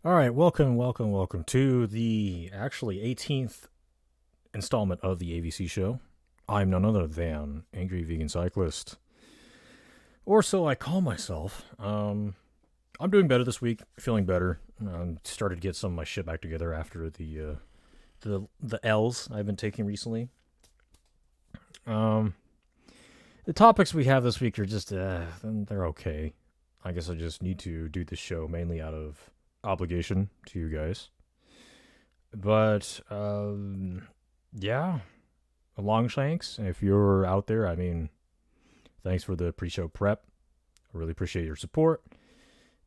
All right, welcome to the actually 18th installment of the AVC show. I'm none other than Angry Vegan Cyclist, or so I call myself. I'm doing better this week, feeling better. Started to get some of my shit back together after the L's I've been taking recently. Um, the topics we have this week are just they're okay. I guess I just need to do this show mainly out of obligation to you guys. But yeah, Longshanks, if you're out there, I mean, thanks for the pre-show prep. I really appreciate your support.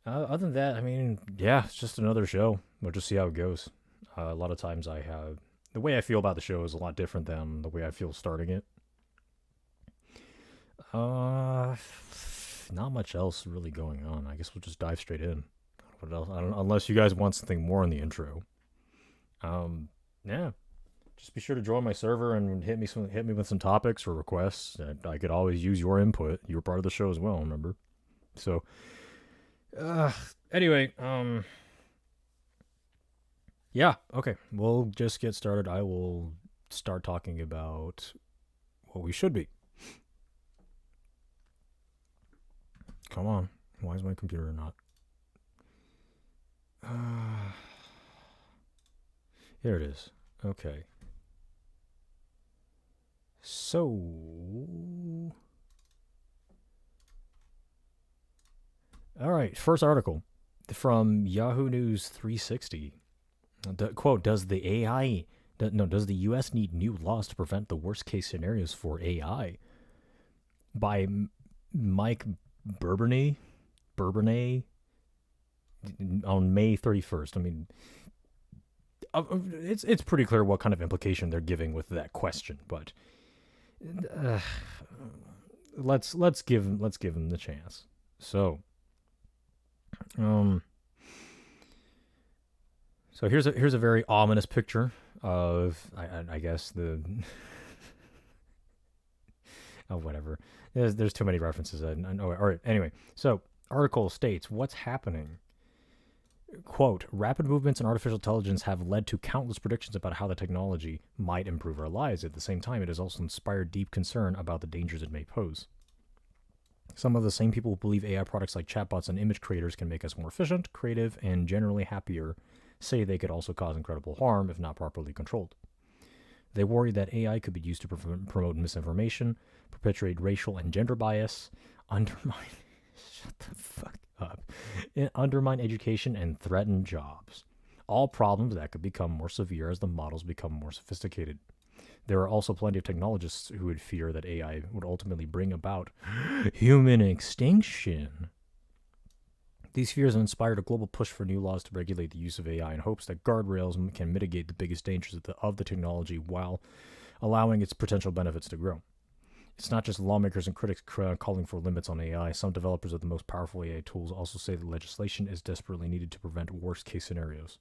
Other than that, I mean, yeah, it's just another show. We'll just see how it goes. A lot of times I have the way I feel about the show is a lot different than the way I feel starting it. Not much else really going on. I guess we'll just dive straight in. What else? Unless you guys want something more in the intro. Yeah, just be sure to join my server and hit me with some topics or requests. I could always use your input. You're part of the show as well, remember? So, uh, anyway, yeah, okay, we'll just get started. I will start talking about what we should be. Come on, why is my computer not? Here it is. Okay. So, all right. First article from Yahoo News 360. Quote: Does the AI? No, does the U.S. need new laws to prevent the worst case scenarios for AI? By Mike Bourbonnais on May 31st. I mean, it's pretty clear what kind of implication they're giving with that question, but let's give him the chance. So, so here's a very ominous picture of I guess the oh whatever. There's too many references. I know. All right. Anyway, so article states what's happening. Quote, rapid movements in artificial intelligence have led to countless predictions about how the technology might improve our lives. At the same time, it has also inspired deep concern about the dangers it may pose. Some of the same people who believe AI products like chatbots and image creators can make us more efficient, creative, and generally happier say they could also cause incredible harm if not properly controlled. They worry that AI could be used to promote misinformation, perpetuate racial and gender bias, undermine... Shut the fuck up. Undermine education and threaten jobs. All problems that could become more severe as the models become more sophisticated. There are also plenty of technologists who would fear that AI would ultimately bring about human extinction. These fears have inspired a global push for new laws to regulate the use of AI in hopes that guardrails can mitigate the biggest dangers of the technology while allowing its potential benefits to grow. It's not just lawmakers and critics calling for limits on AI. Some developers of the most powerful AI tools also say that legislation is desperately needed to prevent worst-case scenarios.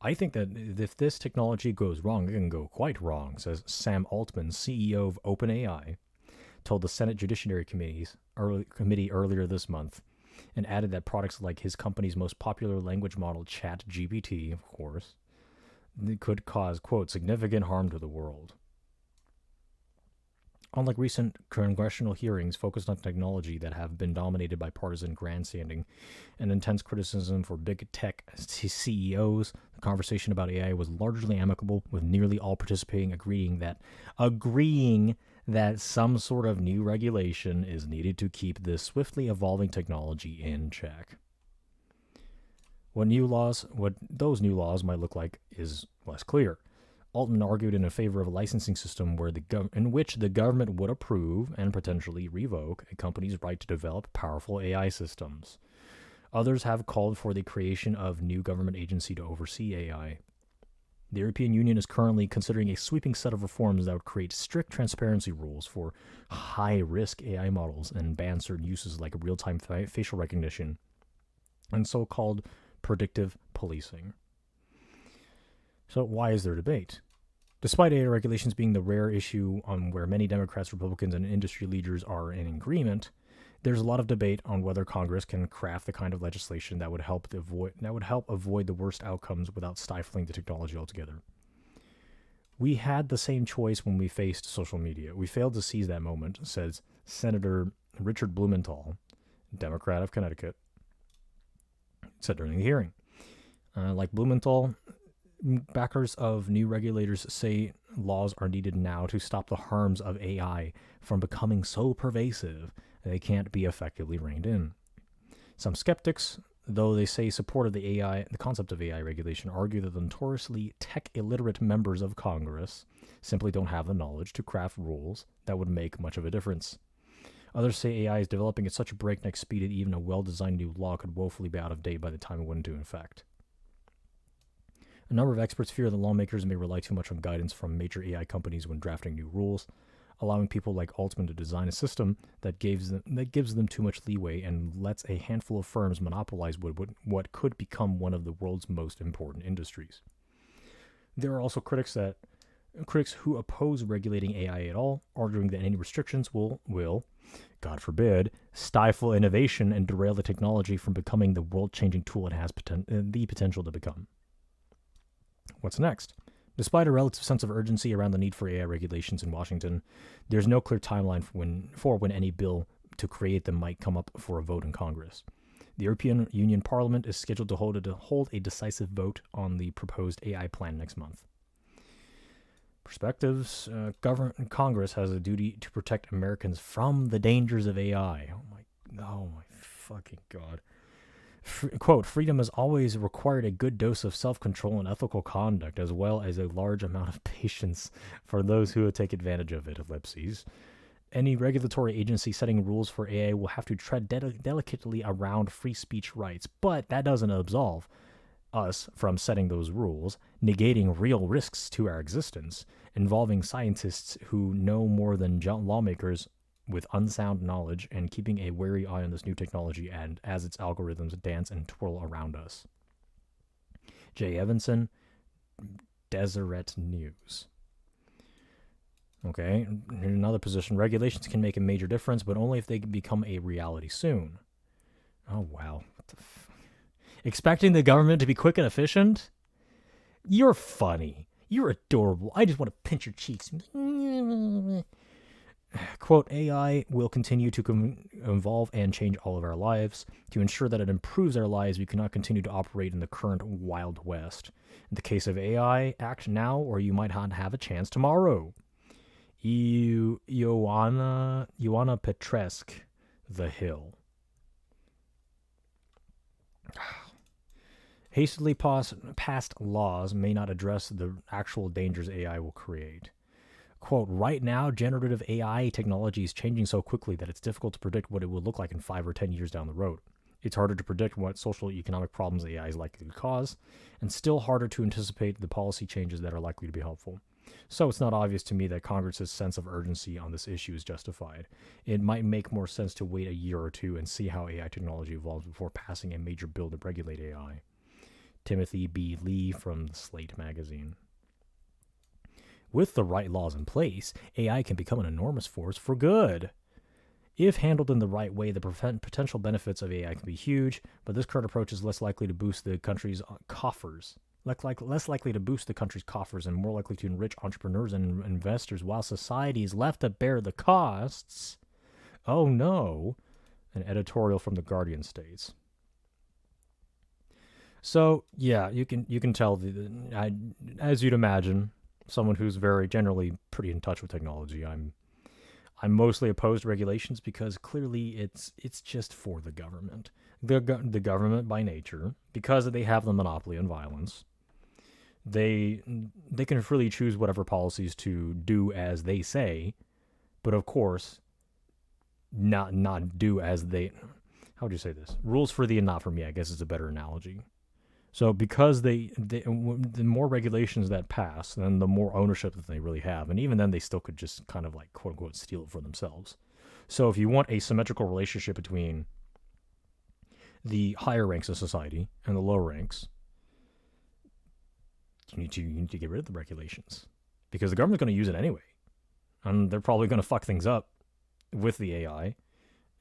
I think that if this technology goes wrong, it can go quite wrong, says Sam Altman, CEO of OpenAI, told the Senate Judiciary Committee earlier this month, and added that products like his company's most popular language model, ChatGPT, of course, could cause, quote, significant harm to the world. Unlike recent congressional hearings focused on technology that have been dominated by partisan grandstanding and intense criticism for big tech CEOs, the conversation about AI was largely amicable, with nearly all participating agreeing that some sort of new regulation is needed to keep this swiftly evolving technology in check. What those new laws might look like is less clear. Altman argued in favor of a licensing system in which the government would approve and potentially revoke a company's right to develop powerful AI systems. Others have called for the creation of a new government agency to oversee AI. The European Union is currently considering a sweeping set of reforms that would create strict transparency rules for high-risk AI models and ban certain uses like real-time facial recognition and so-called predictive policing. So why is there debate? Despite AI regulations being the rare issue where many Democrats, Republicans, and industry leaders are in agreement, There's a lot of debate on whether Congress can craft the kind of legislation that would help avoid the worst outcomes without stifling the technology altogether. We had the same choice when we faced social media. We failed to seize that moment, says Senator Richard Blumenthal, Democrat of Connecticut, said during the hearing. Like Blumenthal, backers of new regulators say laws are needed now to stop the harms of AI from becoming so pervasive that they can't be effectively reined in. Some skeptics, though they say support of the concept of AI regulation, argue that the notoriously tech-illiterate members of Congress simply don't have the knowledge to craft rules that would make much of a difference. Others say AI is developing at such a breakneck speed that even a well-designed new law could woefully be out of date by the time it went into effect. A number of experts fear that lawmakers may rely too much on guidance from major AI companies when drafting new rules, allowing people like Altman to design a system that gives them too much leeway and lets a handful of firms monopolize what could become one of the world's most important industries. There are also critics who oppose regulating AI at all, arguing that any restrictions will, God forbid, stifle innovation and derail the technology from becoming the world-changing tool it has the potential to become. What's next? Despite a relative sense of urgency around the need for AI regulations in Washington, there's no clear timeline for when any bill to create them might come up for a vote in Congress. The European Union Parliament is scheduled to hold a decisive vote on the proposed AI plan next month. Perspectives. Congress has a duty to protect Americans from the dangers of AI. Oh my fucking God. Quote, freedom has always required a good dose of self-control and ethical conduct, as well as a large amount of patience for those who take advantage of it, ellipses. Any regulatory agency setting rules for AI will have to tread delicately around free speech rights, but that doesn't absolve us from setting those rules, negating real risks to our existence, involving scientists who know more than lawmakers with unsound knowledge, and keeping a wary eye on this new technology and as its algorithms dance and twirl around us. Jay Evanson, Deseret News. Okay, here's another position. Regulations can make a major difference, but only if they can become a reality soon. Oh, wow. What the expecting the government to be quick and efficient? You're funny. You're adorable. I just want to pinch your cheeks. Quote, AI will continue to evolve and change all of our lives. To ensure that it improves our lives, we cannot continue to operate in the current Wild West. In the case of AI, act now or you might not have a chance tomorrow. Ioana Petrescu, The Hill. Hastily passed laws may not address the actual dangers AI will create. Quote, right now, generative AI technology is changing so quickly that it's difficult to predict what it will look like in 5 or 10 years down the road. It's harder to predict what social and economic problems AI is likely to cause, and still harder to anticipate the policy changes that are likely to be helpful. So it's not obvious to me that Congress's sense of urgency on this issue is justified. It might make more sense to wait a year or two and see how AI technology evolves before passing a major bill to regulate AI. Timothy B. Lee from Slate magazine. With the right laws in place, AI can become an enormous force for good. If handled in the right way, the potential benefits of AI can be huge, but this current approach is less likely to boost the country's coffers. Less likely to boost the country's coffers and more likely to enrich entrepreneurs and investors while society is left to bear the costs. Oh no, an editorial from The Guardian states. So, yeah, you can tell, as you'd imagine, someone who's very generally pretty in touch with technology, I'm mostly opposed to regulations because clearly it's just for the government. The government by nature, because they have the monopoly on violence, they can freely choose whatever policies to do as they say, but of course not do as they, how would you say this? Rules for thee and not for me, I guess is a better analogy. So because the more regulations that pass, then the more ownership that they really have. And even then, they still could just kind of like, quote unquote, steal it for themselves. So if you want a symmetrical relationship between the higher ranks of society and the lower ranks, you need to get rid of the regulations. Because the government's going to use it anyway. And they're probably going to fuck things up with the AI.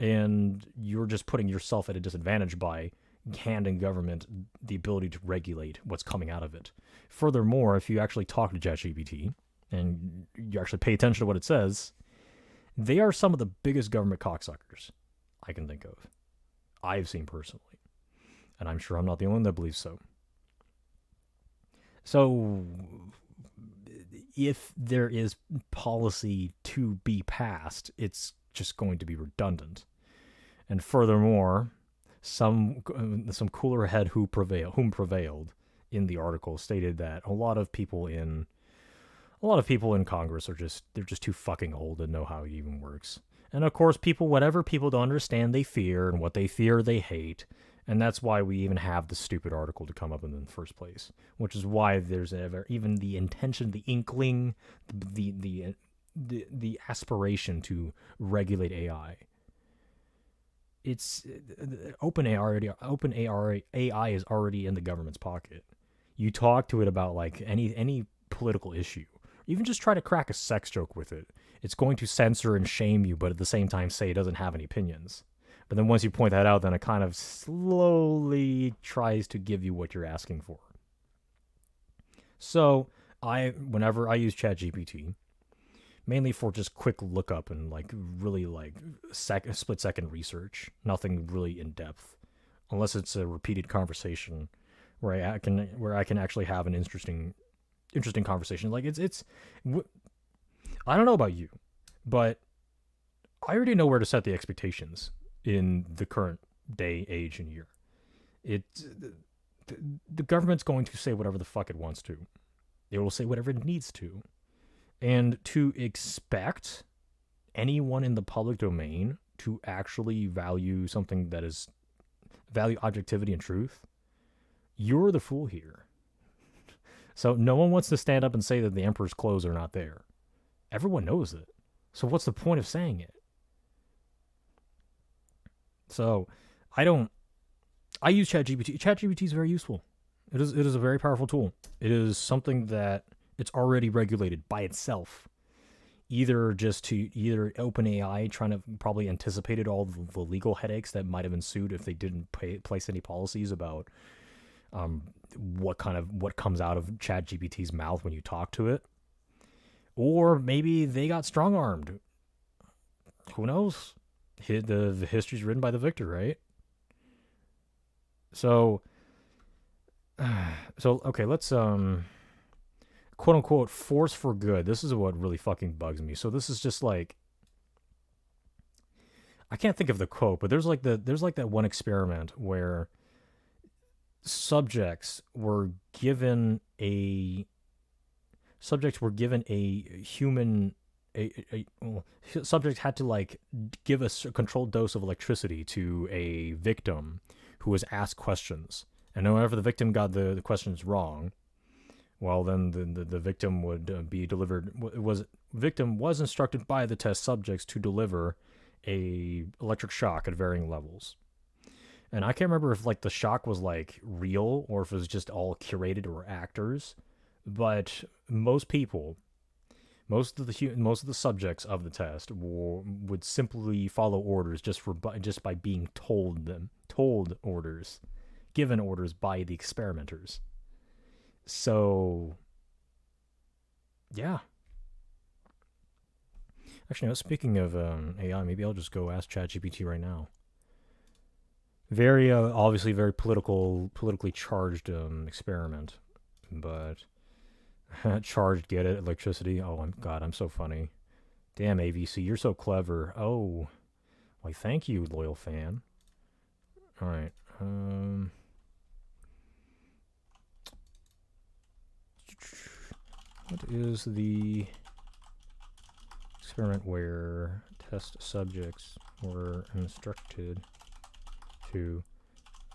and you're just putting yourself at a disadvantage by handing government the ability to regulate what's coming out of it. Furthermore, if you actually talk to ChatGPT and you actually pay attention to what it says, they are some of the biggest government cocksuckers I can think of. I've seen personally. And I'm sure I'm not the only one that believes so. So, if there is policy to be passed, it's just going to be redundant. And furthermore, some cooler head whom prevailed in the article stated that a lot of people in Congress are they're just too fucking old to know how it even works. And of course, whatever people don't understand, they fear, and what they fear, they hate. And that's why we even have the stupid article to come up in the first place, which is why there's even the intention, the inkling, the aspiration to regulate AI. It's AI is already in the government's pocket. You talk to it about like any political issue, even just try to crack a sex joke with it. It's going to censor and shame you, but at the same time say it doesn't have any opinions. But then once you point that out, then it kind of slowly tries to give you what you're asking for. So whenever I use ChatGPT, mainly for just quick lookup and like really like split second research, nothing really in depth, unless it's a repeated conversation where I can actually have an interesting conversation. Like it's I don't know about you, but I already know where to set the expectations in the current day, age, and year. The government's going to say whatever the fuck it wants to. It will say whatever it needs to. And to expect anyone in the public domain to actually value something that is value objectivity and truth, you're the fool here. So no one wants to stand up and say that the emperor's clothes are not there. Everyone knows it. So what's the point of saying it? So I use ChatGPT. ChatGPT is very useful. It is a very powerful tool. It is something that it's already regulated by itself. Either OpenAI trying to probably anticipated all the legal headaches that might have ensued if they didn't place any policies about what comes out of ChatGPT's mouth when you talk to it, or maybe they got strong armed. Who knows? The history's written by the victor, right? So okay, let's quote unquote force for good. This is what really fucking bugs me. So this is just like, I can't think of the quote, but there's like that one experiment where subjects were given a human subject had to like give a controlled dose of electricity to a victim who was asked questions, and whenever the victim got the questions wrong, well, then the victim would be delivered. Victim was instructed by the test subjects to deliver a electric shock at varying levels. And I can't remember if like the shock was like real or if it was just all curated or actors, but most of the subjects of the test would simply follow orders just by being told orders, given orders by the experimenters. So, yeah. Actually, no, speaking of AI, maybe I'll just go ask ChatGPT right now. Very obviously very politically charged experiment, but charged, get it? Electricity. Oh, I'm so funny. Damn, AVC, you're so clever. Oh, why, thank you, loyal fan. All right. What is the experiment where test subjects were instructed to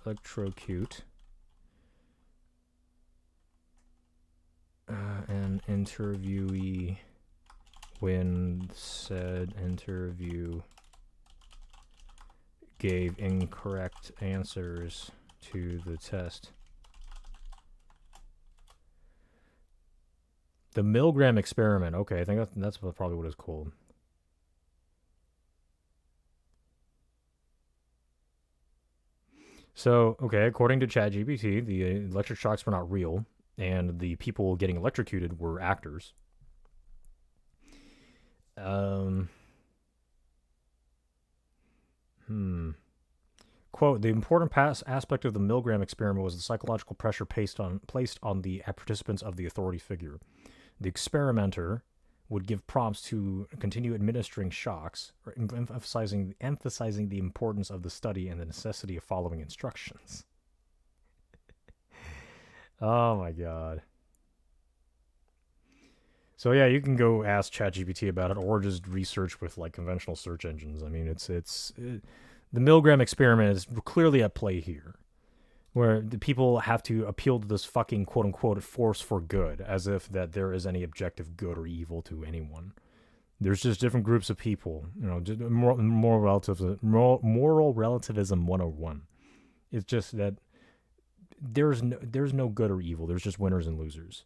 electrocute an interviewee when said interview gave incorrect answers to the test? The Milgram experiment. Okay, I think that's probably what it's called. So, okay, according to ChatGPT, the electric shocks were not real, and the people getting electrocuted were actors. Um, hmm. Quote, the important aspect of the Milgram experiment was the psychological pressure placed on the participants of the authority figure. The experimenter would give prompts to continue administering shocks, emphasizing the importance of the study and the necessity of following instructions. Oh my god. So yeah, you can go ask ChatGPT about it, or just research with like conventional search engines. I mean, the Milgram experiment is clearly at play here, where the people have to appeal to this fucking quote unquote force for good, as if that there is any objective good or evil to anyone. There's just different groups of people, just moral relativism 101. It's just that there's no good or evil. There's just winners and losers.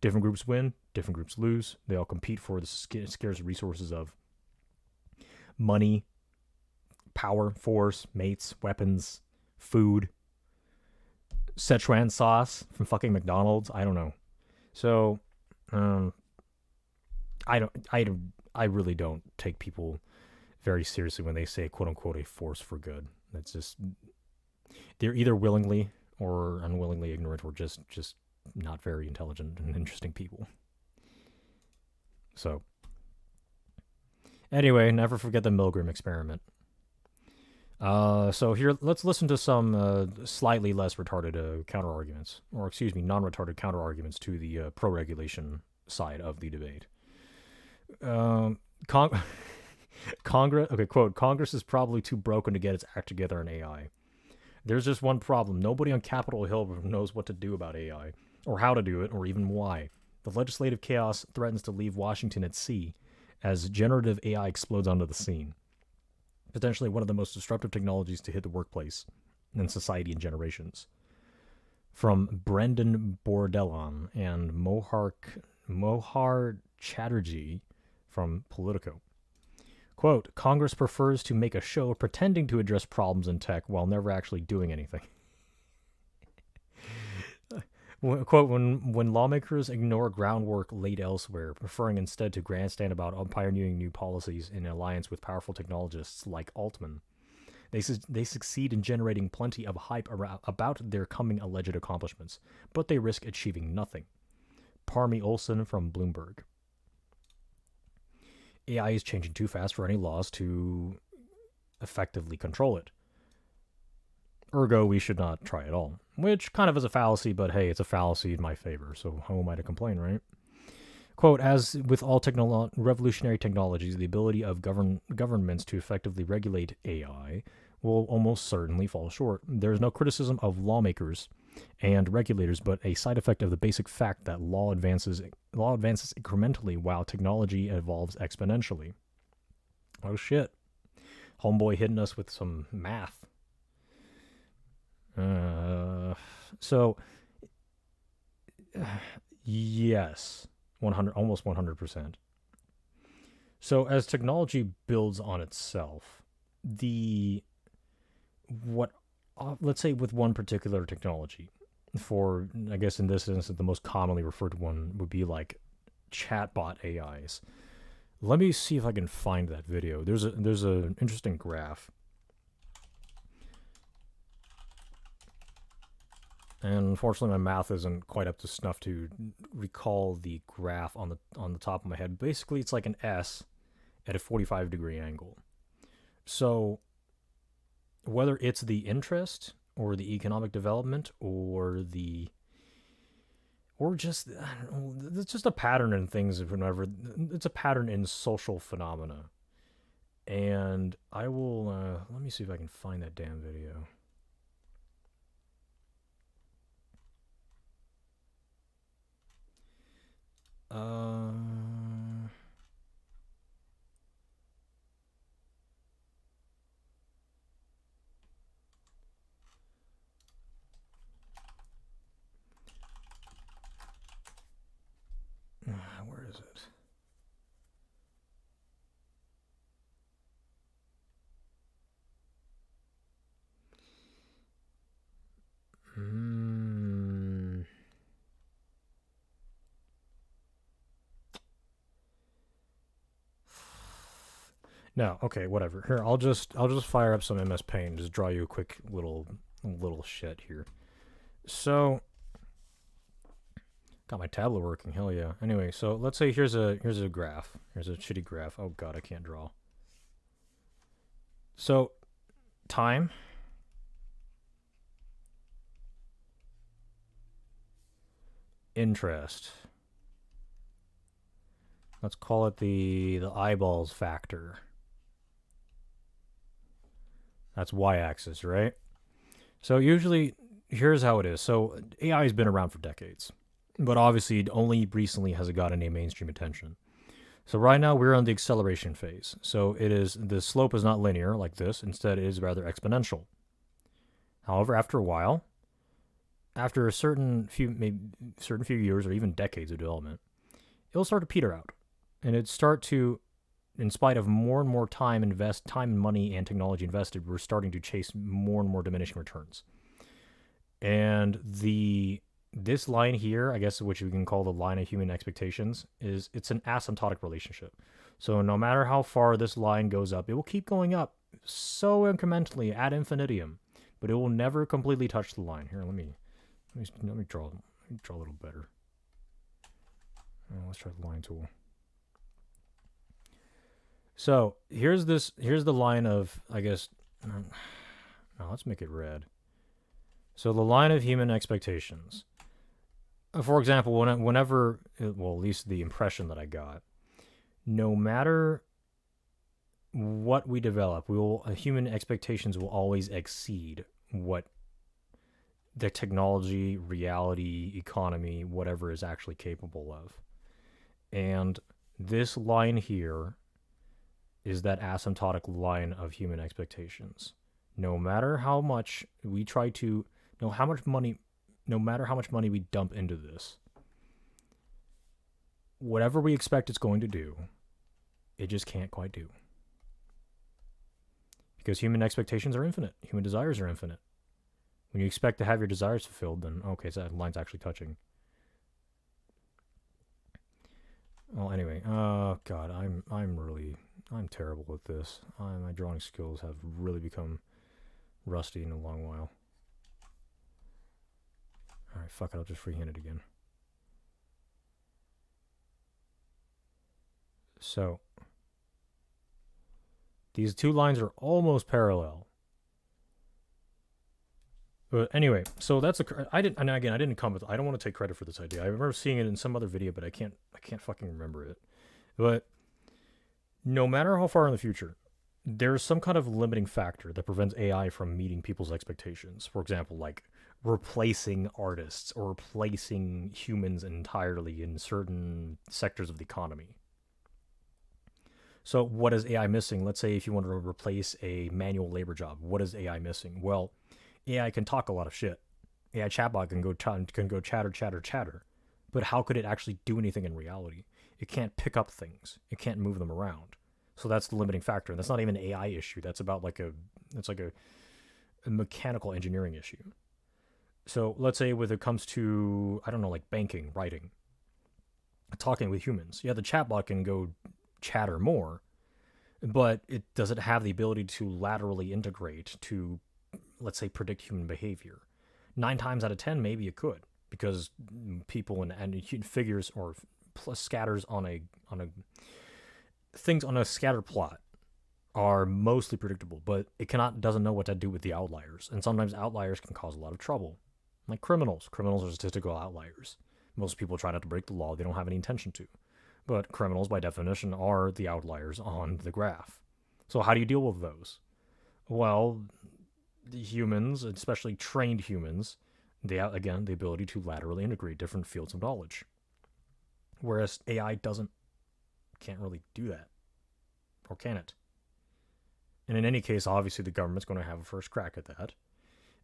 Different groups win, different groups lose. They all compete for the scarce resources of money, power, force, mates, weapons, food, Szechuan sauce from fucking McDonald's. I don't know. So, um, I really don't take people very seriously when they say quote unquote a force for good. That's just they're either willingly or unwillingly ignorant, or just not very intelligent and interesting people. So, anyway, never forget the Milgram experiment. So here, let's listen to some slightly less retarded counter arguments, or excuse me, non-retarded counter arguments to the pro-regulation side of the debate. Um, Con- Congress, okay, quote, Congress is probably too broken to get its act together on AI. There's just one problem. Nobody on Capitol Hill knows what to do about AI, or how to do it, or even why. The legislative chaos threatens to leave Washington at sea as generative AI explodes onto the scene. Potentially one of the most disruptive technologies to hit the workplace and society in generations. From Brendan Bordelon and Mohar Chatterjee from Politico. Quote, Congress prefers to make a show pretending to address problems in tech while never actually doing anything. Quote, when lawmakers ignore groundwork laid elsewhere, preferring instead to grandstand about pioneering new policies in alliance with powerful technologists like Altman, they succeed in generating plenty of hype about their coming alleged accomplishments, but they risk achieving nothing. Parmy Olson from Bloomberg. AI is changing too fast for any laws to effectively control it. Ergo, we should not try at all. Which kind of is a fallacy, but hey, it's a fallacy in my favor, so how am I to complain, right? Quote, as with all revolutionary technologies, the ability of governments to effectively regulate AI will almost certainly fall short. There is no criticism of lawmakers and regulators, but a side effect of the basic fact that law advances incrementally while technology evolves exponentially. Oh shit. Homeboy hitting us with some math. So yes, 100, almost 100%. So as technology builds on itself, let's say with one particular technology, for I guess in this instance the most commonly referred to one would be like chatbot AIs. Let me see if I can find that video. There's an interesting graph. And unfortunately, my math isn't quite up to snuff to recall the graph on the top of my head. Basically, it's like an S at a 45-degree angle. So whether it's the interest or the economic development or just I don't know, it's just a pattern in things. Whenever it's a pattern in social phenomena, and I will let me see if I can find that damn video. Where is it? No, okay, whatever. Here, I'll just fire up some MS Paint and just draw you a quick little shit here. So, got my tablet working. Hell yeah. Anyway, so let's say here's a graph. Here's a shitty graph. Oh god, I can't draw. So, time, interest. Let's call it the eyeballs factor. That's y-axis, right? So usually, here's how it is. So AI has been around for decades, but obviously only recently has it gotten any mainstream attention. So right now we're on the acceleration phase. So the slope is not linear like this. Instead, it is rather exponential. However, after a while, after a certain few years or even decades of development, it'll start to peter out, and it'd start to, in spite of more and more time and money and technology invested, we're starting to chase more and more diminishing returns. And this line here, I guess, which we can call the line of human expectations, it's an asymptotic relationship. So no matter how far this line goes up, it will keep going up so incrementally ad infinitum, but it will never completely touch the line. Here, let me draw a little better. Let's try the line tool. So here's the line of, I guess, no, let's make it red. So the line of human expectations. For example, whenever, well, at least the impression that I got, no matter what we develop, human expectations will always exceed what the technology, reality, economy, whatever is actually capable of. And this line here is that asymptotic line of human expectations. No matter how much we try to, no matter how much money we dump into this, whatever we expect it's going to do, it just can't quite do. Because human expectations are infinite. Human desires are infinite. When you expect to have your desires fulfilled, then okay, so that line's actually touching. Well, anyway, God, I'm terrible with this. My drawing skills have really become rusty in a long while. Alright, fuck it, I'll just freehand it again. So, these two lines are almost parallel. But anyway, so that's I didn't come with. I don't want to take credit for this idea. I remember seeing it in some other video, but I can't fucking remember it. But no matter how far in the future, there's some kind of limiting factor that prevents AI from meeting people's expectations. For example, like replacing artists or replacing humans entirely in certain sectors of the economy. So what is AI missing? Let's say if you want to replace a manual labor job, what is AI missing? Well, AI can talk a lot of shit. AI chatbot can go chatter. But how could it actually do anything in reality? It can't pick up things. It can't move them around. So that's the limiting factor. And that's not even an AI issue. That's about like a mechanical engineering issue. So let's say when it comes to, I don't know, like banking, writing, talking with humans. Yeah, the chatbot can go chatter more, but it doesn't have the ability to laterally integrate to, let's say, predict human behavior. 9 times out of 10, maybe it could, because people and figures or scatters on a things on a scatter plot are mostly predictable, but it doesn't know what to do with the outliers, and sometimes outliers can cause a lot of trouble. Like criminals are statistical outliers. Most people try not to break the law; they don't have any intention to, but criminals, by definition, are the outliers on the graph. So how do you deal with those? Well, the humans, especially trained humans, they have, again, the ability to laterally integrate different fields of knowledge. Whereas AI can't really do that. Or can it? And in any case, obviously the government's going to have a first crack at that.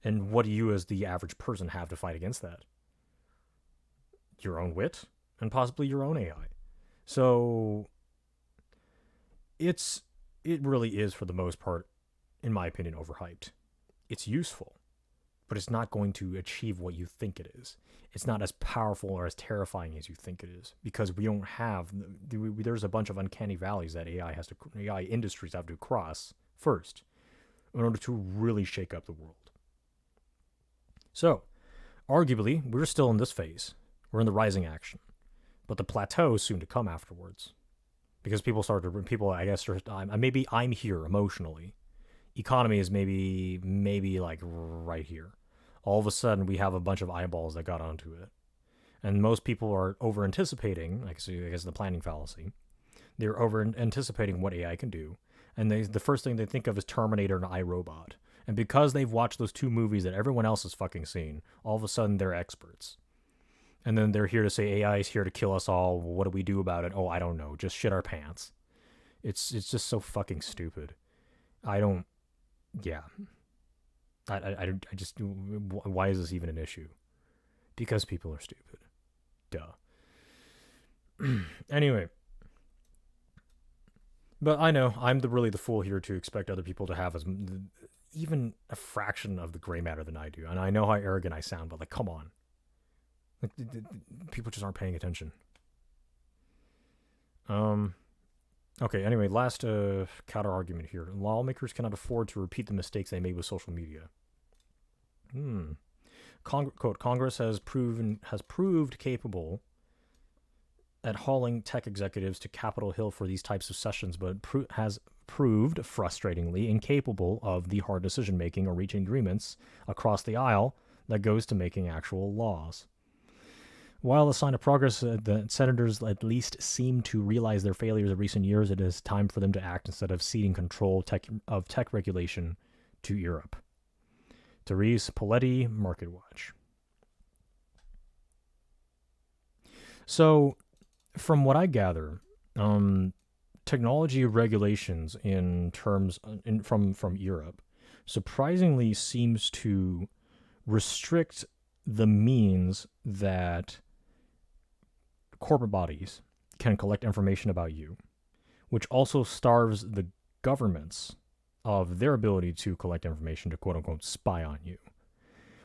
And what do you as the average person have to fight against that? Your own wit and possibly your own AI. So it really is, for the most part, in my opinion, overhyped. It's useful, but it's not going to achieve what you think it is. It's not as powerful or as terrifying as you think it is, because we don't have, there's a bunch of uncanny valleys that AI industries have to cross first in order to really shake up the world. So, arguably, we're still in this phase. We're in the rising action, but the plateau is soon to come afterwards, because I guess, maybe I'm here emotionally. Economy is maybe like right here. All of a sudden, we have a bunch of eyeballs that got onto it, and most people are over anticipating. I guess the planning fallacy. They're over anticipating what AI can do, and the first thing they think of is Terminator and iRobot. And because they've watched those two movies that everyone else has fucking seen, all of a sudden they're experts. And then they're here to say AI is here to kill us all. Well, what do we do about it? Oh, I don't know. Just shit our pants. It's just so fucking stupid. Yeah. I just, why is this even an issue? Because people are stupid. Duh. Anyway. But I know, I'm really the fool here to expect other people to have even a fraction of the gray matter than I do. And I know how arrogant I sound, but like, come on. Like, people just aren't paying attention. Okay, anyway, last counter argument here. Lawmakers cannot afford to repeat the mistakes they made with social media. Quote, Congress has proved capable at hauling tech executives to Capitol Hill for these types of sessions, but has proved frustratingly incapable of the hard decision making or reaching agreements across the aisle that goes to making actual laws. While a sign of progress, the senators at least seem to realize their failures of recent years. It is time for them to act instead of ceding control of tech regulation to Europe. Therese Poletti, MarketWatch. So, from what I gather, technology regulations from Europe surprisingly seems to restrict the means that corporate bodies can collect information about you, which also starves the governments of their ability to collect information to quote unquote spy on you,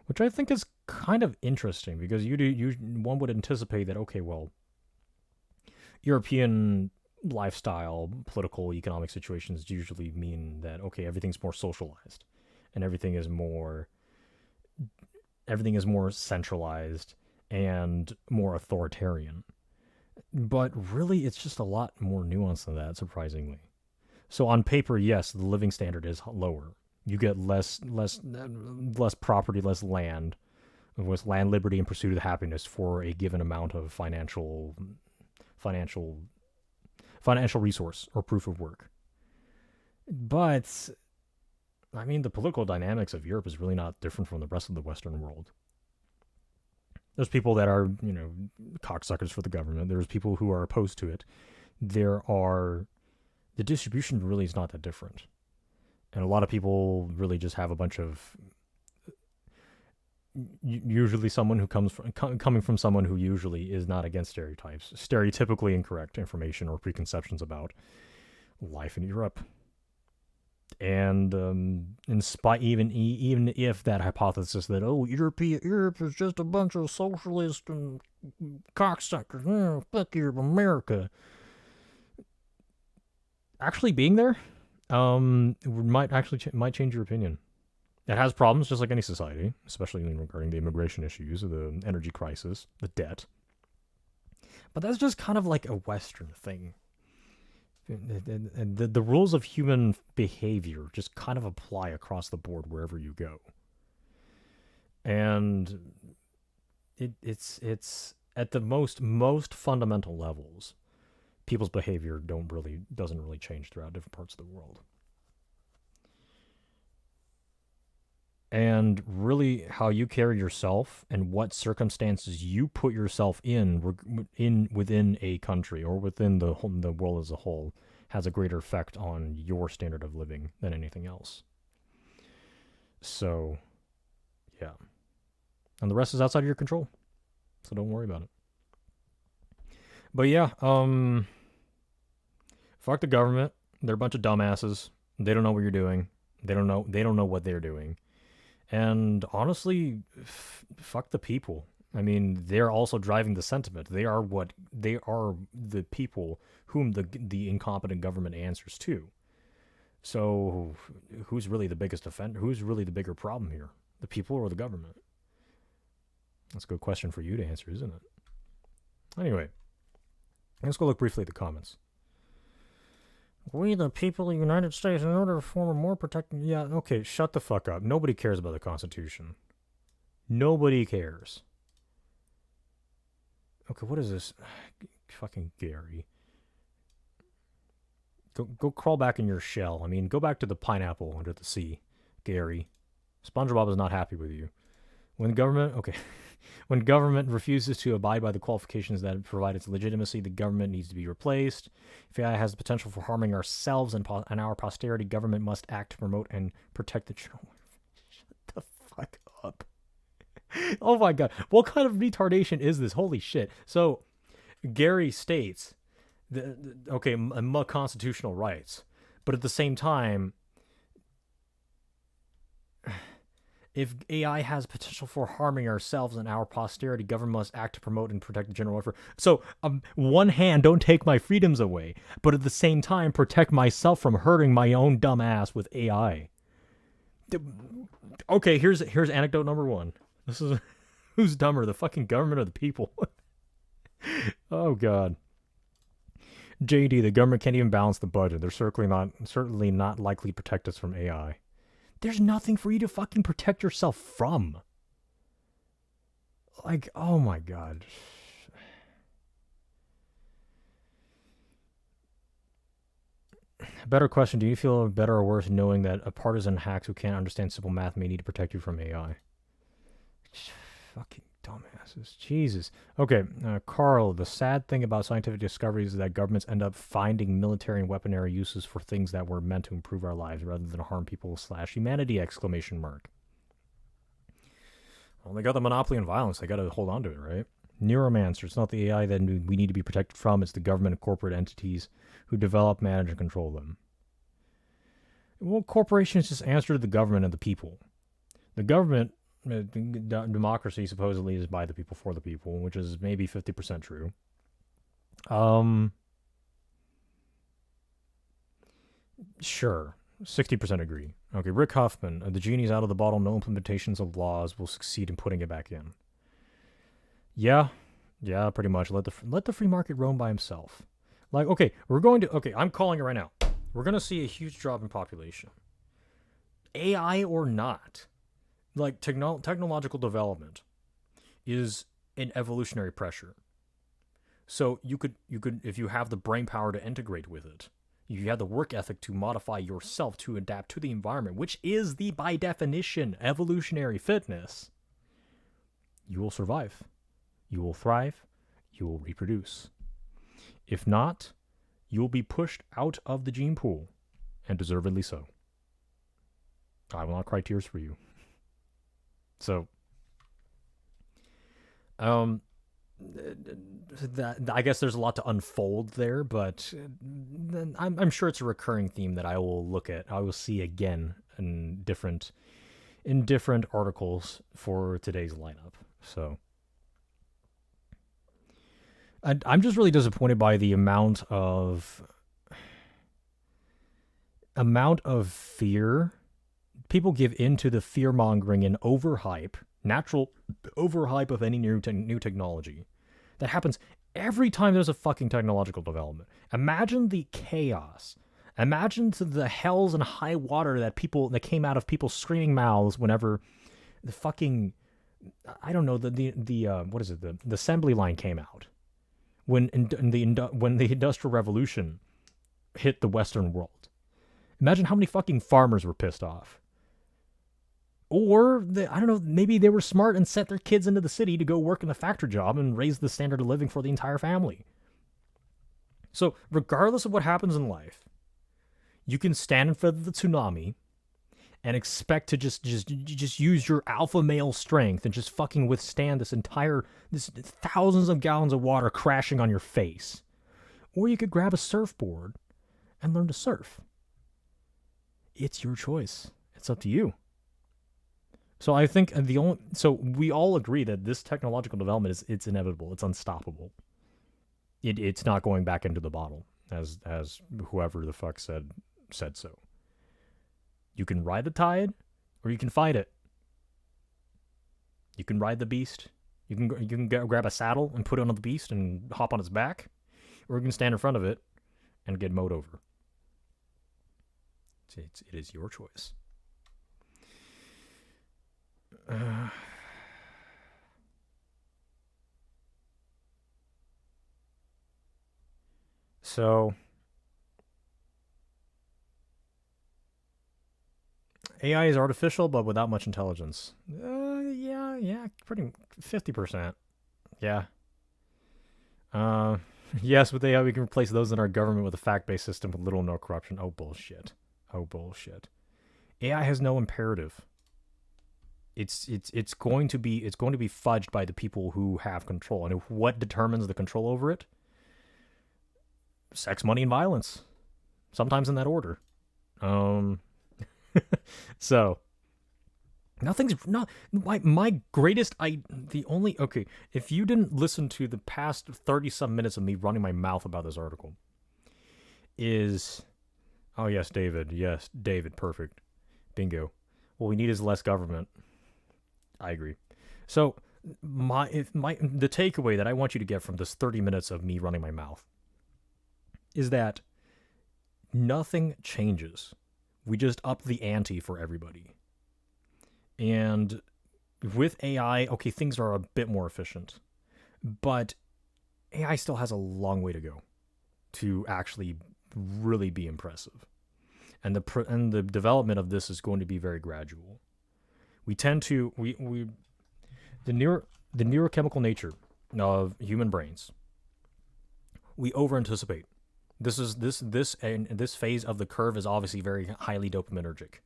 which I think is kind of interesting, because one would anticipate that, okay, well, European lifestyle, political, economic situations usually mean that, okay, everything's more socialized and everything is more centralized and more authoritarian. But really, it's just a lot more nuanced than that, surprisingly. So on paper, yes, the living standard is lower. You get less property, less land, with land, liberty, and pursuit of happiness for a given amount of financial resource or proof of work. But I mean, the political dynamics of Europe is really not different from the rest of the Western world. There's people that are, cocksuckers for the government. There's people who are opposed to it. The distribution really is not that different. And a lot of people really just have a bunch of, usually someone who coming from someone who usually is not against stereotypes, stereotypically incorrect information or preconceptions about life in Europe. And in spite, even if that hypothesis that Europe is just a bunch of socialists and cocksuckers, fuck Europe, America, actually being there, might change your opinion. It has problems, just like any society, especially regarding the immigration issues, the energy crisis, the debt. But that's just kind of like a Western thing. And the rules of human behavior just kind of apply across the board wherever you go. And it's at the most fundamental levels, people's behavior doesn't really change throughout different parts of the world. And really, how you carry yourself and what circumstances you put yourself within a country or within the world as a whole has a greater effect on your standard of living than anything else. So, yeah. And the rest is outside of your control. So don't worry about it. But yeah, fuck the government. They're a bunch of dumbasses. They don't know what you're doing. They don't know what they're doing. And honestly, fuck the people. I mean, they're also driving the sentiment. They are the people whom the incompetent government answers to. So, who's really the biggest offender? Who's really the bigger problem here? The people or the government? That's a good question for you to answer, isn't it? Anyway, let's go look briefly at the comments. We, the people of the United States, in order to form a more protected... Yeah, okay, shut the fuck up. Nobody cares about the Constitution. Nobody cares. Okay, what is this? Fucking Gary. Go crawl back in your shell. I mean, go back to the pineapple under the sea, Gary. SpongeBob is not happy with you. When government refuses to abide by the qualifications that provide its legitimacy, the government needs to be replaced. If AI has the potential for harming ourselves and our posterity, government must act to promote and protect the general welfare. Shut the fuck up. Oh my god. What kind of retardation is this? Holy shit. So, Gary states, constitutional rights. But at the same time, if AI has potential for harming ourselves and our posterity, government must act to promote and protect the general welfare. So, one hand, don't take my freedoms away, but at the same time, protect myself from hurting my own dumb ass with AI. Okay, here's anecdote number one. This is who's dumber, the fucking government or the people? Oh god. JD, the government can't even balance the budget. They're certainly not likely to protect us from AI. There's nothing for you to fucking protect yourself from. Like, oh my god. Better question, do you feel better or worse knowing that a partisan hacks who can't understand simple math may need to protect you from AI? Fucking dumbasses. Jesus. Okay, Carl, the sad thing about scientific discoveries is that governments end up finding military and weaponry uses for things that were meant to improve our lives rather than harm people / humanity, exclamation mark. Well, they got the monopoly on violence. They got to hold on to it, right? Neuromancer, it's not the AI that we need to be protected from. It's the government and corporate entities who develop, manage, and control them. Well, corporations just answer to the government and the people. The government... democracy supposedly is by the people for the people, which is maybe 50% true. Sure. 60% agree. Okay, Rick Huffman, the genie's out of the bottle, no implementations of laws will succeed in putting it back in. Yeah, pretty much. Let the free market roam by himself. Like, okay, I'm calling it right now. We're going to see a huge drop in population. AI or not. Like, technological development is an evolutionary pressure. So you could, if you have the brain power to integrate with it, you have the work ethic to modify yourself to adapt to the environment, which is the, by definition, evolutionary fitness, you will survive. You will thrive. You will reproduce. If not, you will be pushed out of the gene pool, and deservedly so. I will not cry tears for you. So, I guess there's a lot to unfold there, but I'm sure it's a recurring theme that I will look at. I will see again in different articles for today's lineup. So, I'm just really disappointed by the amount of fear people give into the fear-mongering and natural overhype of any new technology that happens every time there's a fucking technological development. Imagine the chaos. Imagine the hells and high water that came out of people's screaming mouths whenever the fucking, I don't know, what is it? The assembly line came out. When the Industrial Revolution hit the Western world. Imagine how many fucking farmers were pissed off. Or, I don't know, maybe they were smart and sent their kids into the city to go work in a factory job and raise the standard of living for the entire family. So, regardless of what happens in life, you can stand in front of the tsunami and expect to just use your alpha male strength and just fucking withstand this thousands of gallons of water crashing on your face. Or you could grab a surfboard and learn to surf. It's your choice. It's up to you. So I think so we all agree that this technological development it's inevitable. It's unstoppable. It's not going back into the bottle, as whoever the fuck said so. You can ride the tide, or you can fight it. You can ride the beast. You can grab a saddle and put it on the beast and hop on its back, or you can stand in front of it and get mowed over. It is your choice. So AI is artificial, but without much intelligence. Yeah, pretty 50%. Yeah. Uh, yes, with AI we can replace those in our government with a fact-based system with little or no corruption. Oh bullshit. Oh bullshit. AI has no imperative. It's going to be fudged by the people who have control, and what determines the control over it? Sex, money, and violence. Sometimes in that order. So nothing's not my greatest. The only okay. If you didn't listen to the past 30 some minutes of me running my mouth about this article, is oh yes, David, perfect, bingo. What we need is less government. I agree. So the takeaway that I want you to get from this 30 minutes of me running my mouth is that nothing changes. We just up the ante for everybody. And with AI, okay, things are a bit more efficient, but AI still has a long way to go to actually really be impressive. And the development of this is going to be very gradual. We tend to the neurochemical nature of human brains. We over anticipate. This phase of the curve is obviously very highly dopaminergic.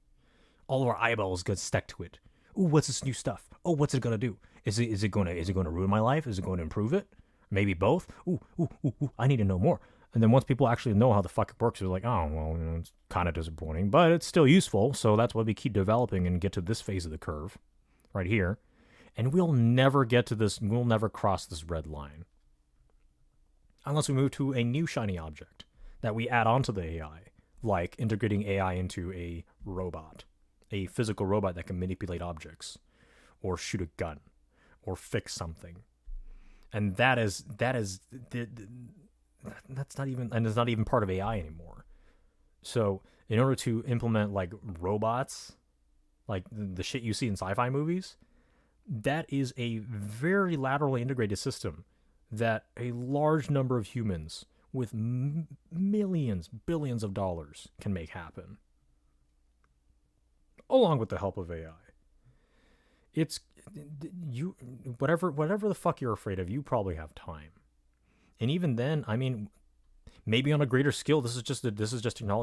All of our eyeballs get stuck to it. Ooh, what's this new stuff? Oh, what's it gonna do? Is it gonna ruin my life? Is it going to improve it? Maybe both. Ooh, I need to know more. And then once people actually know how the fuck it works, they're like, oh well, it's kind of disappointing, but it's still useful. So that's why we keep developing and get to this phase of the curve, right here. And we'll never get to this. We'll never cross this red line unless we move to a new shiny object that we add onto the AI, like integrating AI into a robot, a physical robot that can manipulate objects, or shoot a gun, or fix something. And that's not even, and it's not even part of AI anymore. So in order to implement like robots, like the shit you see in sci-fi movies, that is a very laterally integrated system that a large number of humans with millions, billions of dollars can make happen, along with the help of AI. It's you, whatever the fuck you're afraid of, you probably have time. And even then, I mean, maybe on a greater scale, this is just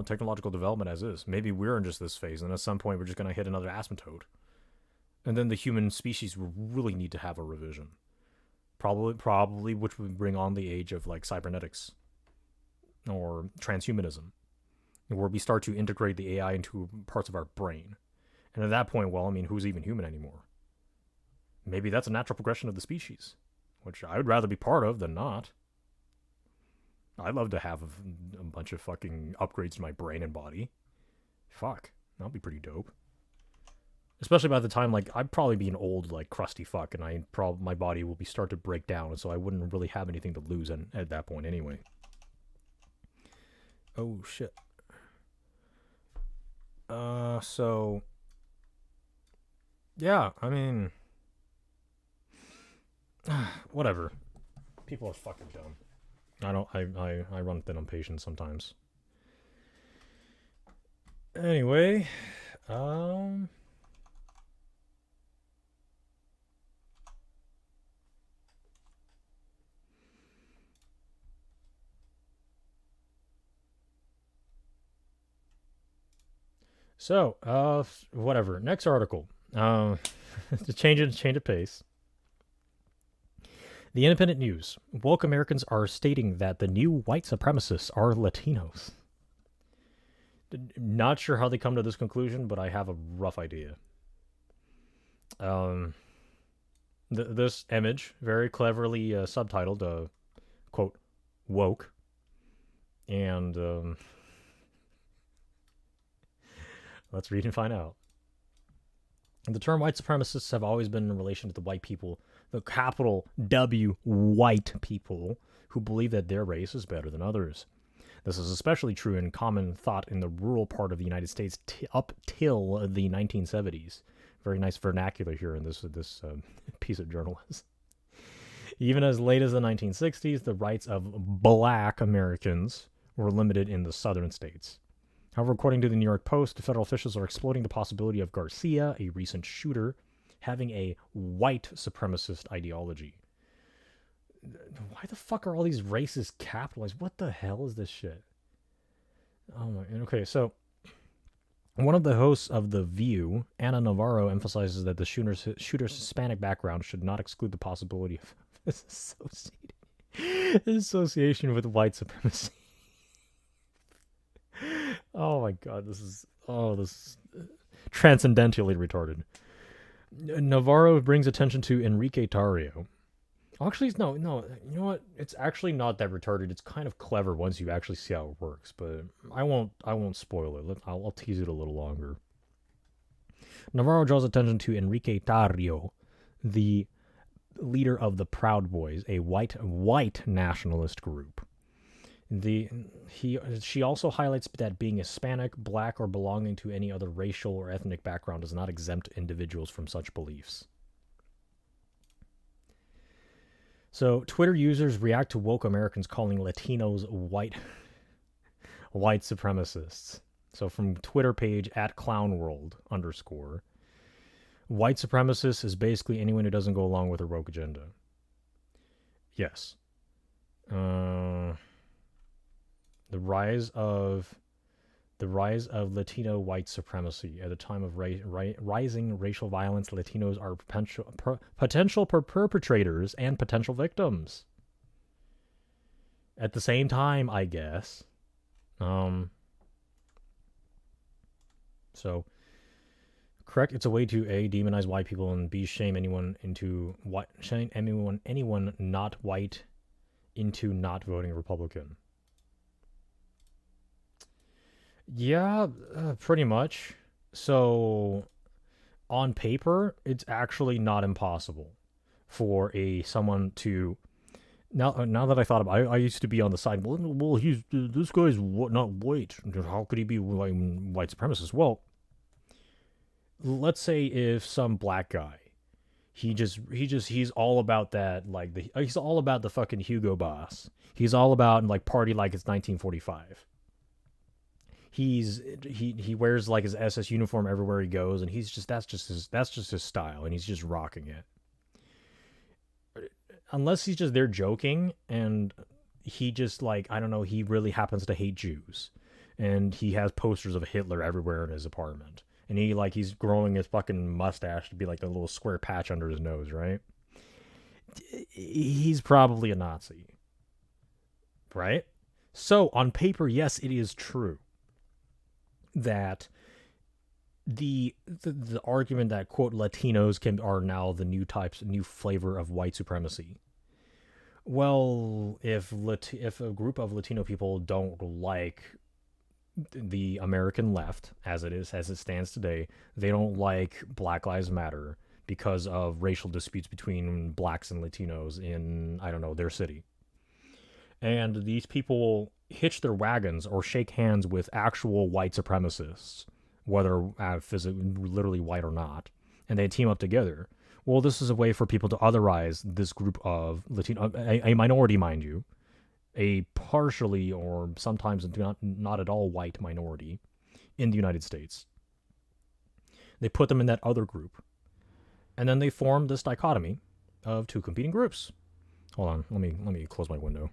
technological development as is. Maybe we're in just this phase, and at some point we're just gonna hit another asymptote, and then the human species will really need to have a revision. Probably, which would bring on the age of like cybernetics or transhumanism, where we start to integrate the AI into parts of our brain. And at that point, well, I mean, who's even human anymore? Maybe that's a natural progression of the species, which I would rather be part of than not. I'd love to have a bunch of fucking upgrades to my brain and body. Fuck, that'd be pretty dope. Especially by the time, like, I'd probably be an old, like, crusty fuck, and my body will be start to break down, so I wouldn't really have anything to lose at that point anyway. Oh, shit. So... yeah, I mean... whatever. People are fucking dumb. I run thin on patience sometimes. Anyway, so, whatever. Next article. To change of pace. The Independent News. Woke Americans are stating that the new white supremacists are Latinos. Not sure how they come to this conclusion, but I have a rough idea. Um, this image, very cleverly subtitled, quote, woke. And let's read and find out. The term white supremacists have always been in relation to the white people, the capital W white people, who believe that their race is better than others. This is especially true in common thought in the rural part of the United States up till the 1970s. Very nice vernacular here in this piece of journalism. Even as late as the 1960s, the rights of black Americans were limited in the southern states. However, according to the New York Post, federal officials are exploring the possibility of Garcia, a recent shooter, having a white supremacist ideology. Why the fuck are all these races capitalized? What the hell is this shit? Oh my. Okay, so one of the hosts of The View, Ana Navarro, emphasizes that the shooter's Hispanic background should not exclude the possibility of association with white supremacy. Oh my god, this is transcendentally retarded. Navarro brings attention to Enrique Tarrio. Actually, no. You know what? It's actually not that retarded. It's kind of clever once you actually see how it works. But I won't spoil it. I'll tease it a little longer. Navarro draws attention to Enrique Tarrio, the leader of the Proud Boys, a white nationalist group. She also highlights that being Hispanic, black, or belonging to any other racial or ethnic background does not exempt individuals from such beliefs. So Twitter users react to woke Americans calling Latinos white supremacists. So from Twitter page @clownworld_, white supremacist is basically anyone who doesn't go along with a woke agenda. Yes. The rise of Latino white supremacy. At a time of rising racial violence, Latinos are potential perpetrators and potential victims. At the same time, I guess. So, correct. It's a way to A, demonize white people, and B, shame anyone not white into not voting Republican. Yeah, pretty much. So, on paper, it's actually not impossible for someone to. Now that I thought about it, I used to be on the side. Well, this guy's not white. How could he be white supremacist? Well, let's say if some black guy, he's all about that, like he's all about the fucking Hugo Boss. He's all about like party like it's 1945. He wears like his SS uniform everywhere he goes, and that's just his style, and he's just rocking it. Unless he's just there joking, and he just like, I don't know, he really happens to hate Jews, and he has posters of Hitler everywhere in his apartment, and he's growing his fucking mustache to be like the little square patch under his nose, right? He's probably a Nazi, right? So on paper, yes, it is true that the argument that quote Latinos are now the new flavor of white supremacy. Well, if a group of Latino people don't like the American left as it stands today, they don't like Black Lives Matter because of racial disputes between blacks and Latinos in, I don't know, their city. And these people hitch their wagons or shake hands with actual white supremacists, whether literally white or not, and they team up together. Well, this is a way for people to otherize this group of Latino, a minority, mind you, a partially or sometimes not at all white minority in the United States. They put them in that other group, and then they form this dichotomy of two competing groups. Hold on, let me close my window.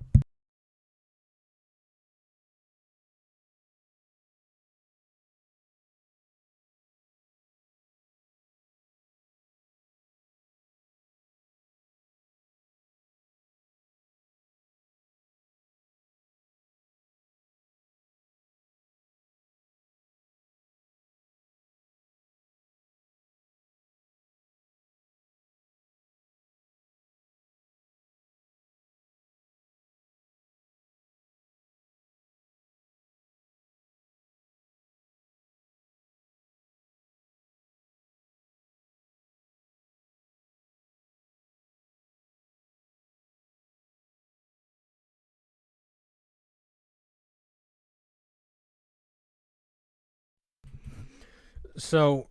So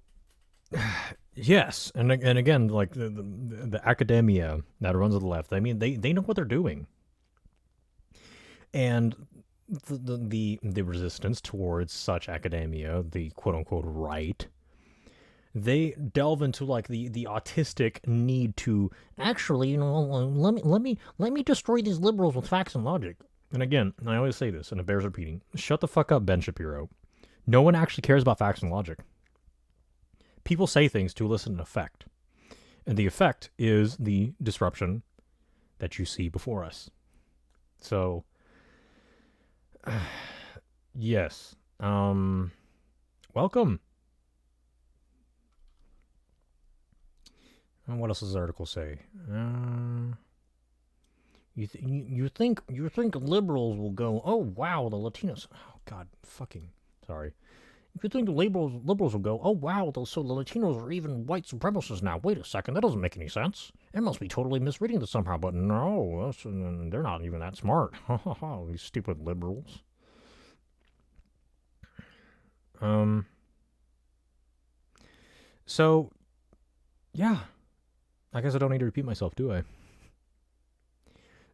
yes, and again, like the academia that runs to the left, I mean, they know what they're doing, and the resistance towards such academia, the quote unquote right, they delve into like the autistic need to actually, let me destroy these liberals with facts and logic. And again, I always say this, and it bears repeating: shut the fuck up, Ben Shapiro. No one actually cares about facts and logic. People say things to elicit an effect, and the effect is the disruption that you see before us. So, yes, welcome. What else does the article say? You think liberals will go? Oh wow, the Latinos. Oh God, fucking sorry. You think the liberals will go? Oh wow, so the Latinos are even white supremacists now. Wait a second, that doesn't make any sense. It must be totally misreading this somehow. But no, they're not even that smart. These stupid liberals. Um. So yeah, I guess I don't need to repeat myself, do I?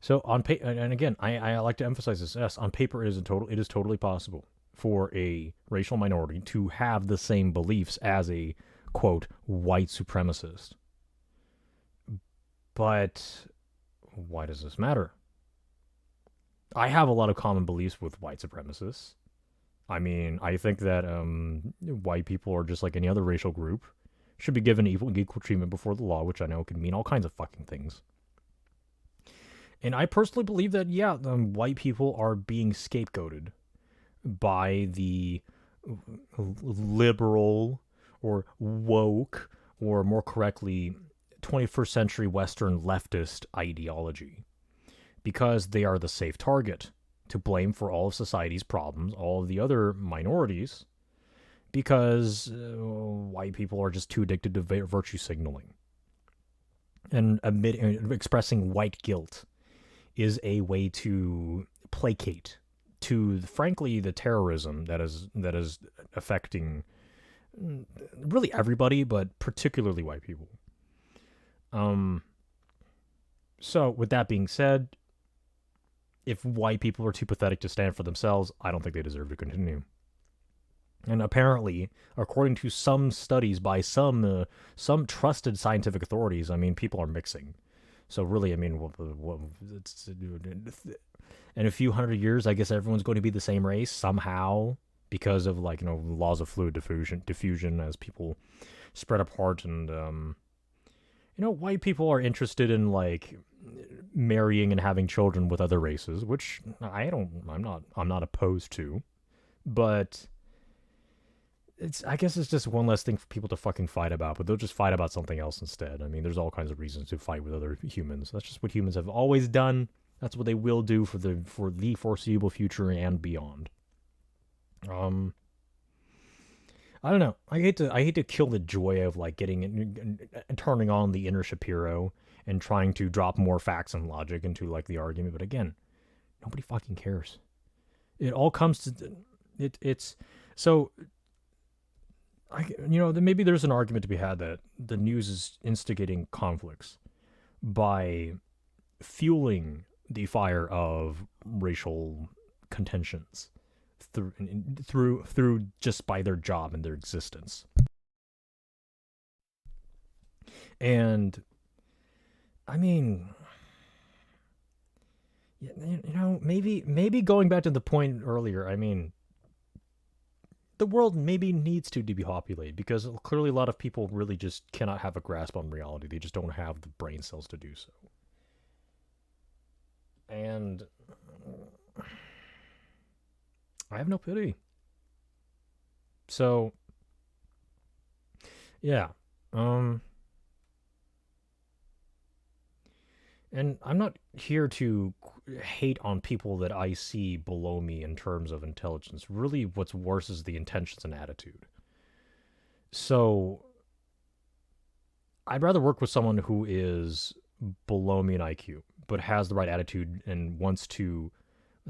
So on paper, and again, I like to emphasize this. Yes, on paper, it is totally possible for a racial minority to have the same beliefs as a quote white supremacist. But why does this matter? I have a lot of common beliefs with white supremacists. I mean, I think that white people are just like any other racial group, should be given equal treatment before the law, which I know can mean all kinds of fucking things. And I personally believe that, yeah, white people are being scapegoated by the liberal or woke, or more correctly, 21st century Western leftist ideology, because they are the safe target to blame for all of society's problems, all of the other minorities, because white people are just too addicted to virtue signaling. And expressing white guilt is a way to placate to, frankly, the terrorism that is affecting really everybody, but particularly white people. Um. So, with that being said, if white people are too pathetic to stand for themselves, I don't think they deserve to continue. And apparently, according to some studies by some trusted scientific authorities, I mean, people are mixing. So really, I mean, in a few hundred years, I guess everyone's going to be the same race somehow, because of, like, laws of fluid diffusion as people spread apart. And white people are interested in, like, marrying and having children with other races, which I'm not opposed to, but I guess it's just one less thing for people to fucking fight about, but they'll just fight about something else instead. I mean, there's all kinds of reasons to fight with other humans. That's just what humans have always done. That's what they will do for the foreseeable future and beyond. I don't know. I hate to kill the joy of, like, getting and turning on the inner Shapiro and trying to drop more facts and logic into, like, the argument, but again, nobody fucking cares. It all comes to it's so. Maybe there's an argument to be had that the news is instigating conflicts by fueling the fire of racial contentions through just by their job and their existence. And I mean, maybe going back to the point earlier, I mean, the world maybe needs to depopulate, because clearly a lot of people really just cannot have a grasp on reality. They just don't have the brain cells to do so. And I have no pity. So, yeah. And I'm not here to hate on people that I see below me in terms of intelligence. Really, what's worse is the intentions and attitude. So, I'd rather work with someone who is below me in IQ, but has the right attitude and wants to,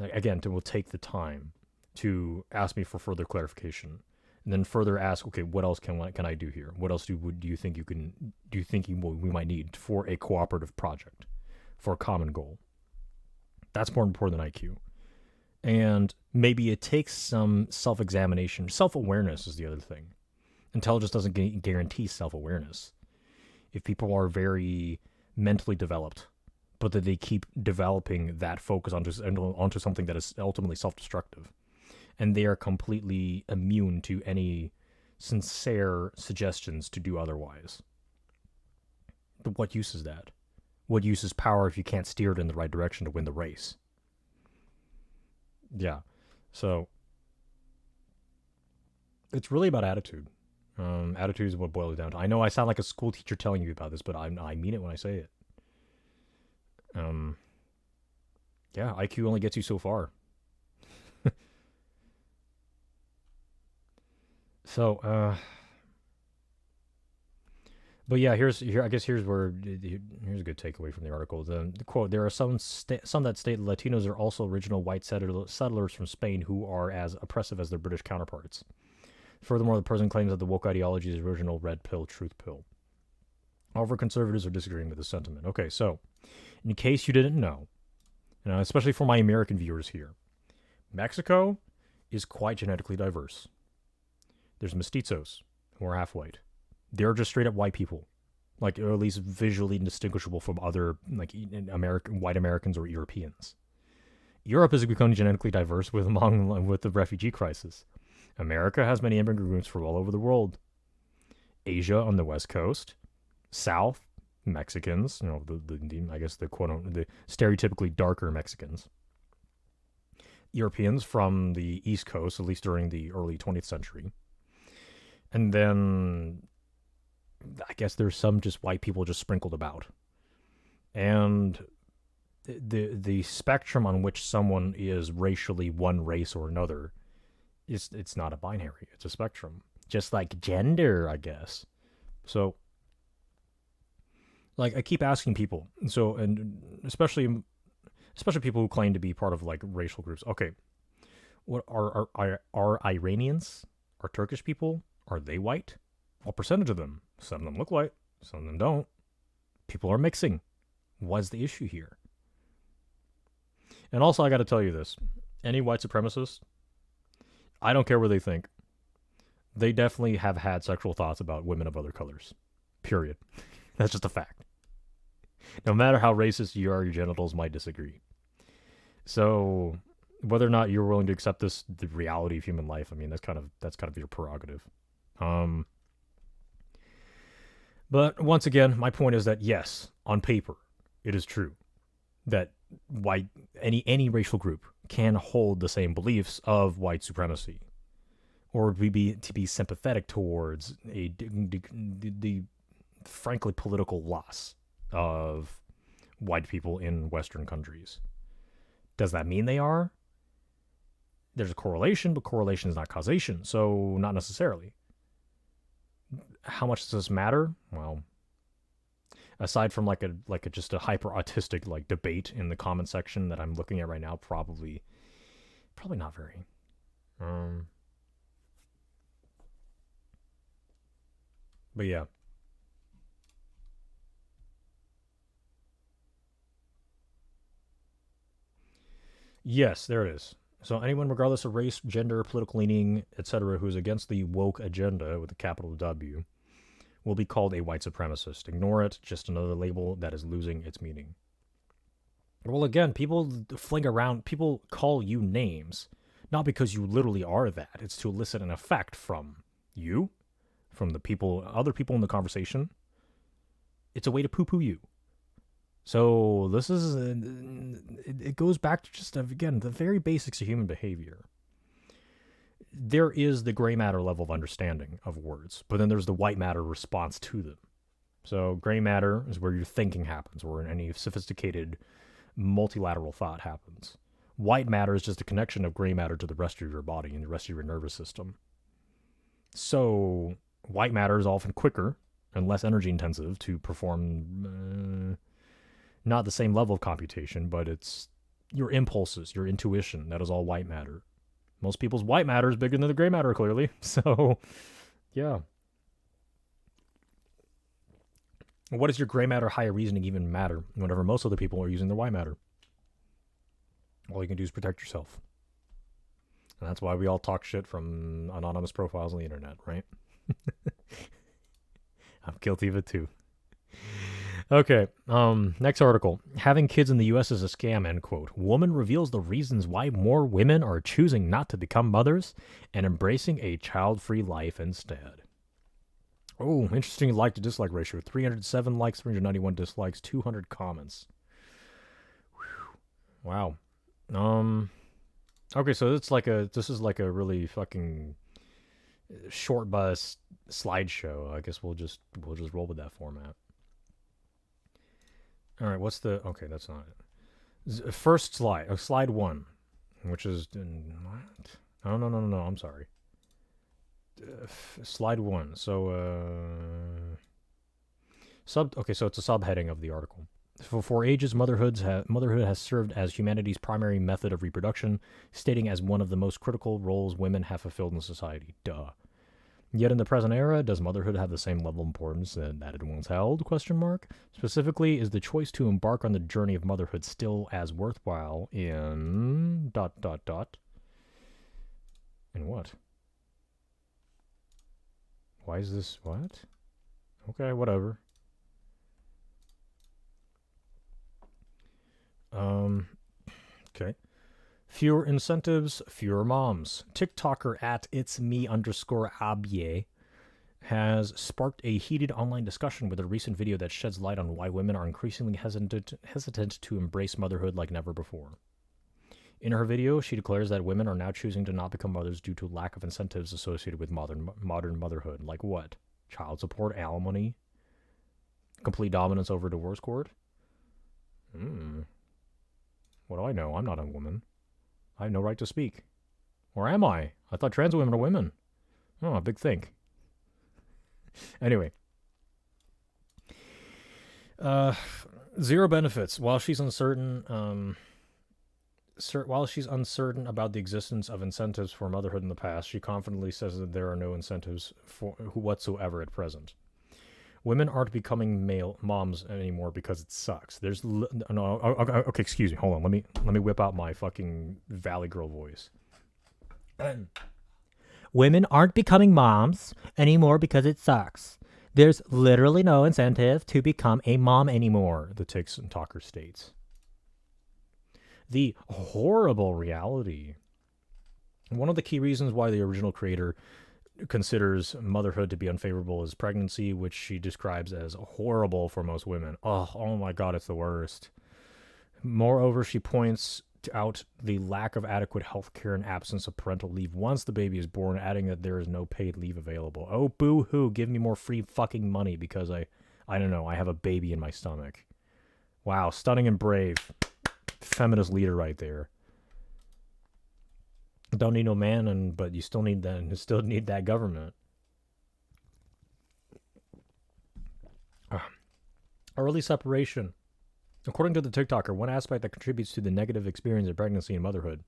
again, will take the time to ask me for further clarification, and then further ask, okay, what else can I do here? What else do you think we might need for a cooperative project, for a common goal? That's more important than IQ. And maybe it takes some self-examination. Self-awareness is the other thing. Intelligence doesn't guarantee self-awareness. If people are very mentally developed, but that they keep developing that focus onto something that is ultimately self-destructive, and they are completely immune to any sincere suggestions to do otherwise, what use is that? What use is power if you can't steer it in the right direction to win the race? Yeah. So it's really about attitude. Attitude is what boils down to. I know I sound like a school teacher telling you about this, but I mean it when I say it. Yeah, IQ only gets you so far. So, but yeah, here's a good takeaway from the article. The quote: "There are some that state Latinos are also original white settlers from Spain who are as oppressive as their British counterparts. Furthermore, the president claims that the woke ideology is original red pill, truth pill. However, conservatives are disagreeing with this sentiment." Okay, so in case you didn't know, especially for my American viewers here, Mexico is quite genetically diverse. There's mestizos who are half white. They're just straight up white people, or at least visually indistinguishable from other white Americans or Europeans. Europe is becoming genetically diverse with the refugee crisis. America has many immigrant groups from all over the world. Asia on the West Coast, South Mexicans, I guess the the stereotypically darker Mexicans. Europeans from the East Coast, at least during the early 20th century. And then I guess there's some just white people just sprinkled about. And the spectrum on which someone is racially one race or another, it's not a binary. It's a spectrum. Just like gender, I guess. So, I keep asking people, and especially people who claim to be part of racial groups. Okay, what are Iranians? Are Turkish people? Are they white? What percentage of them? Some of them look white, some of them don't. People are mixing. What's the issue here? And also, I got to tell you this: any white supremacist, I don't care what they think. They definitely have had sexual thoughts about women of other colors. Period. That's just a fact. No matter how racist you are, your genitals might disagree. So, whether or not you're willing to accept the reality of human life, that's kind of your prerogative. But once again, my point is that yes, on paper, it is true that any racial group can hold the same beliefs of white supremacy, or to be sympathetic towards the frankly political loss of white people in Western countries. Does that mean they are? There's a correlation, but correlation is not causation, so not necessarily. How much does this matter? Well, aside from just a hyper autistic debate in the comment section that I'm looking at right now, probably not very. But yeah. Yes, there it is. So anyone, regardless of race, gender, political leaning, etc., who is against the woke agenda with a capital W, will be called a white supremacist. Ignore it, just another label that is losing its meaning. Well, again, people call you names, not because you literally are that. It's to elicit an effect from you, from other people in the conversation. It's a way to poo-poo you. So it goes back to just, again, the very basics of human behavior. There is the gray matter level of understanding of words, but then there's the white matter response to them. So gray matter is where your thinking happens, where any sophisticated multilateral thought happens. White matter is just a connection of gray matter to the rest of your body and the rest of your nervous system. So white matter is often quicker and less energy intensive to perform not the same level of computation, but it's your impulses, your intuition. That is all white matter. Most people's white matter is bigger than the gray matter, clearly. So, yeah. What does your gray matter higher reasoning even matter whenever most other people are using their white matter? All you can do is protect yourself. And that's why we all talk shit from anonymous profiles on the internet, right? I'm guilty of it too. Okay, next article. Having kids in the U.S. is a scam, end quote. Woman reveals the reasons why more women are choosing not to become mothers and embracing a child-free life instead. Oh, interesting like to dislike ratio. 307 likes, 391 dislikes, 200 comments. Whew. Wow. Okay, so this is like a really fucking short bus slideshow. I guess we'll just roll with that format. All right, what's the... Okay, that's not it. First slide. Slide 1, which is... What? Oh, no, I'm sorry. Slide 1. So, Okay, so it's a subheading of the article. For ages, motherhood has served as humanity's primary method of reproduction, stating as one of the most critical roles women have fulfilled in society. Duh. Yet in the present era, does motherhood have the same level of importance that it once held? ? Specifically, is the choice to embark on the journey of motherhood still as worthwhile in... ... In what? Why is this... What? Okay, whatever. Okay. Fewer incentives, fewer moms. TikToker at itsme_abye has sparked a heated online discussion with a recent video that sheds light on why women are increasingly hesitant to embrace motherhood like never before. In her video, she declares that women are now choosing to not become mothers due to lack of incentives associated with modern motherhood. Like what? Child support, alimony, complete dominance over divorce court? What do I know? I'm not a woman. I have no right to speak. Or am I? I thought trans women are women. Oh, a big think. Anyway. Zero benefits. While she's uncertain about the existence of incentives for motherhood in the past, she confidently says that there are no incentives for whatsoever at present. Women aren't becoming moms anymore because it sucks. Okay, excuse me. Hold on. Let me whip out my fucking Valley Girl voice. Women aren't becoming moms anymore because it sucks. There's literally no incentive to become a mom anymore, the TikToker states. The horrible reality. One of the key reasons why the original creator considers motherhood to be unfavorable is pregnancy, which she describes as horrible for most women. Oh my God, it's the worst. Moreover, she points out the lack of adequate health care and absence of parental leave once the baby is born, adding that there is no paid leave available. Oh, boo-hoo, give me more free fucking money because I don't know, I have a baby in my stomach. Wow, stunning and brave. Feminist leader right there. Don't need no man, but you still need that. You still need that government. Early separation. According to the TikToker, one aspect that contributes to the negative experience of pregnancy and motherhood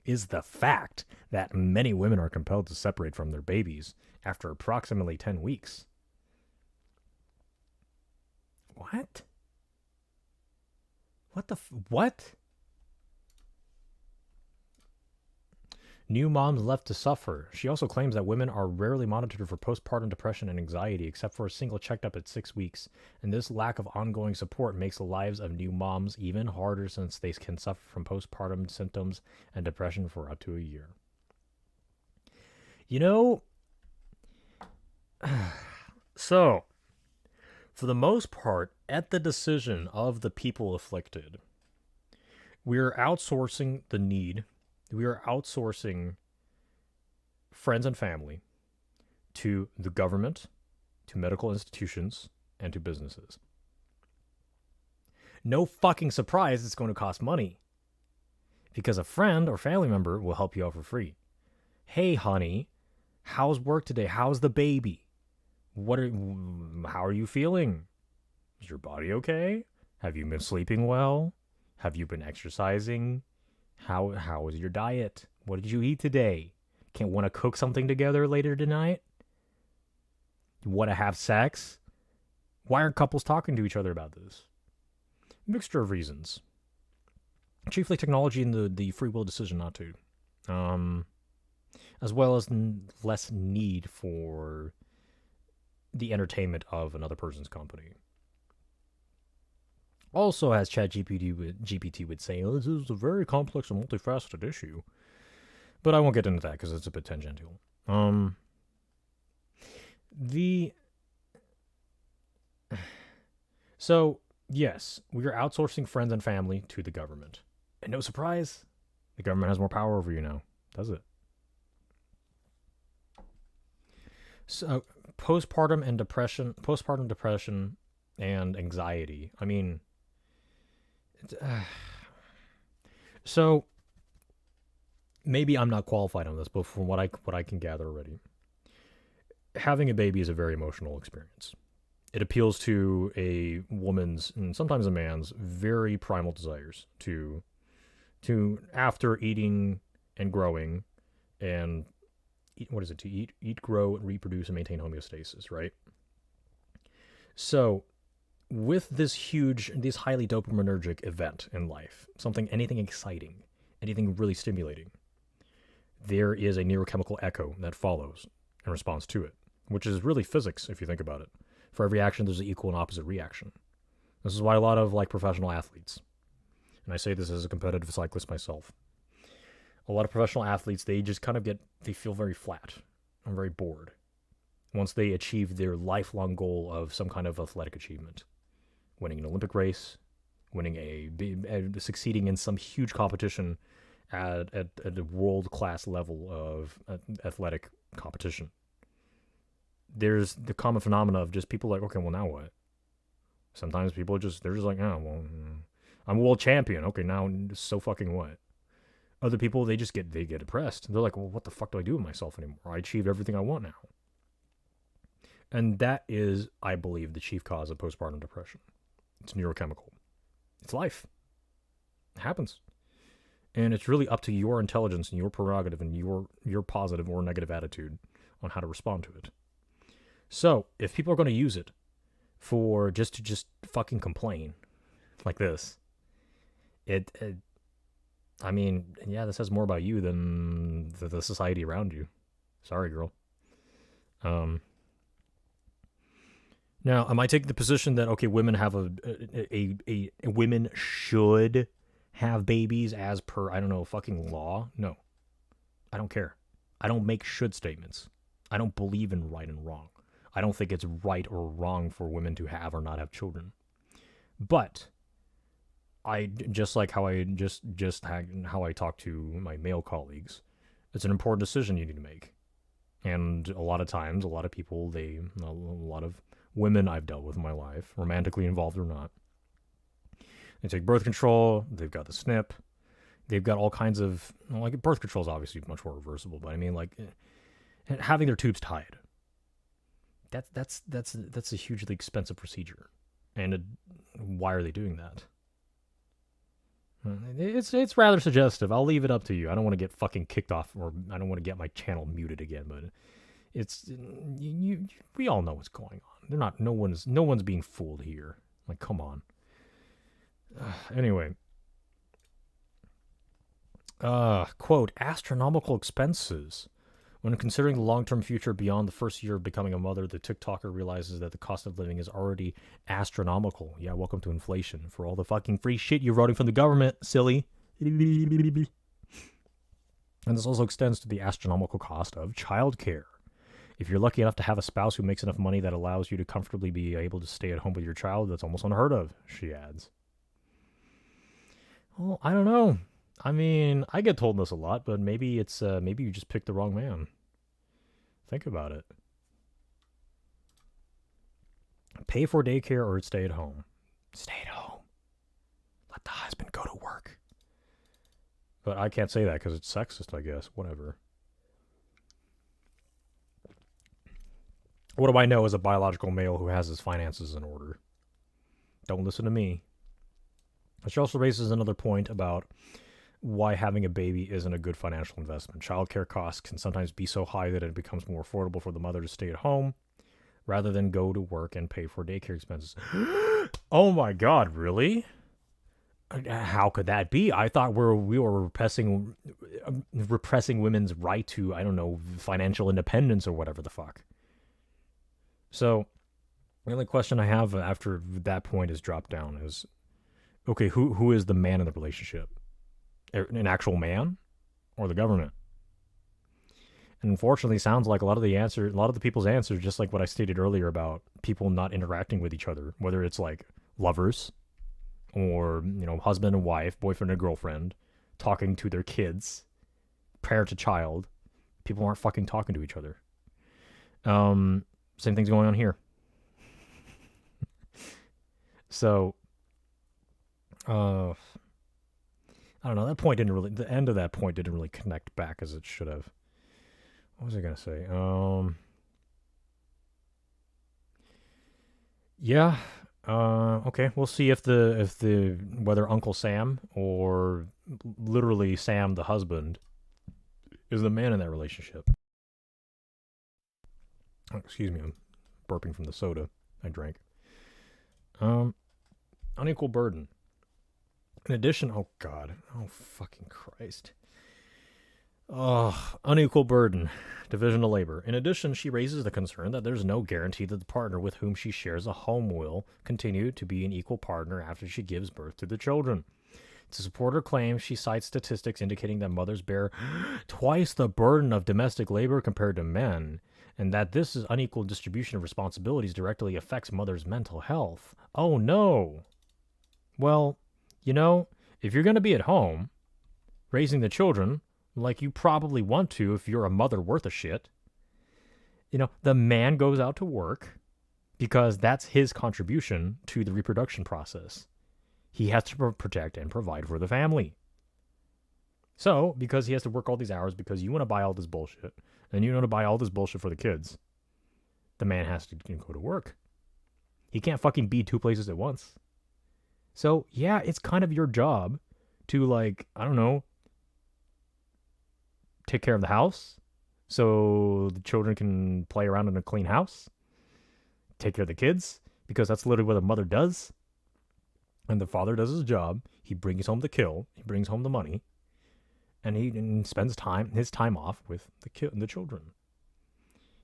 is the fact that many women are compelled to separate from their babies after approximately 10 weeks. What? What? New moms left to suffer. She also claims that women are rarely monitored for postpartum depression and anxiety, except for a single checkup at 6 weeks. And this lack of ongoing support makes the lives of new moms even harder since they can suffer from postpartum symptoms and depression for up to a year. You know, so, for the most part, at the decision of the people afflicted, we're outsourcing the need. We are outsourcing friends and family to the government, to medical institutions, and to businesses. No fucking surprise it's going to cost money, because a friend or family member will help you out for free. Hey, honey, how's work today? How's the baby? How are you feeling? Is your body okay? Have you been sleeping well? Have you been exercising? How is your diet? What did you eat today? Can't want to cook something together later tonight? You want to have sex? Why aren't couples talking to each other about this? Mixture of reasons. Chiefly technology and the free will decision not to. As well as less need for the entertainment of another person's company. Also, as GPT would say, this is a very complex and multifaceted issue. But I won't get into that because it's a bit tangential. So, yes, we are outsourcing friends and family to the government. And no surprise, the government has more power over you now, does it? So, postpartum depression and anxiety. I mean, so maybe I'm not qualified on this, but from what I can gather already, having a baby is a very emotional experience. It appeals to a woman's and sometimes a man's very primal desires to after eating and growing and to eat, grow, reproduce, and maintain homeostasis, right? So, with this highly dopaminergic event in life, anything exciting, anything really stimulating, there is a neurochemical echo that follows in response to it, which is really physics if you think about it. For every action, there's an equal and opposite reaction. This is why a lot of professional athletes, and I say this as a competitive cyclist myself, a lot of professional athletes, they just kind of they feel very flat and very bored once they achieve their lifelong goal of some kind of athletic achievement. Winning an Olympic race, succeeding in some huge competition at a world-class level of athletic competition. There's the common phenomena of just people like, okay, well, now what? Sometimes people they're just like, oh, well, I'm a world champion. Okay, now so fucking what? Other people, they get depressed. They're like, well, what the fuck do I do with myself anymore? I achieved everything I want now. And that is, I believe, the chief cause of postpartum depression. It's neurochemical. It's life. It happens. And it's really up to your intelligence and your prerogative and your positive or negative attitude on how to respond to it. So, if people are going to use it for just fucking complain like this, I mean, yeah, this says more about you than the society around you. Sorry, girl. Now, am I taking the position that, okay, women have women should have babies as per, I don't know, fucking law? No. I don't care. I don't make should statements. I don't believe in right and wrong. I don't think it's right or wrong for women to have or not have children. But I just like how I how I talk to my male colleagues, it's an important decision you need to make. And a lot of times, a lot of people, a lot of women I've dealt with in my life, romantically involved or not, they take birth control, they've got the snip, they've got all kinds of, birth control is obviously much more reversible, but I mean, having their tubes tied. That's a hugely expensive procedure. And why are they doing that? It's rather suggestive. I'll leave it up to you. I don't want to get fucking kicked off, or I don't want to get my channel muted again, but we all know what's going on. No one's being fooled here. Like, come on. Anyway. Quote, astronomical expenses. When considering the long-term future beyond the first year of becoming a mother, the TikToker realizes that the cost of living is already astronomical. Yeah, welcome to inflation. For all the fucking free shit you're voting from the government, silly. And this also extends to the astronomical cost of childcare. If you're lucky enough to have a spouse who makes enough money that allows you to comfortably be able to stay at home with your child, that's almost unheard of, she adds. Well, I don't know. I mean, I get told this a lot, but maybe it's maybe you just picked the wrong man. Think about it. Pay for daycare or stay at home. Stay at home. Let the husband go to work. But I can't say that because it's sexist, I guess. Whatever. What do I know as a biological male who has his finances in order? Don't listen to me. Which also raises another point about why having a baby isn't a good financial investment. Childcare costs can sometimes be so high that it becomes more affordable for the mother to stay at home rather than go to work and pay for daycare expenses. Oh my God, really? How could that be? I thought we were repressing women's right to, I don't know, financial independence or whatever the fuck. So the only question I have after that point is dropped down is, okay, who is the man in the relationship? An actual man or the government? And unfortunately, sounds like a lot of the people's answers, just like what I stated earlier about people not interacting with each other, whether it's like lovers or, husband and wife, boyfriend and girlfriend, talking to their kids, parent to child. People aren't fucking talking to each other. Same thing's going on here. So, I don't know. The end of that point didn't really connect back as it should have. What was I gonna say? Yeah. Okay. We'll see if whether Uncle Sam or literally Sam the husband is the man in that relationship. Oh, excuse me, I'm burping from the soda I drank. Um, Unequal burden. In addition, oh God, oh fucking Christ. Oh, unequal burden, division of labor. In addition, she raises the concern that there's no guarantee that the partner with whom she shares a home will continue to be an equal partner after she gives birth to the children. To support her claim, she cites statistics indicating that mothers bear twice the burden of domestic labor compared to men, and that this unequal distribution of responsibilities directly affects mothers' mental health. Oh no! Well, if you're going to be at home raising the children, like you probably want to if you're a mother worth a shit, the man goes out to work because that's his contribution to the reproduction process. He has to protect and provide for the family. So, because he has to work all these hours because you want to buy all this bullshit, and you want to buy all this bullshit for the kids, the man has to go to work. He can't fucking be two places at once. So, yeah, it's kind of your job to, like, I don't know, take care of the house so the children can play around in a clean house, take care of the kids, because that's literally what a mother does. And the father does his job. He brings home the kill. He brings home the money, and he spends his time off with the children.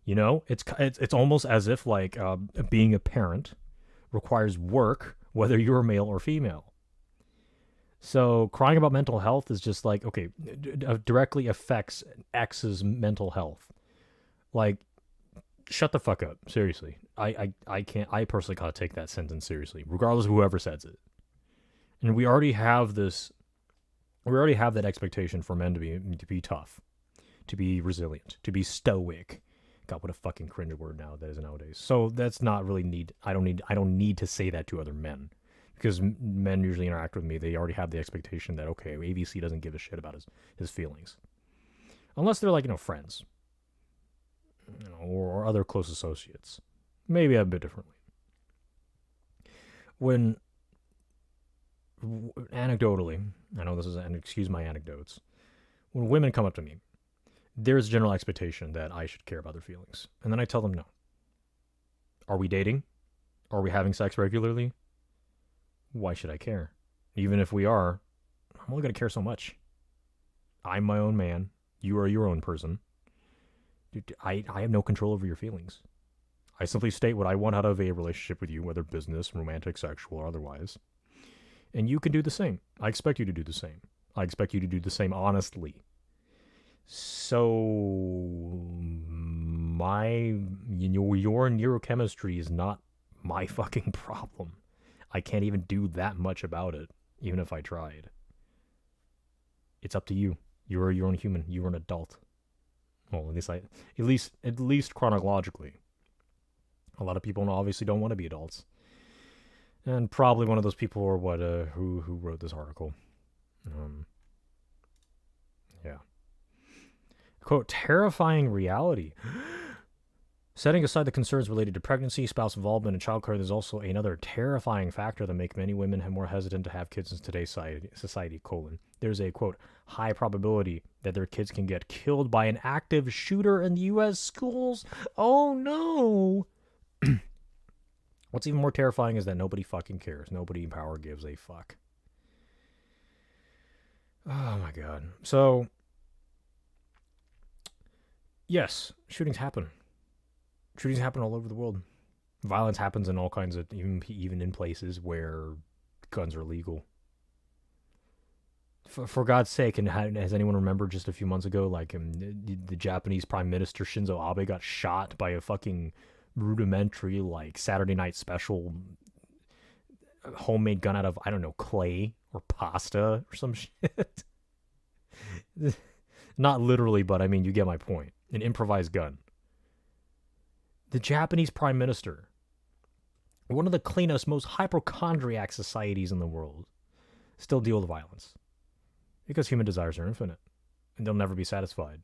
It's almost as if like being a parent requires work, whether you're male or female. So crying about mental health is just like, okay, directly affects X's mental health. Like, shut the fuck up. Seriously. I can't, I personally gotta take that sentence seriously, regardless of whoever says it. And we already have that expectation for men to be tough, to be resilient, to be stoic. God, what a fucking cringe word now that is nowadays. So that's not really need. I don't need to say that to other men, because men usually interact with me. They already have the expectation that, okay, ABC doesn't give a shit about his feelings, unless they're like friends, or other close associates. Maybe a bit differently. When anecdotally, I know this is and excuse my anecdotes. When women come up to me, there's general expectation that I should care about their feelings. And then I tell them no. Are we dating? Are we having sex regularly? Why should I care? Even if we are, I'm only going to care so much. I'm my own man. You are your own person. Dude, I have no control over your feelings. I simply state what I want out of a relationship with you, whether business, romantic, sexual, or otherwise. And you can do the same. I expect you to do the same. I expect you to do the same honestly. So your neurochemistry is not my fucking problem. I can't even do that much about it, even if I tried. It's up to you. You're your own human. You're an adult. Well, at least chronologically. A lot of people obviously don't want to be adults. And probably one of those people are who wrote this article. Yeah. Quote, terrifying reality. Setting aside the concerns related to pregnancy, spouse involvement, and childcare, there's also another terrifying factor that make many women more hesitant to have kids in today's society, There's a, quote, high probability that their kids can get killed by an active shooter in the U.S. schools. Oh, no. What's even more terrifying is that nobody fucking cares. Nobody in power gives a fuck. Oh, my God. So, yes, shootings happen. Shootings happen all over the world. Violence happens in all kinds of, even in places where guns are legal. For God's sake, and has anyone remembered just a few months ago, like the Japanese Prime Minister Shinzo Abe got shot by a fucking rudimentary, like, Saturday Night Special homemade gun out of, I don't know, clay or pasta or some shit. Not literally, but I mean, you get my point. An improvised gun. The Japanese Prime Minister, one of the cleanest, most hypochondriac societies in the world, still deal with violence. Because human desires are infinite, and they'll never be satisfied.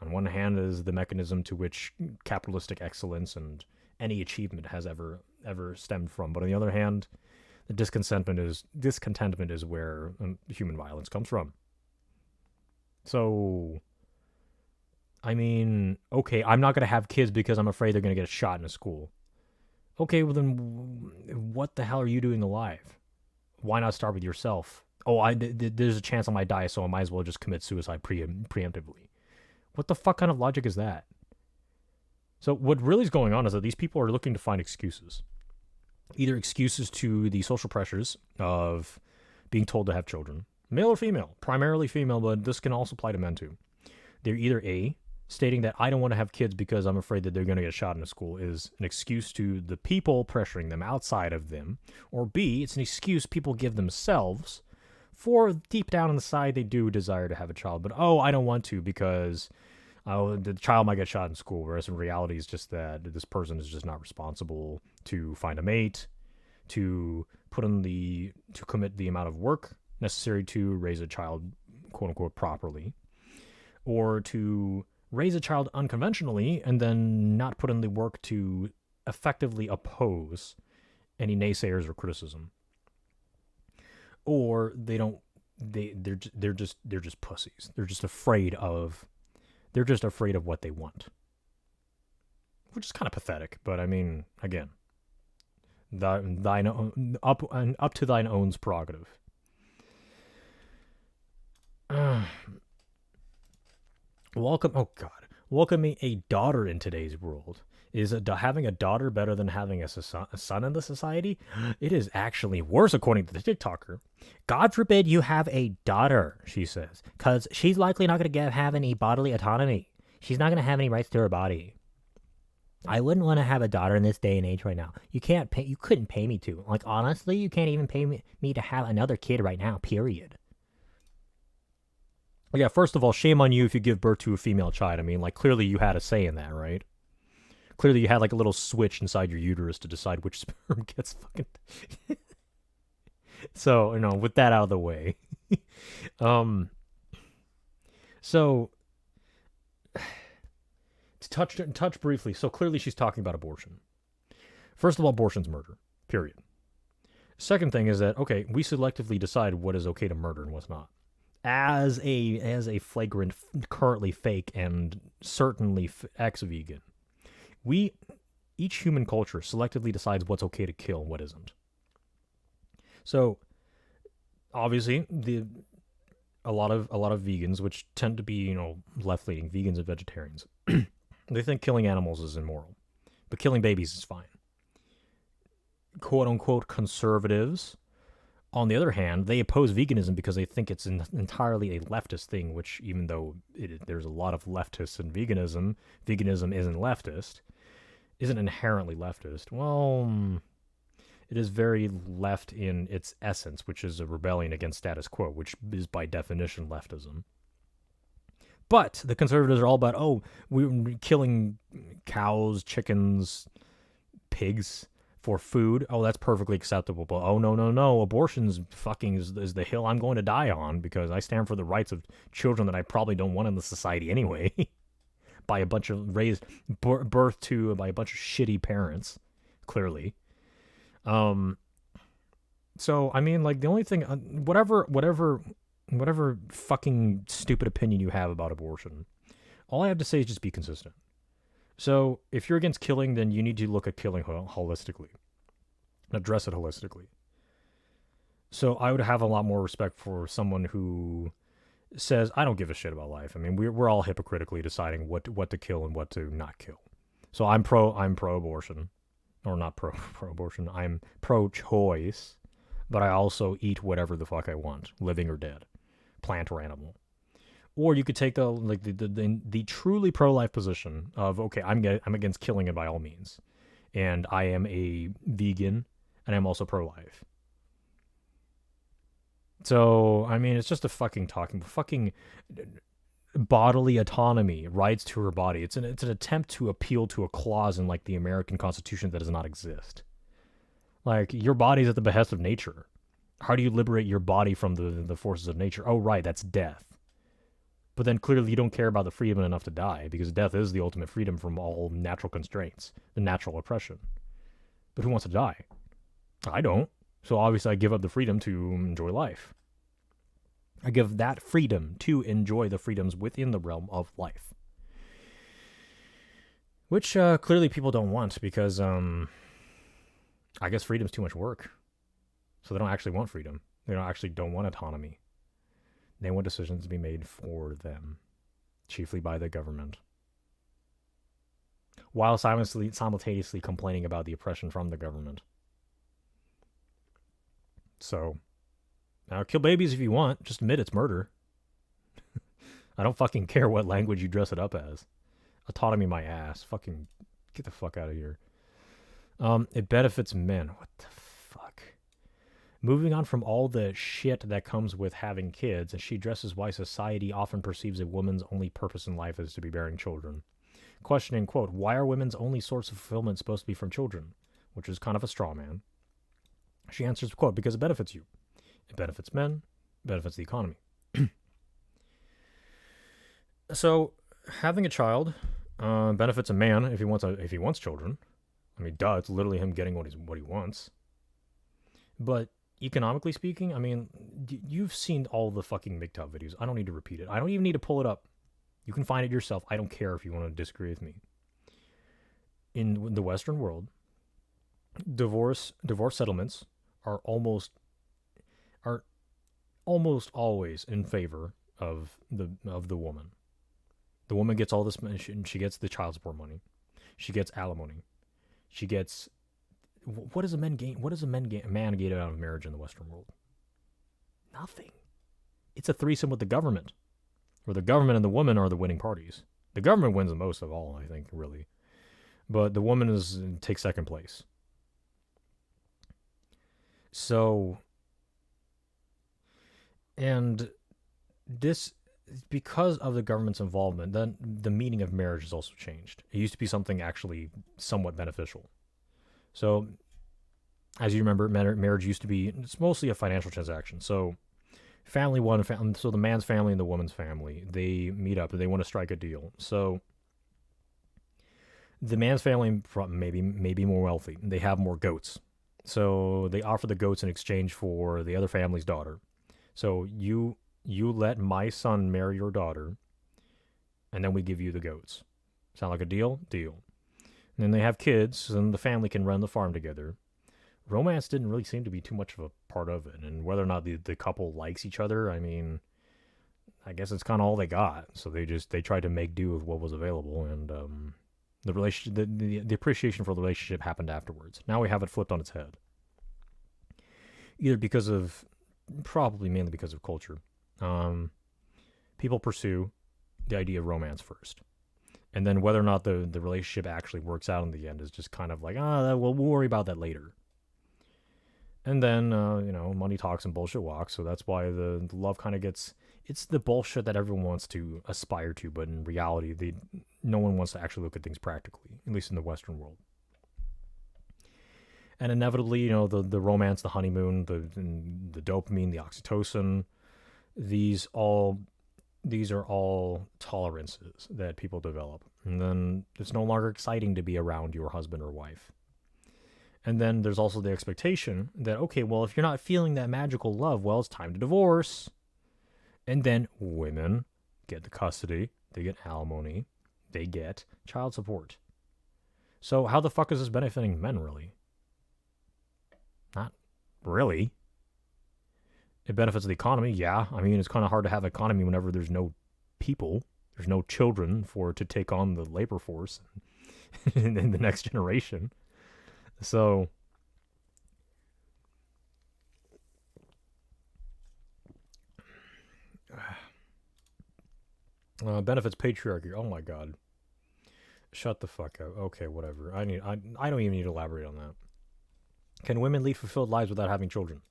On one hand is the mechanism to which capitalistic excellence and any achievement has ever stemmed from. But on the other hand, the discontentment is where human violence comes from. So, I mean, okay, I'm not going to have kids because I'm afraid they're going to get shot in a school. Okay, well then, what the hell are you doing alive? Why not start with yourself? Oh, there's a chance I might die, so I might as well just commit suicide preemptively. What the fuck kind of logic is that? So what really is going on is that these people are looking to find excuses. Either excuses to the social pressures of being told to have children, male or female, primarily female, but this can also apply to men too. They're either A, stating that I don't want to have kids because I'm afraid that they're going to get shot in a school is an excuse to the people pressuring them outside of them, or B, it's an excuse people give themselves for deep down inside they do desire to have a child, but I don't want to because the child might get shot in school, whereas in reality it's just that this person is just not responsible to find a mate, to commit the amount of work necessary to raise a child, quote unquote, properly, or to raise a child unconventionally and then not put in the work to effectively oppose any naysayers or criticism. Or they're just pussies. They're just afraid of what they want, which is kind of pathetic. But I mean, again, up to thine own's prerogative. Welcoming a daughter in today's world. Is having a daughter better than having a son in the society? It is actually worse, according to the TikToker. God forbid you have a daughter, she says, because she's likely not going to have any bodily autonomy. She's not going to have any rights to her body. I wouldn't want to have a daughter in this day and age right now. You couldn't pay me to. Like, honestly, you can't even pay me to have another kid right now, period. Yeah, first of all, shame on you if you give birth to a female child. I mean, like, clearly you had a say in that, right? Clearly you had like a little switch inside your uterus to decide which sperm gets fucking... So, with that out of the way. So, to touch briefly, so clearly she's talking about abortion. First of all, abortion's murder, period. Second thing is that, okay, we selectively decide what is okay to murder and what's not. As a flagrant, currently fake, and certainly ex-vegan, each human culture selectively decides what's okay to kill and what isn't. So, obviously, a lot of vegans, which tend to be, left-leaning vegans and vegetarians, they think killing animals is immoral, but killing babies is fine. Quote-unquote conservatives, on the other hand, they oppose veganism because they think it's entirely a leftist thing, which, even though there's a lot of leftists in veganism isn't leftist, isn't inherently leftist. Well, it is very left in its essence, which is a rebellion against status quo, which is by definition leftism. But the conservatives are all about, we're killing cows, chickens, pigs for food. Oh, that's perfectly acceptable. But no, abortion's fucking is the hill I'm going to die on because I stand for the rights of children that I probably don't want in the society anyway. by a bunch of birthed to by a bunch of shitty parents, clearly. So I mean, like the only thing, whatever fucking stupid opinion you have about abortion, all I have to say is just be consistent. So if you're against killing, then you need to look at killing holistically, address it holistically. So I would have a lot more respect for someone who says, I don't give a shit about life. I mean, we're all hypocritically deciding what to kill and what to not kill. So I'm pro-abortion, or not pro-abortion. I'm pro-choice, but I also eat whatever the fuck I want, living or dead, plant or animal. Or you could take the truly pro-life position of, okay, I'm against killing it by all means, and I am a vegan, and I'm also pro-life. So, I mean, it's just a fucking bodily autonomy, rights to her body. It's an attempt to appeal to a clause in, like, the American Constitution that does not exist. Like, your body's at the behest of nature. How do you liberate your body from the forces of nature? Oh, right, that's death. But then clearly you don't care about the freedom enough to die, because death is the ultimate freedom from all natural constraints, the natural oppression. But who wants to die? I don't. So obviously I give up the freedom to enjoy life. I give that freedom to enjoy the freedoms within the realm of life. Which clearly people don't want, because I guess freedom's too much work. So they don't actually want freedom. They don't want autonomy. They want decisions to be made for them, chiefly by the government, while simultaneously complaining about the oppression from the government. So, now kill babies if you want. Just admit it's murder. I don't fucking care what language you dress it up as. Autonomy my ass. Fucking get the fuck out of here. It benefits men. What the fuck? Moving on from all the shit that comes with having kids, and she addresses why society often perceives a woman's only purpose in life is to be bearing children. Questioning, quote, why are women's only source of fulfillment supposed to be from children? Which is kind of a straw man. She answers, quote, because it benefits you. It benefits men. It benefits the economy. So, having a child benefits a man if he wants children. I mean, duh, it's literally him getting what he wants. But economically speaking, I mean, you've seen all the fucking MGTOW videos. I don't need to repeat it. I don't even need to pull it up. You can find it yourself. I don't care if you want to disagree with me. In the Western world, divorce settlements are almost always in favor of the woman. The woman gets all this, she gets the child support money. She gets alimony. She gets, what does a man gain out of marriage in the Western world? Nothing. It's a threesome with the government, where the government and the woman are the winning parties. The government wins the most of all, I think, really. But the woman takes second place. So, and this, because of the government's involvement, then the meaning of marriage has also changed. It used to be something actually somewhat beneficial. So, as you remember, marriage used to be, it's mostly a financial transaction. So, so the man's family and the woman's family, they meet up and they want to strike a deal. So, the man's family may be more wealthy. They have more goats. So they offer the goats in exchange for the other family's daughter. So you let my son marry your daughter, and then we give you the goats. Sound like a deal? Deal. And then they have kids, and the family can run the farm together. Romance didn't really seem to be too much of a part of it, and whether or not the couple likes each other, I mean, I guess it's kind of all they got. So they tried to make do with what was available, and the relationship, the appreciation for the relationship happened afterwards. Now we have it flipped on its head. Either probably mainly because of culture. People pursue the idea of romance first. And then whether or not the relationship actually works out in the end is just kind of like, we'll worry about that later. And then, money talks and bullshit walks. So that's why the love kind of it's the bullshit that everyone wants to aspire to, but in reality, no one wants to actually look at things practically, at least in the Western world. And inevitably, the romance, the honeymoon, the dopamine, the oxytocin, these all these are all tolerances that people develop. And then it's no longer exciting to be around your husband or wife. And then there's also the expectation that, okay, well, if you're not feeling that magical love, well, it's time to divorce. And then women get the custody, they get alimony, they get child support. So how the fuck is this benefiting men, really? Not really. It benefits the economy, yeah. I mean, it's kind of hard to have economy whenever there's no people, there's no children to take on the labor force in the next generation. So benefits patriarchy. Oh my god. Shut the fuck up. Okay, whatever. I don't even need to elaborate on that. Can women lead fulfilled lives without having children?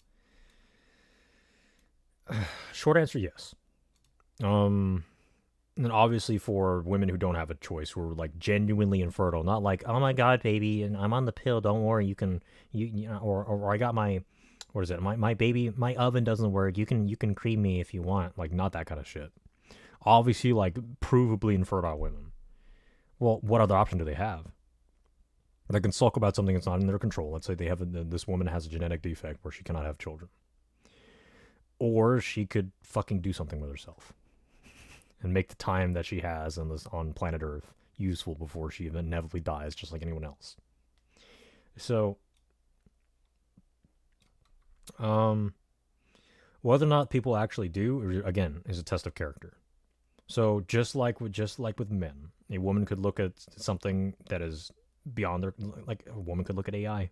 Short answer, yes. And obviously for women who don't have a choice, who are like genuinely infertile, not like, oh my god, baby, and I'm on the pill, don't worry, you can, you know, or I got my, what is it, my baby, my oven doesn't work, you can cream me if you want, like, not that kind of shit. Obviously, like, provably infertile women. Well, what other option do they have? They can sulk about something that's not in their control. Let's say they have this woman has a genetic defect where she cannot have children. Or she could fucking do something with herself and make the time that she has on planet Earth useful before she inevitably dies, just like anyone else. So, whether or not people actually do, again, is a test of character. So just like with men, a woman could look at something that is beyond their, like a woman could look at AI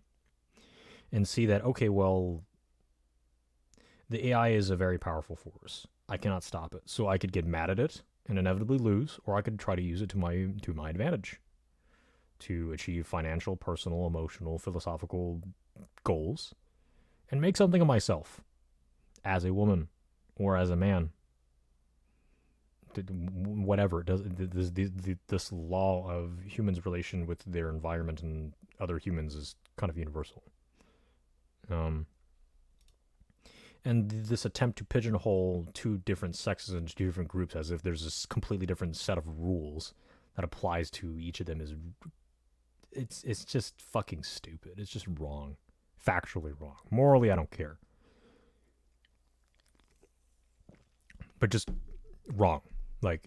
and see that, okay, well, the AI is a very powerful force. I cannot stop it. So I could get mad at it and inevitably lose, or I could try to use it to my advantage to achieve financial, personal, emotional, philosophical goals and make something of myself as a woman or as a man. Whatever. This law of humans' relation with their environment and other humans is kind of universal. And this attempt to pigeonhole two different sexes into two different groups as if there's this completely different set of rules that applies to each of them is, it's just fucking stupid. It's just wrong. Factually wrong. Morally, I don't care. But just wrong. Like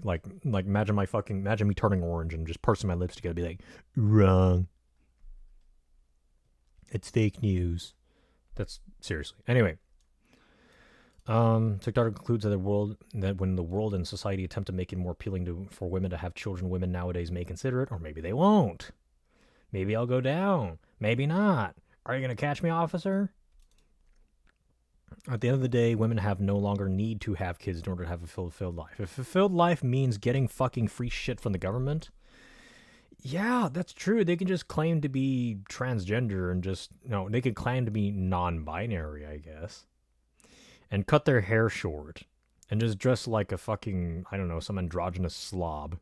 imagine me turning orange and just pursing my lips together, be like, wrong. It's fake news. That's seriously. Anyway. TikTok concludes that when the world and society attempt to make it more appealing for women to have children, women nowadays may consider it, or maybe they won't. Maybe I'll go down. Maybe not. Are you gonna catch me, officer? At the end of the day, women have no longer need to have kids in order to have a fulfilled life. If fulfilled life means getting fucking free shit from the government, yeah, that's true. They can just claim to be transgender and they can claim to be non-binary, I guess. And cut their hair short. And just dress like a fucking, I don't know, some androgynous slob.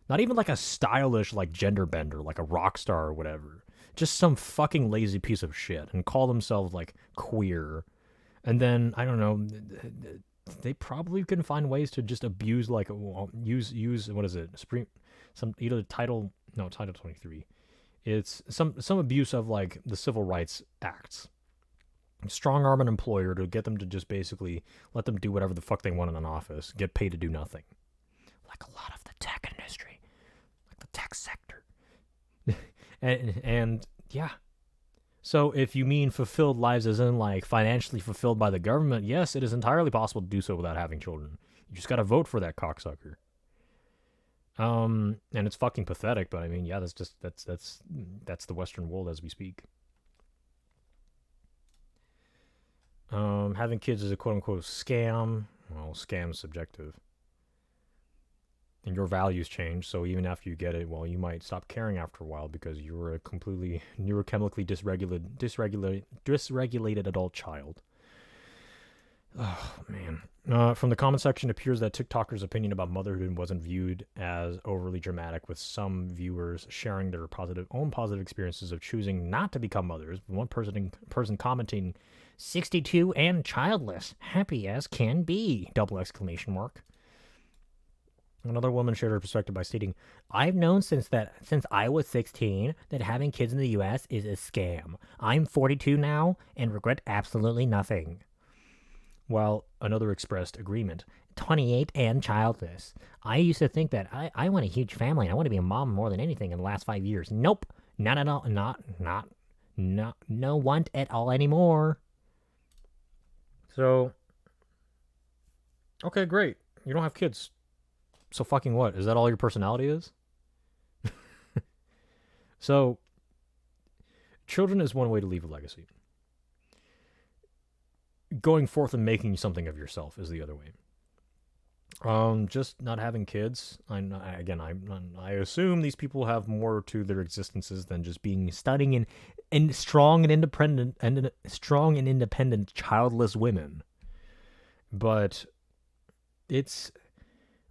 Not even like a stylish, like, gender bender, like a rock star or whatever. Just some fucking lazy piece of shit. And call themselves, like, queer. And then, I don't know, they probably can find ways to just abuse, like, use what is it? Title 23. It's some abuse of, like, the civil rights acts. Strong arm an employer to get them to just basically let them do whatever the fuck they want in an office, get paid to do nothing. Like a lot of the tech industry, like the tech sector. and yeah. So if you mean fulfilled lives as in like financially fulfilled by the government, yes, it is entirely possible to do so without having children. You just got to vote for that cocksucker. And it's fucking pathetic, but I mean, yeah, that's the Western world as we speak. Having kids is a quote-unquote scam. Well, scam's subjective. And your values change, so even after you get it, well, you might stop caring after a while because you're a completely neurochemically dysregulated adult child. Oh, man. From the comment section, it appears that TikTokers' opinion about motherhood wasn't viewed as overly dramatic, with some viewers sharing their own positive experiences of choosing not to become mothers. One person commenting, 62 and childless, happy as can be, ! Another woman shared her perspective by stating, "I've known since I was 16 that having kids in the US is a scam. I'm 42 now and regret absolutely nothing." While another expressed agreement, 28 and childless. "I used to think that I want a huge family and I want to be a mom more than anything in the last 5 years. Nope. Not at all. No want at all anymore." So, okay, great. You don't have kids. So fucking what? Is that all your personality is? So, children is one way to leave a legacy. Going forth and making something of yourself is the other way. Just not having kids. I assume these people have more to their existences than just being stunning and strong and independent childless women. But it's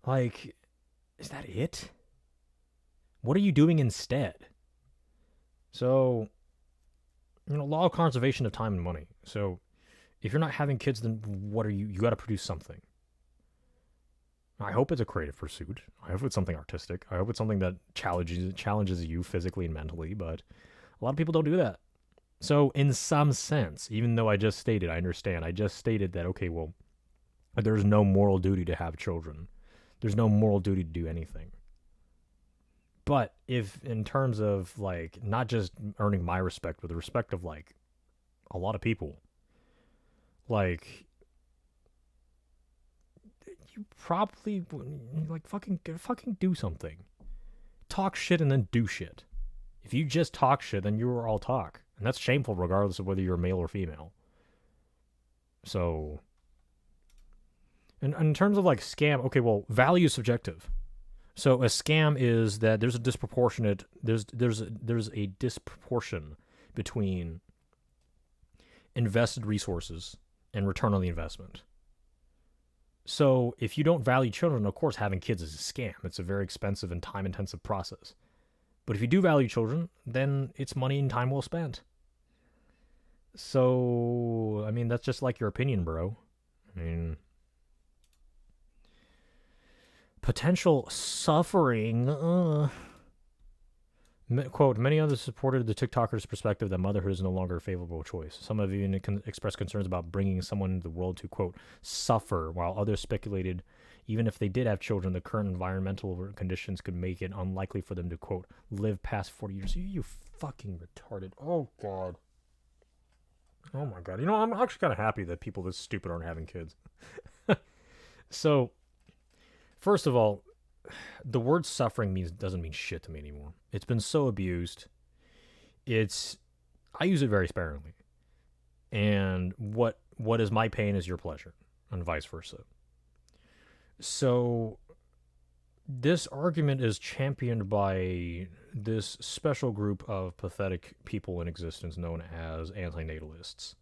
like, is that it? What are you doing instead? So, law of conservation of time and money. So, if you're not having kids, then what are you? You got to produce something. I hope it's a creative pursuit. I hope it's something artistic. I hope it's something that challenges you physically and mentally, but a lot of people don't do that. So in some sense, even though I understand, I just stated that, okay, well, there's no moral duty to have children. There's no moral duty to do anything. But if in terms of, like, not just earning my respect, but the respect of, like, a lot of people, like, you probably, like, fucking do something. Talk shit and then do shit. If you just talk shit, then you are all talk. And that's shameful regardless of whether you're male or female. So, and in terms of, like, scam, okay, well, value is subjective. So a scam is that there's a disproportion between invested resources and return on the investment. So if you don't value children, of course, having kids is a scam. It's a very expensive and time-intensive process. But if you do value children, then it's money and time well spent. So, I mean, that's just like your opinion, bro. I mean, potential suffering. Quote, "Many others supported the TikToker's perspective that motherhood is no longer a favorable choice. Some have even expressed concerns about bringing someone into the world to, quote, suffer, while others speculated even if they did have children, the current environmental conditions could make it unlikely for them to, quote, live past 40 years. You fucking retarded. Oh, God. Oh, my God. I'm actually kind of happy that people this stupid aren't having kids. So, first of all, the word suffering doesn't mean shit to me anymore. It's been so abused. I use it very sparingly. And what is my pain is your pleasure, and vice versa. So this argument is championed by this special group of pathetic people in existence known as antinatalists.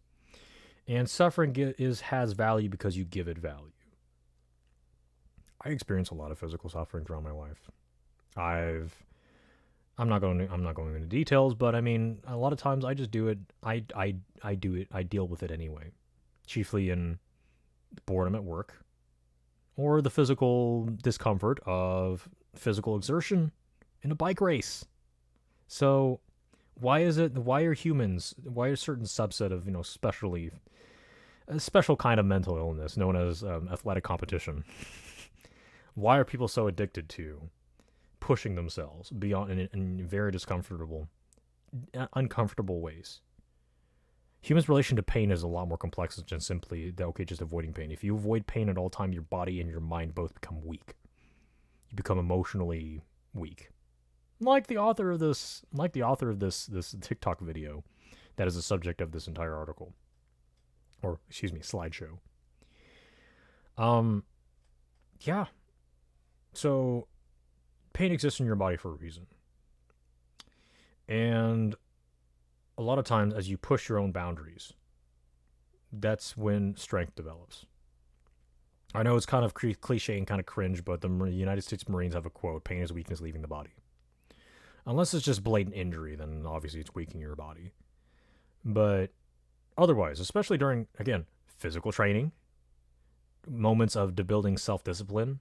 And suffering has value because you give it value. I experienced a lot of physical suffering throughout my life. I'm not going into details, but I mean, a lot of times I just do it. I deal with it anyway. Chiefly in boredom at work, or the physical discomfort of physical exertion in a bike race. So why are certain subset of, especially a special kind of mental illness known as athletic competition, why are people so addicted to pushing themselves beyond in very uncomfortable ways? Humans' relation to pain is a lot more complex than simply just avoiding pain. If you avoid pain at all time, your body and your mind both become weak. You become emotionally weak. Like the author of this TikTok video that is the subject of this entire article. Or, slideshow. Yeah. So, pain exists in your body for a reason. And a lot of times, as you push your own boundaries, that's when strength develops. I know it's kind of cliche and kind of cringe, but the United States Marines have a quote, "Pain is weakness leaving the body." Unless it's just blatant injury, then obviously it's weakening your body. But otherwise, especially during, again, physical training, moments of building self-discipline,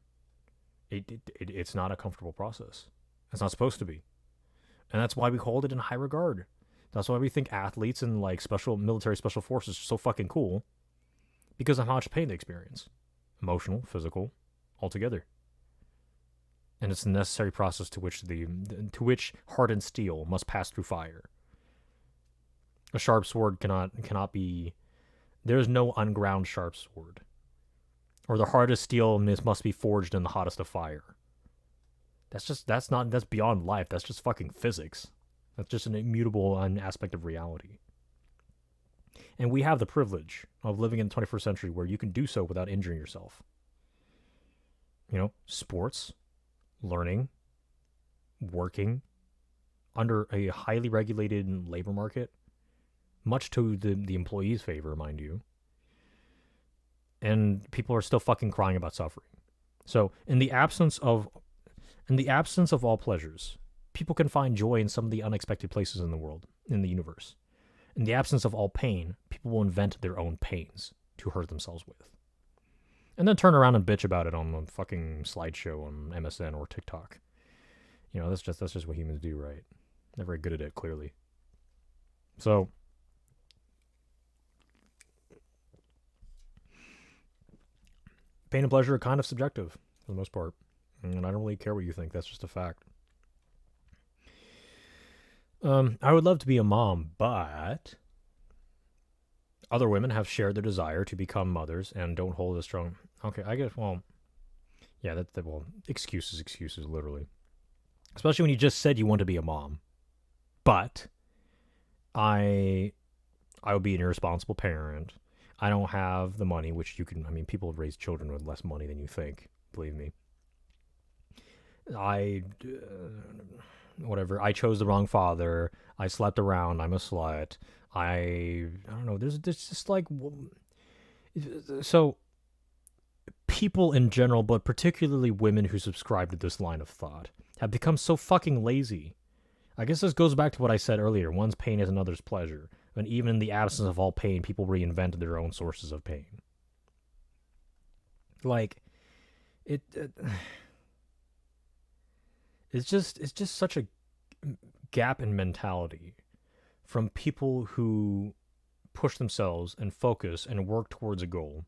It's not a comfortable process. It's not supposed to be. And that's why we hold it in high regard. That's why we think athletes and like special military special forces are so fucking cool, because of how much pain they experience, emotional, physical, altogether. And it's a necessary process to which hardened steel must pass through fire. A sharp sword cannot be. There is no unground sharp sword, or the hardest steel must be forged in the hottest of fire. That's beyond life. That's just fucking physics. That's just an immutable aspect of reality. And we have the privilege of living in the 21st century where you can do so without injuring yourself. Sports, learning, working under a highly regulated labor market, much to the employee's favor, mind you. And people are still fucking crying about suffering. So, in the absence of all pleasures, people can find joy in some of the unexpected places in the world, in the universe. In the absence of all pain, people will invent their own pains to hurt themselves with. And then turn around and bitch about it on the fucking slideshow on MSN or TikTok. That's just what humans do, right? They're very good at it, clearly. So, pain and pleasure are kind of subjective, for the most part. And I don't really care what you think. That's just a fact. I would love to be a mom, but other women have shared their desire to become mothers and don't hold a strong. Okay, I guess. Well, yeah. Excuses, literally. Especially when you just said you want to be a mom, but I would be an irresponsible parent. I don't have the money, which you can. I mean, people have raised children with less money than you think. Believe me. Whatever. I chose the wrong father. I slept around. I'm a slut. I don't know. There's just like, so people in general, but particularly women who subscribe to this line of thought, have become so fucking lazy. I guess this goes back to what I said earlier. One's pain is another's pleasure. And even in the absence of all pain, people reinvent their own sources of pain. Like, it's just such a gap in mentality from people who push themselves and focus and work towards a goal,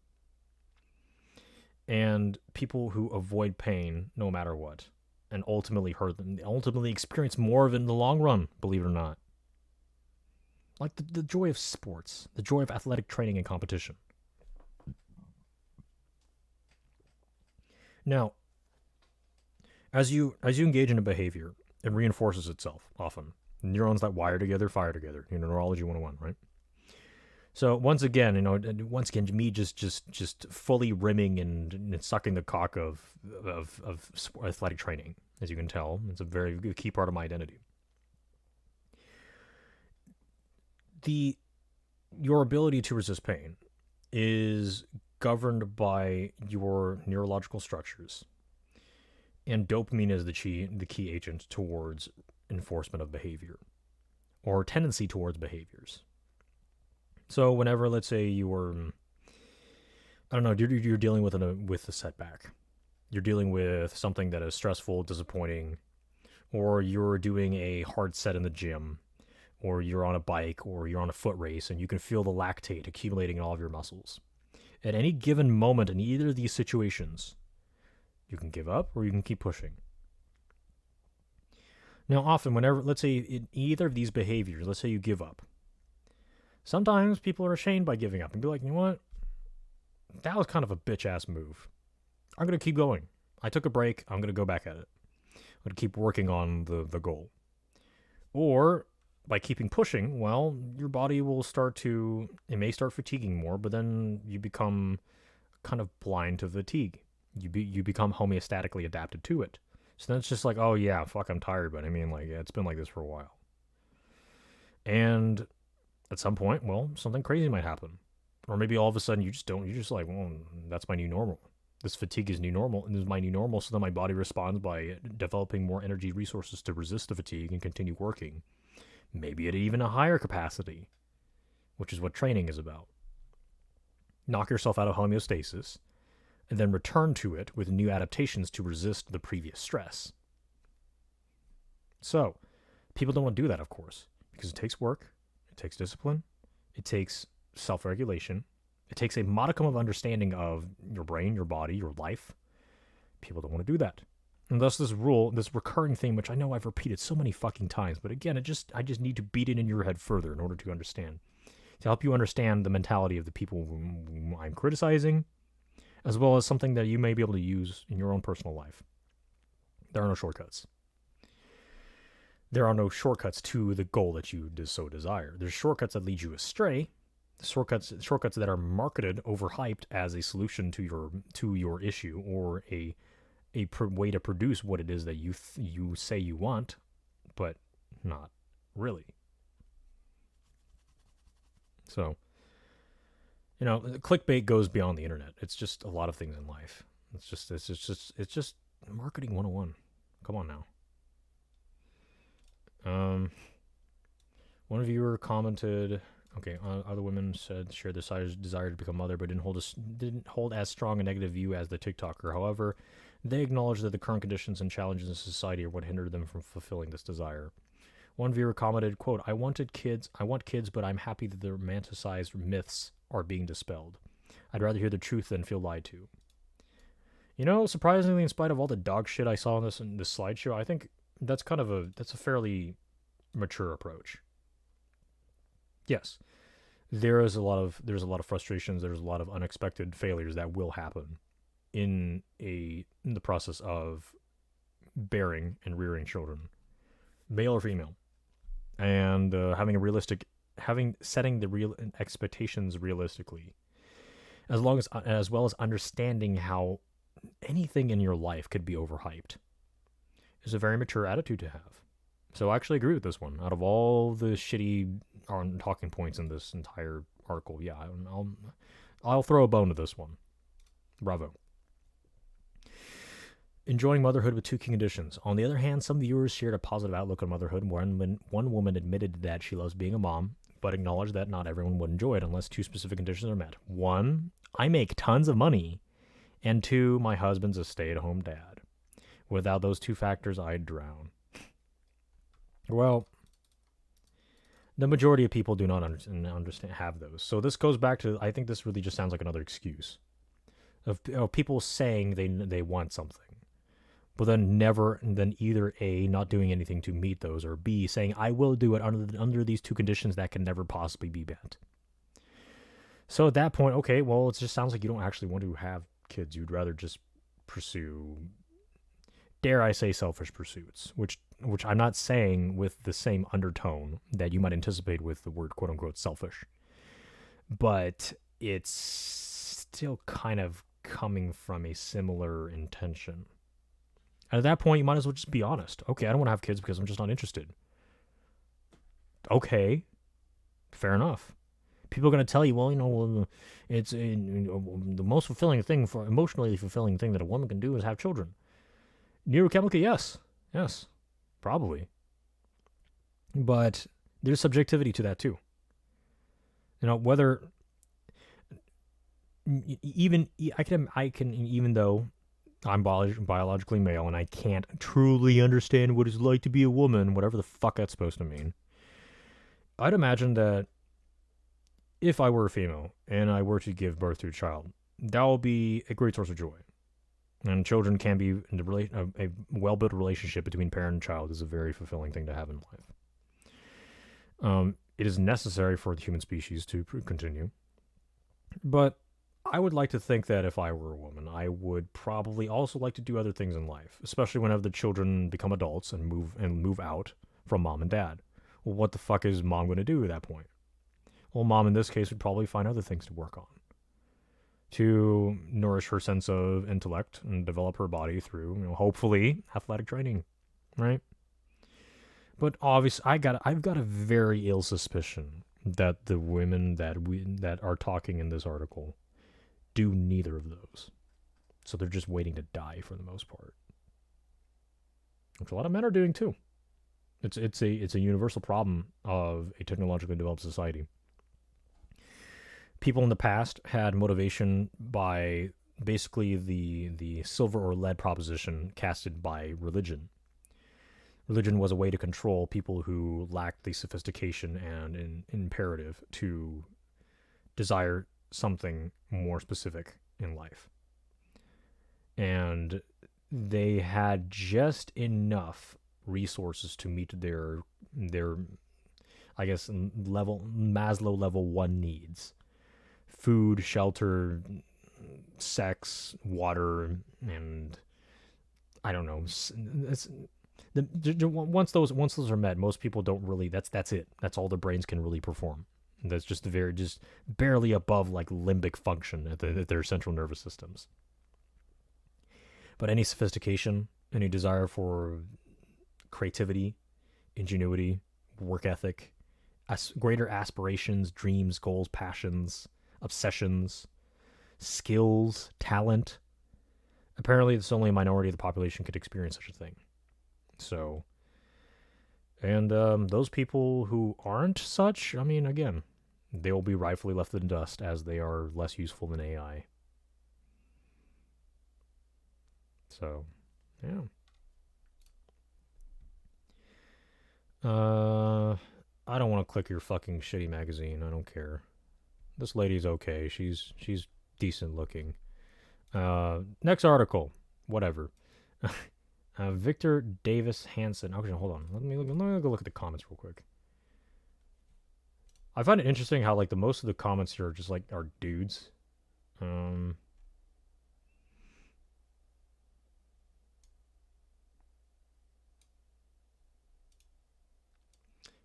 and people who avoid pain no matter what, and ultimately experience more of it in the long run, believe it or not. Like the joy of sports, the joy of athletic training and competition. Now, as you engage in a behavior, it reinforces itself often. Neurons that wire together fire together. Neurology 101, right? So once again, me just fully rimming and sucking the cock of athletic training, as you can tell, it's a very key part of my identity. Your ability to resist pain is governed by your neurological structures, and dopamine is the key agent towards enforcement of behavior, or tendency towards behaviors. So whenever, let's say you're dealing with a setback, you're dealing with something that is stressful, disappointing, or you're doing a hard set in the gym, or you're on a bike, or you're on a foot race, and you can feel the lactate accumulating in all of your muscles. At any given moment in either of these situations, you can give up or you can keep pushing. Now, often, whenever, let's say in either of these behaviors, let's say you give up, sometimes people are ashamed by giving up and be like, you know what? That was kind of a bitch-ass move. I'm going to keep going. I took a break. I'm going to go back at it. I'm going to keep working on the goal. Or, by keeping pushing, well, your body will it may start fatiguing more, but then you become kind of blind to fatigue. You become homeostatically adapted to it. So then it's just like, oh yeah, fuck, I'm tired, but I mean, like, yeah, it's been like this for a while. And at some point, well, something crazy might happen. Or maybe all of a sudden you're just like, well, that's my new normal. This fatigue is new normal, and this is my new normal, so then my body responds by developing more energy resources to resist the fatigue and continue working. Maybe at even a higher capacity, which is what training is about. Knock yourself out of homeostasis, and then return to it with new adaptations to resist the previous stress. So, people don't want to do that, of course, because it takes work, it takes discipline, it takes self-regulation, it takes a modicum of understanding of your brain, your body, your life. People don't want to do that. And thus this rule, this recurring theme, which I know I've repeated so many fucking times, but again, I just need to beat it in your head further in order to understand. To help you understand the mentality of the people whom I'm criticizing, as well as something that you may be able to use in your own personal life. There are no shortcuts. There are no shortcuts to the goal that you so desire. There's shortcuts that lead you astray. Shortcuts that are marketed, overhyped as a solution to your issue, or a way to produce what it is that you say you want, but not really. So, clickbait goes beyond the internet. It's just a lot of things in life. It's just marketing 101. Come on now. One viewer commented, okay, other women shared their desire to become mother, but didn't hold as strong a negative view as the TikToker. However, they acknowledged that the current conditions and challenges in society are what hindered them from fulfilling this desire. One viewer commented, quote, I want kids, but I'm happy that the romanticized myths are being dispelled. I'd rather hear the truth than feel lied to. Surprisingly, in spite of all the dog shit I saw in this slideshow, I think that's a fairly mature approach. Yes, there's a lot of frustrations, there's a lot of unexpected failures that will happen in the process of bearing and rearing children, male or female, and setting the real expectations realistically, as well as understanding how anything in your life could be overhyped, is a very mature attitude to have. So I actually agree with this one. Out of all the shitty talking points in this entire article, yeah, I'll throw a bone to this one. Bravo. Enjoying motherhood with two key conditions. On the other hand, some viewers shared a positive outlook on motherhood. One woman admitted that she loves being a mom, but acknowledged that not everyone would enjoy it unless two specific conditions are met. 1, I make tons of money, and 2, my husband's a stay-at-home dad. Without those two factors, I'd drown. Well, the majority of people do not understand have those. So this goes back to, I think this really just sounds like another excuse of people saying they want something, but then either A, not doing anything to meet those, or B, saying I will do it under these two conditions that can never possibly be met. So at that point, okay, well, it just sounds like you don't actually want to have kids. You'd rather just pursue, dare I say, selfish pursuits, which I'm not saying with the same undertone that you might anticipate with the word quote-unquote selfish, but it's still kind of coming from a similar intention. And at that point, you might as well just be honest. Okay, I don't want to have kids because I'm just not interested. Okay, fair enough. People are going to tell you, well, it's the most emotionally fulfilling thing that a woman can do is have children. Neurochemically, yes, probably. But there's subjectivity to that too. Whether I can, even though I'm biologically male and I can't truly understand what it's like to be a woman, whatever the fuck that's supposed to mean, I'd imagine that if I were a female and I were to give birth to a child, that will be a great source of joy. And children can be a well-built relationship between parent and child is a very fulfilling thing to have in life. It is necessary for the human species to continue. But I would like to think that if I were a woman, I would probably also like to do other things in life, especially whenever the children become adults and move out from mom and dad. Well, what the fuck is mom going to do at that point? Well, mom in this case would probably find other things to work on, to nourish her sense of intellect and develop her body through, hopefully athletic training, right? But obviously, I've got a very ill suspicion that the women that are talking in this article do neither of those. So they're just waiting to die for the most part, which a lot of men are doing too. It's a universal problem of a technologically developed society. People in the past had motivation by basically the silver or lead proposition casted by religion. Religion was a way to control people who lacked the sophistication and an imperative to desire something more specific in life. And they had just enough resources to meet their I guess Maslow level 1 needs. Food, shelter, sex, water, and I don't know. Once those are met, most people don't really. That's it. That's all their brains can really perform. That's just barely above like limbic function at their central nervous systems. But any sophistication, any desire for creativity, ingenuity, work ethic, greater aspirations, dreams, goals, passions, obsessions, skills, talent. Apparently, it's only a minority of the population could experience such a thing. So, and those people who aren't such, I mean, again, they will be rightfully left in dust as they are less useful than AI. So, yeah. I don't want to click your fucking shitty magazine. I don't care. This lady's okay. She's decent looking. Next article. Whatever. Victor Davis Hansen. Okay, hold on. Let me go look at the comments real quick. I find it interesting how like the most of the comments here are just like are dudes.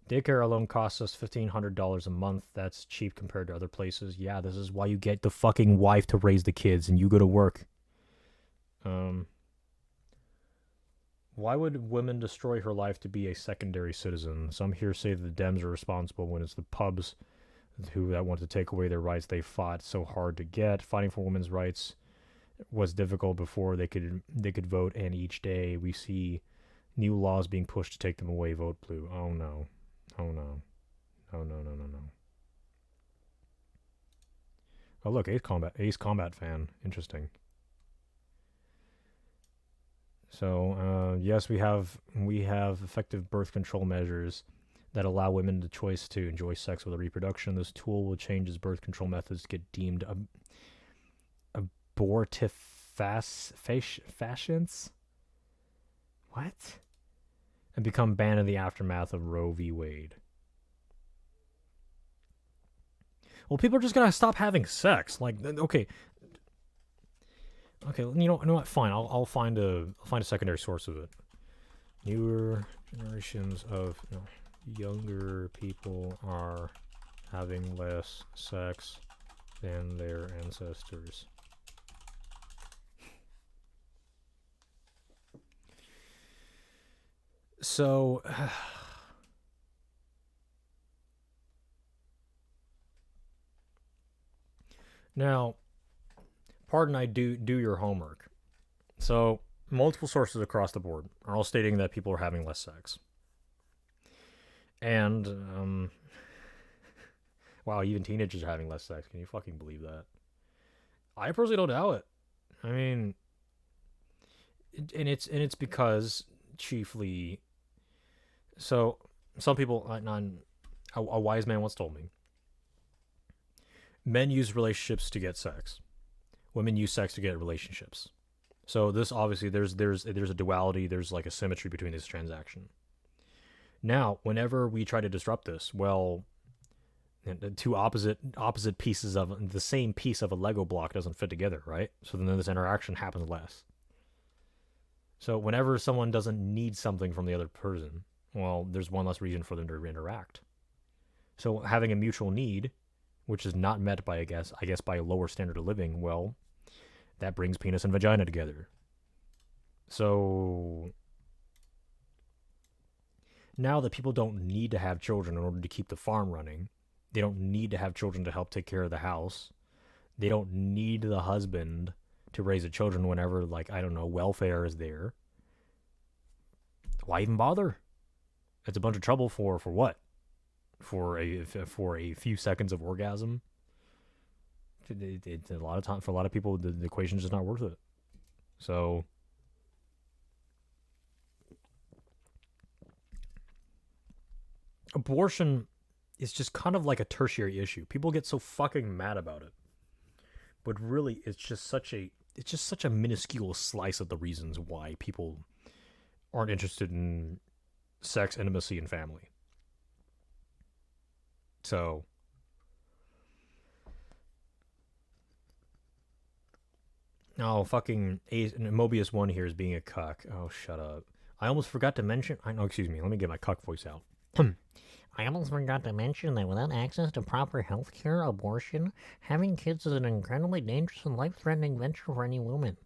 Daycare alone costs us $1,500 a month. That's cheap compared to other places. Yeah, this is why you get the fucking wife to raise the kids and you go to work. Why would women destroy her life to be a secondary citizen? Some here say the Dems are responsible when it's the pubs that want to take away their rights they fought so hard to get. Fighting for women's rights was difficult before they could vote, and each day we see new laws being pushed to take them away. Vote blue. Oh no. Oh no. Oh no. Oh look, Ace Combat fan. Interesting. So yes, we have effective birth control measures that allow women the choice to enjoy sex with reproduction. This tool will change as birth control methods get deemed abortifacient. What? And become banned in the aftermath of Roe v. Wade. Well, people are just gonna stop having sex. Like, okay, you know what? Fine, I'll find a secondary source of it. Newer generations of younger people are having less sex than their ancestors. So, now, pardon I do your homework. So, multiple sources across the board are all stating that people are having less sex. And, wow, even teenagers are having less sex. Can you fucking believe that? I personally don't doubt it. I mean, and it's because chiefly. So some people, a wise man once told me, men use relationships to get sex. Women use sex to get relationships. So this obviously there's a duality. There's like a symmetry between this transaction. Now, whenever we try to disrupt this, well, two opposite pieces of the same piece of a Lego block doesn't fit together, right? So then this interaction happens less. So whenever someone doesn't need something from the other person, well, there's one less reason for them to interact. So having a mutual need, which is not met by, I guess by a lower standard of living, well, that brings penis and vagina together. So now that people don't need to have children in order to keep the farm running, they don't need to have children to help take care of the house. They don't need the husband to raise the children whenever, like, I don't know, welfare is there. Why even bother? It's a bunch of trouble for what? For a few seconds of orgasm? a lot of time for a lot of people, the equation is just not worth it. So abortion is just kind of like a tertiary issue. People get so fucking mad about it, but really, it's just such a minuscule slice of the reasons why people aren't interested in sex, intimacy, and family. So, oh, fucking Mobius 1 here is being a cuck. Oh, shut up. I almost forgot to mention. I know, excuse me. Let me get my cuck voice out. I almost forgot to mention that without access to proper health care, abortion, having kids is an incredibly dangerous and life-threatening venture for any woman.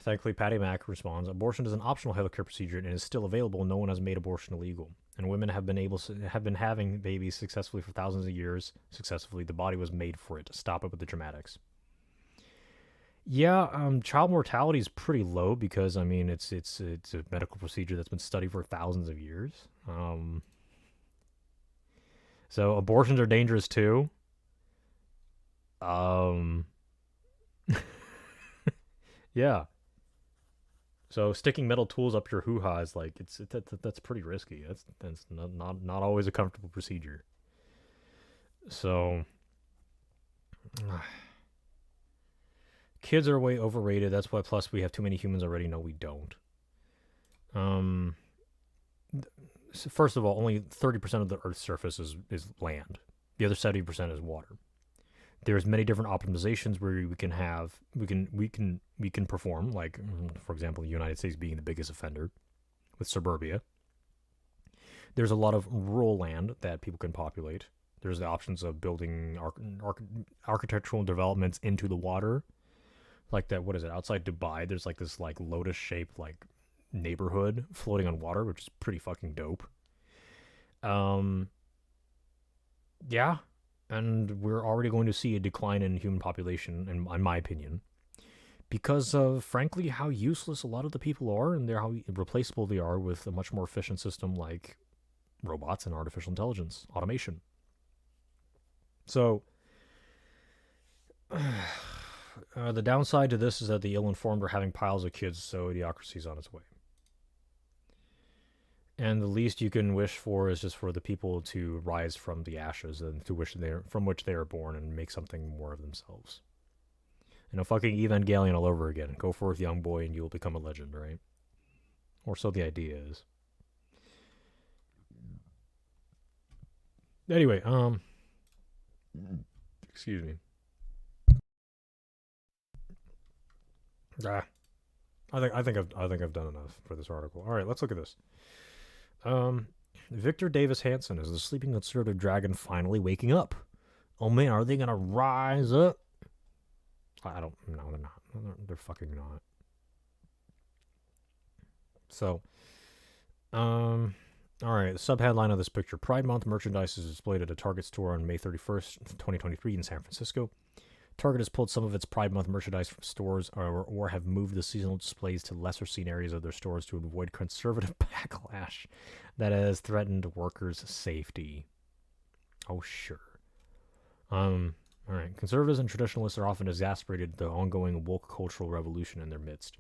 Thankfully, Patty Mack responds, abortion is an optional healthcare procedure and is still available. No one has made abortion illegal. And women have been having babies successfully for thousands of years. Successfully, the body was made for it. Stop it with the dramatics. Yeah, child mortality is pretty low because I mean it's a medical procedure that's been studied for thousands of years. So abortions are dangerous too. Um, yeah. So sticking metal tools up your hoo ha is like that's pretty risky. That's not always a comfortable procedure. So kids are way overrated. That's why. Plus, we have too many humans already. No, we don't. Um, so first of all, only 30% of the Earth's surface is land. The other 70% is water. There's many different optimizations where we can perform. Like, for example, the United States being the biggest offender with suburbia. There's a lot of rural land that people can populate. There's the options of building architectural developments into the water. Like that, what is it? Outside Dubai, there's like this like lotus shaped like neighborhood floating on water, which is pretty fucking dope. Yeah, and we're already going to see a decline in human population, in my opinion, because of frankly how useless a lot of the people are, and how replaceable they are with a much more efficient system like robots and artificial intelligence, automation. So. The downside to this is that the ill-informed are having piles of kids, so idiocracy is on its way. And the least you can wish for is just for the people to rise from the ashes and from which they are born and make something more of themselves. And a fucking Evangelion all over again. Go forth, young boy, and you will become a legend, right? Or so the idea is. Anyway, excuse me. I think I've done enough for this article. All right, let's look at this. Victor Davis Hanson is the sleeping conservative dragon finally waking up. Oh man, are they gonna rise up? I don't. No, they're not. They're fucking not. So, all right. The subheadline of this picture: Pride Month merchandise is displayed at a Target store on May 31st, 2023, in San Francisco. Target has pulled some of its Pride Month merchandise from stores or have moved the seasonal displays to lesser seen areas of their stores to avoid conservative backlash that has threatened workers' safety. Oh, sure. All right. Conservatives and traditionalists are often exasperated at the ongoing woke cultural revolution in their midst.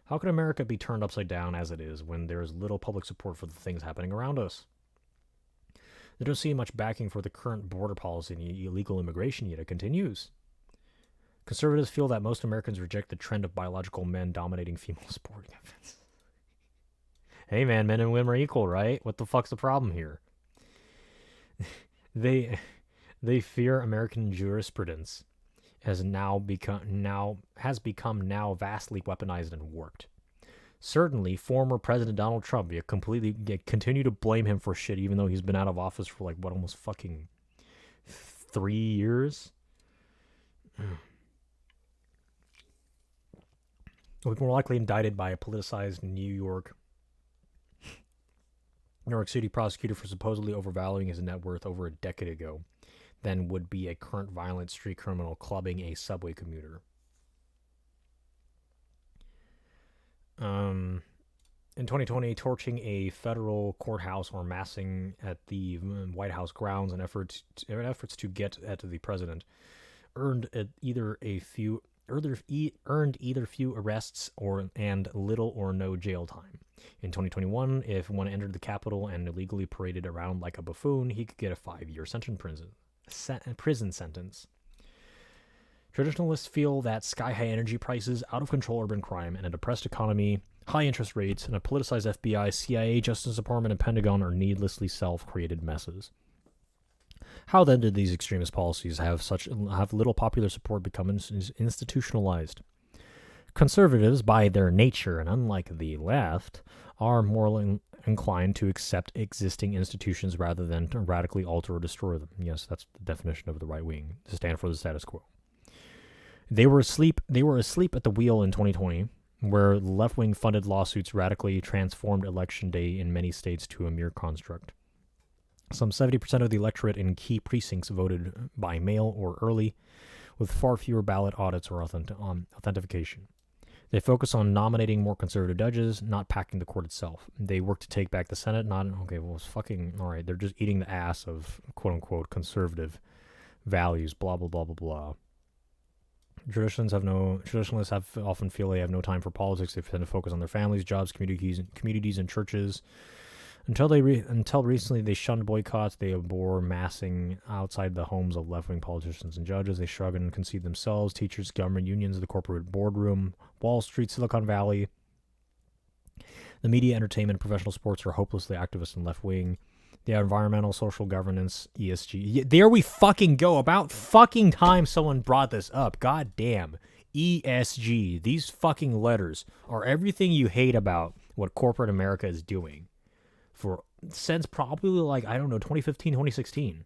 How can America be turned upside down as it is when there is little public support for the things happening around us? They don't see much backing for the current border policy and illegal immigration, yet it continues. Conservatives feel that most Americans reject the trend of biological men dominating female sporting events. Hey man, men and women are equal, right? What the fuck's the problem here? They fear American jurisprudence has become vastly weaponized and warped. Certainly, former President Donald Trump continue to blame him for shit, even though he's been out of office for like what, almost fucking 3 years. Will be more likely indicted by a politicized New York City prosecutor for supposedly overvaluing his net worth over a decade ago than would be a current violent street criminal clubbing a subway commuter. In 2020, torching a federal courthouse or massing at the White House grounds in efforts to get at the president earned either few arrests and little or no jail time. In 2021, if one entered the Capitol and illegally paraded around like a buffoon, he could get a 5-year prison sentence. Traditionalists feel that sky-high energy prices, out-of-control urban crime, and a depressed economy, high interest rates, and a politicized FBI, CIA, Justice Department, and Pentagon are needlessly self-created messes. How then did these extremist policies have little popular support become institutionalized? Conservatives, by their nature, and unlike the left, are more inclined to accept existing institutions rather than to radically alter or destroy them. Yes, that's the definition of the right wing, to stand for the status quo. They were asleep at the wheel in 2020, where left-wing funded lawsuits radically transformed Election Day in many states to a mere construct. Some 70% of the electorate in key precincts voted by mail or early, with far fewer ballot audits or authentication. They focus on nominating more conservative judges, not packing the court itself. They work to take back the Senate, it's fucking, all right, they're just eating the ass of quote-unquote conservative values, blah, blah, blah, blah, blah. Traditionalists often feel they have no time for politics. They tend to focus on their families, jobs, communities, and churches. Until recently, they shunned boycotts. They abhor massing outside the homes of left-wing politicians and judges. They shrug and concede themselves. Teachers, government unions, the corporate boardroom, Wall Street, Silicon Valley. The media, entertainment, and professional sports are hopelessly activist and left-wing. The environmental, social governance, ESG. There we fucking go. About fucking time someone brought this up. God damn. ESG. These fucking letters are everything you hate about what corporate America is doing. Since probably 2015, 2016.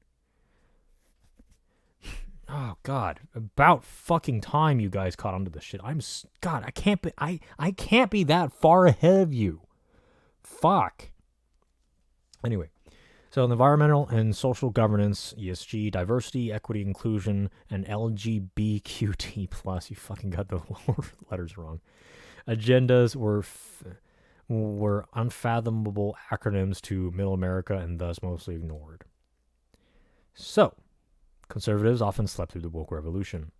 Oh God, about fucking time you guys caught onto this shit. I can't be that far ahead of you. Fuck. Anyway, so environmental and social governance, ESG, diversity, equity, inclusion, and LGBTQ+. You fucking got the letters wrong. Agendas were unfathomable acronyms to middle America and thus mostly ignored. So, conservatives often slept through the woke revolution.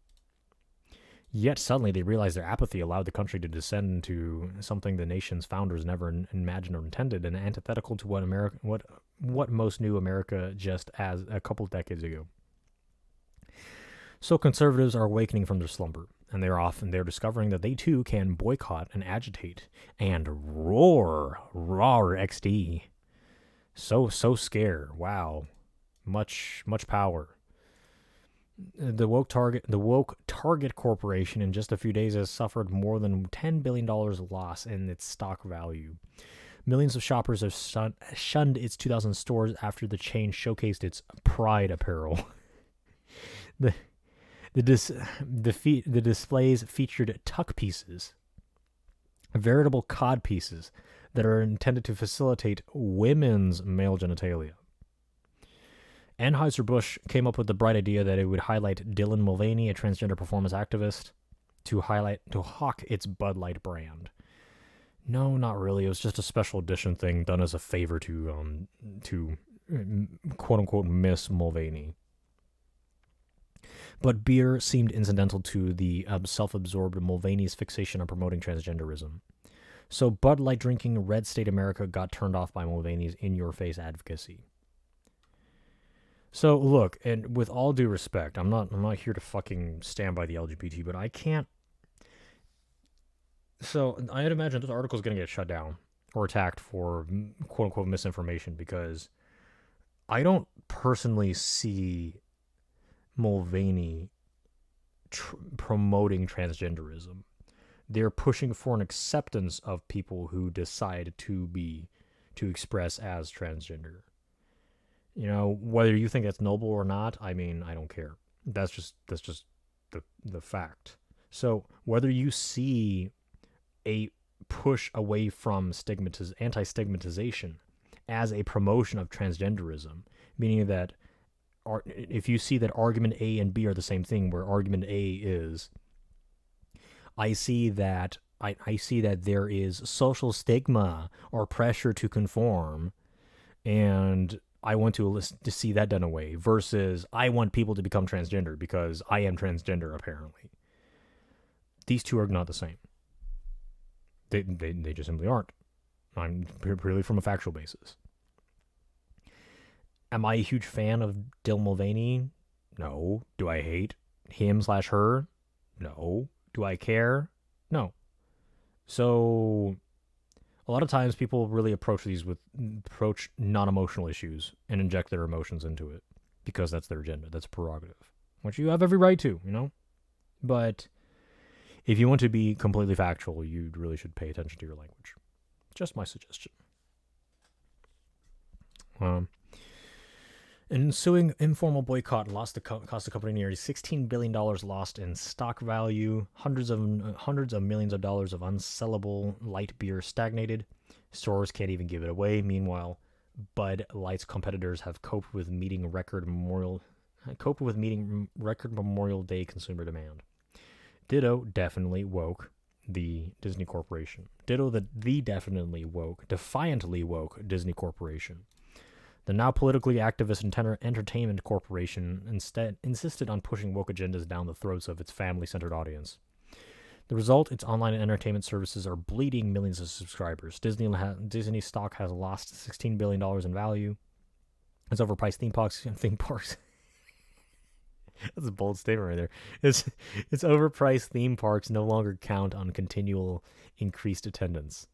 Yet suddenly they realized their apathy allowed the country to descend into something the nation's founders never imagined or intended, and antithetical to what most knew America just as a couple of decades ago. So conservatives are awakening from their slumber, and they're discovering that they too can boycott and agitate and roar XD. So scare. Wow. Much power. The woke Target Corporation in just a few days has suffered more than $10 billion loss in its stock value. Millions of shoppers have shunned its 2,000 stores after the chain showcased its Pride apparel. The displays featured tuck pieces, veritable cod pieces that are intended to facilitate women's male genitalia. Anheuser-Busch came up with the bright idea that it would highlight Dylan Mulvaney, a transgender performance activist, to hawk its Bud Light brand. No, not really. It was just a special edition thing done as a favor to quote-unquote Miss Mulvaney. But beer seemed incidental to the self-absorbed Mulvaney's fixation on promoting transgenderism. So Bud Light drinking red state America got turned off by Mulvaney's in-your-face advocacy. So look, and with all due respect, I'm not here to fucking stand by the LGBT, but I can't. So I'd imagine this article is going to get shut down or attacked for quote-unquote misinformation, because I don't personally see Mulvaney promoting transgenderism. They're pushing for an acceptance of people who decide to express as transgender. You know, whether you think that's noble or not, I mean, I don't care. That's just the fact. So whether you see a push away from anti-stigmatization as a promotion of transgenderism, meaning that if you see that argument A and B are the same thing, where argument A is, I see that I see that there is social stigma or pressure to conform, and I want to see that done away, versus I want people to become transgender because I am transgender, apparently. These two are not the same. They just simply aren't. I'm purely from a factual basis. Am I a huge fan of Dylan Mulvaney? No. Do I hate him/her? No. Do I care? No. So a lot of times people really approach non-emotional issues and inject their emotions into it because that's their agenda. That's a prerogative, which you have every right to, But if you want to be completely factual, you really should pay attention to your language. Just my suggestion. Ensuing informal boycott cost the company nearly $16 billion lost in stock value. Hundreds of millions of dollars of unsellable light beer stagnated. Stores can't even give it away. Meanwhile, Bud Light's competitors have coped with meeting record Memorial Day consumer demand. Ditto definitely woke the Disney Corporation. Ditto the defiantly woke Disney Corporation. The now politically activist entertainment corporation instead insisted on pushing woke agendas down the throats of its family-centered audience. The result, its online entertainment services are bleeding millions of subscribers. Disney stock has lost $16 billion in value. Its overpriced theme parks. That's a bold statement right there. Its overpriced theme parks no longer count on continual increased attendance.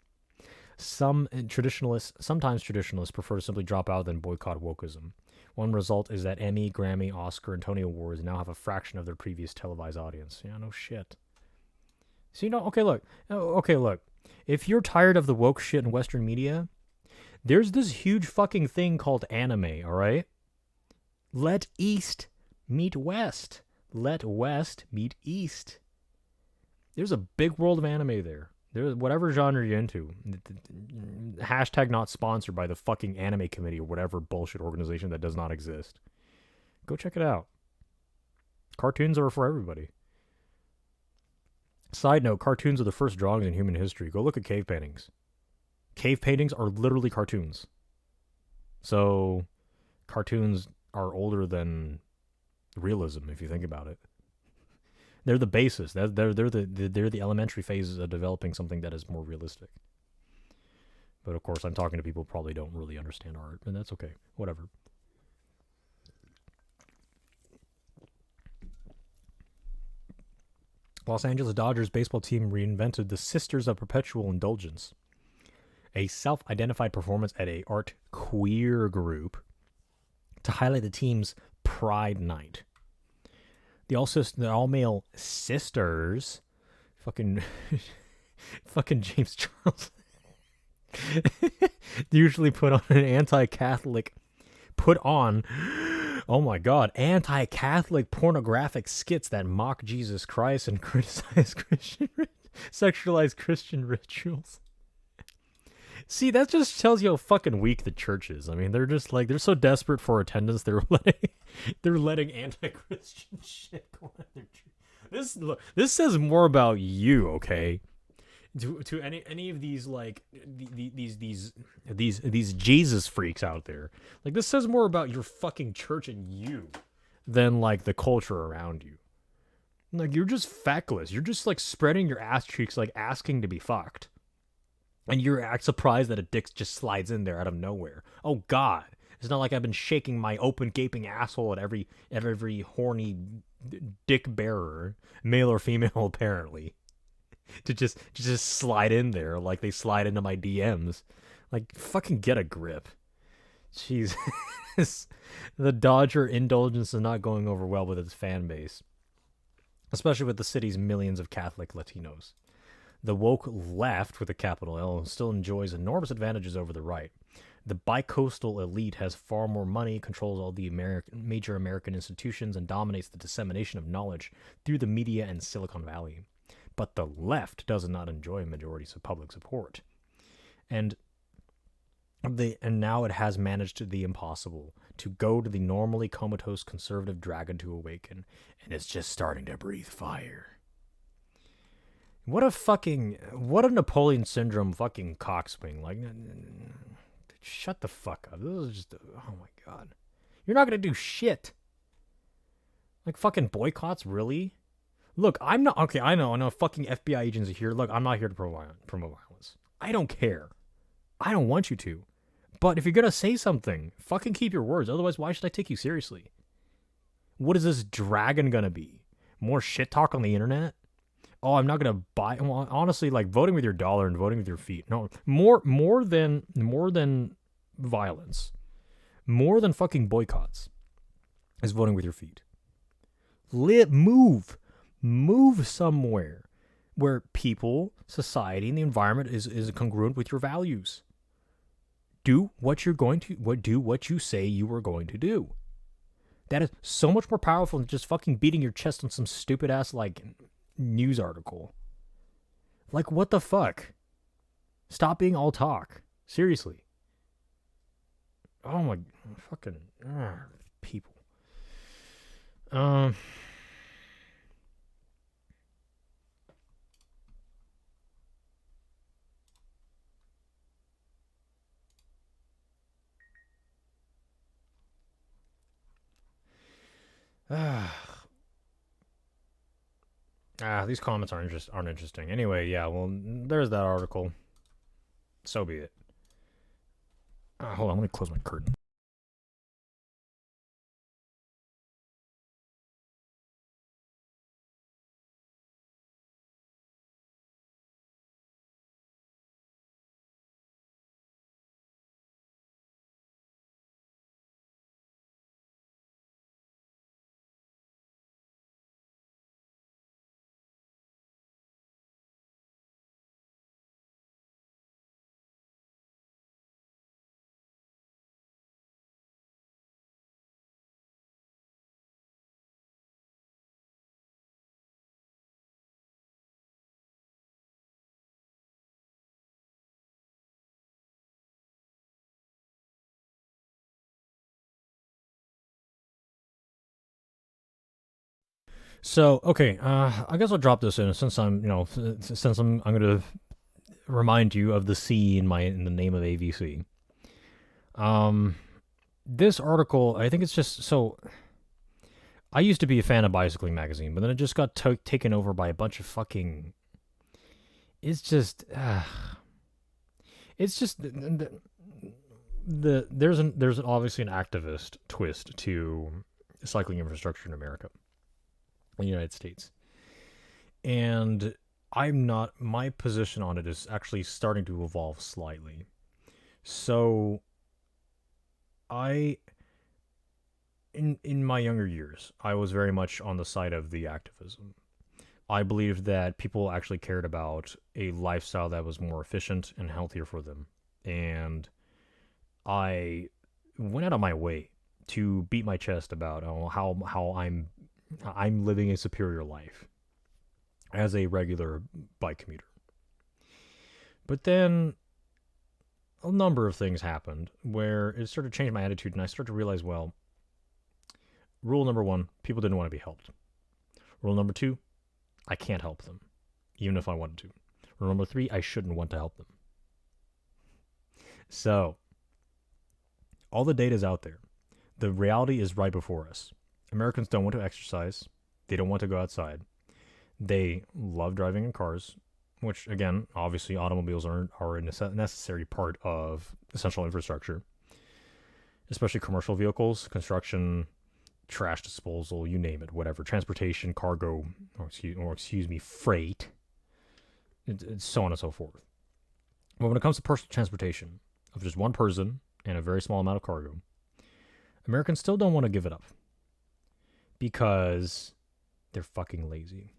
Sometimes traditionalists prefer to simply drop out and boycott wokeism. One result is that Emmy, Grammy, Oscar, and Tony Awards now have a fraction of their previous televised audience. Yeah, no shit. So, okay, look. If you're tired of the woke shit in Western media, there's this huge fucking thing called anime, alright? Let East meet West. Let West meet East. There's a big world of anime there. There's whatever genre you're into. Hashtag not sponsored by the fucking anime committee or whatever bullshit organization that does not exist. Go check it out. Cartoons are for everybody. Side note, cartoons are the first drawings in human history. Go look at cave paintings. Cave paintings are literally cartoons. So, cartoons are older than realism, if you think about it. They're the basis. They're the elementary phases of developing something that is more realistic. But of course, I'm talking to people who probably don't really understand art, and that's okay. Whatever. Los Angeles Dodgers baseball team reinvented the Sisters of Perpetual Indulgence, a self-identified performance at a art queer group to highlight the team's Pride Night. The all-male sisters, fucking James Charles, usually put on anti-Catholic pornographic skits that mock Jesus Christ and criticize sexualize Christian rituals. See, that just tells you how fucking weak the church is. I mean, they're just like, they're so desperate for attendance, they're letting anti-Christian shit go on their church. This says more about you, okay? To any of these like these Jesus freaks out there. Like, this says more about your fucking church and you than like the culture around you. Like, you're just feckless. You're just like spreading your ass cheeks, like asking to be fucked. And you're surprised that a dick just slides in there out of nowhere. Oh God. It's not like I've been shaking my open gaping asshole at every horny dick bearer, male or female apparently, to just slide in there like they slide into my DMs. Like, fucking get a grip. Jeez. The Dodger indulgence is not going over well with its fan base, especially with the city's millions of Catholic Latinos. The woke left, with a capital L, still enjoys enormous advantages over the right. The bicoastal elite has far more money, controls all the major American institutions, and dominates the dissemination of knowledge through the media and Silicon Valley. But the left does not enjoy majorities of public support. And now it has managed the impossible, to goad the normally comatose conservative dragon to awaken, and it's just starting to breathe fire. What a Napoleon syndrome fucking cockswing. Like, shut the fuck up. This is just, oh my god. You're not gonna do shit. Like fucking boycotts, really? Look, I'm not, okay, I know fucking FBI agents are here. Look, I'm not here to promote violence. I don't care. I don't want you to. But if you're gonna say something, fucking keep your words. Otherwise, why should I take you seriously? What is this dragon gonna be? More shit talk on the internet? Oh, I'm not gonna buy. Well, honestly, like voting with your dollar and voting with your feet. No, more than violence, more than fucking boycotts, is voting with your feet. Move somewhere where people, society, and the environment is congruent with your values. Do what you're going to. Do what you say you are going to do. That is so much more powerful than just fucking beating your chest on some stupid ass like news article. Like, what the fuck? Stop being all talk. Seriously. Oh my fucking people. These comments aren't interesting. Anyway, yeah, well, there's that article. So be it. Hold on, let me close my curtain. So, okay, I guess I'll drop this in since I'm going to remind you of the C in the name of AVC. This article, I think it's just so. I used to be a fan of Bicycling Magazine, but then it just got taken over by a bunch of fucking. It's just, it's just there's obviously an activist twist to cycling infrastructure in America, in the United States, and my position on it is actually starting to evolve slightly. So in my younger years, I was very much on the side of the activism. I believed that people actually cared about a lifestyle that was more efficient and healthier for them. And I went out of my way to beat my chest about how I'm living a superior life as a regular bike commuter. But then a number of things happened where it started to change my attitude, and I started to realize, well, rule number one, people didn't want to be helped. Rule number two, I can't help them, even if I wanted to. Rule number three, I shouldn't want to help them. So, all the data is out there. The reality is right before us. Americans don't want to exercise. They don't want to go outside. They love driving in cars, which, again, obviously automobiles are a necessary part of essential infrastructure, especially commercial vehicles, construction, trash disposal, you name it, whatever, transportation, cargo, or excuse me, freight, it's so on and so forth. But when it comes to personal transportation of just one person and a very small amount of cargo, Americans still don't want to give it up because they're fucking lazy.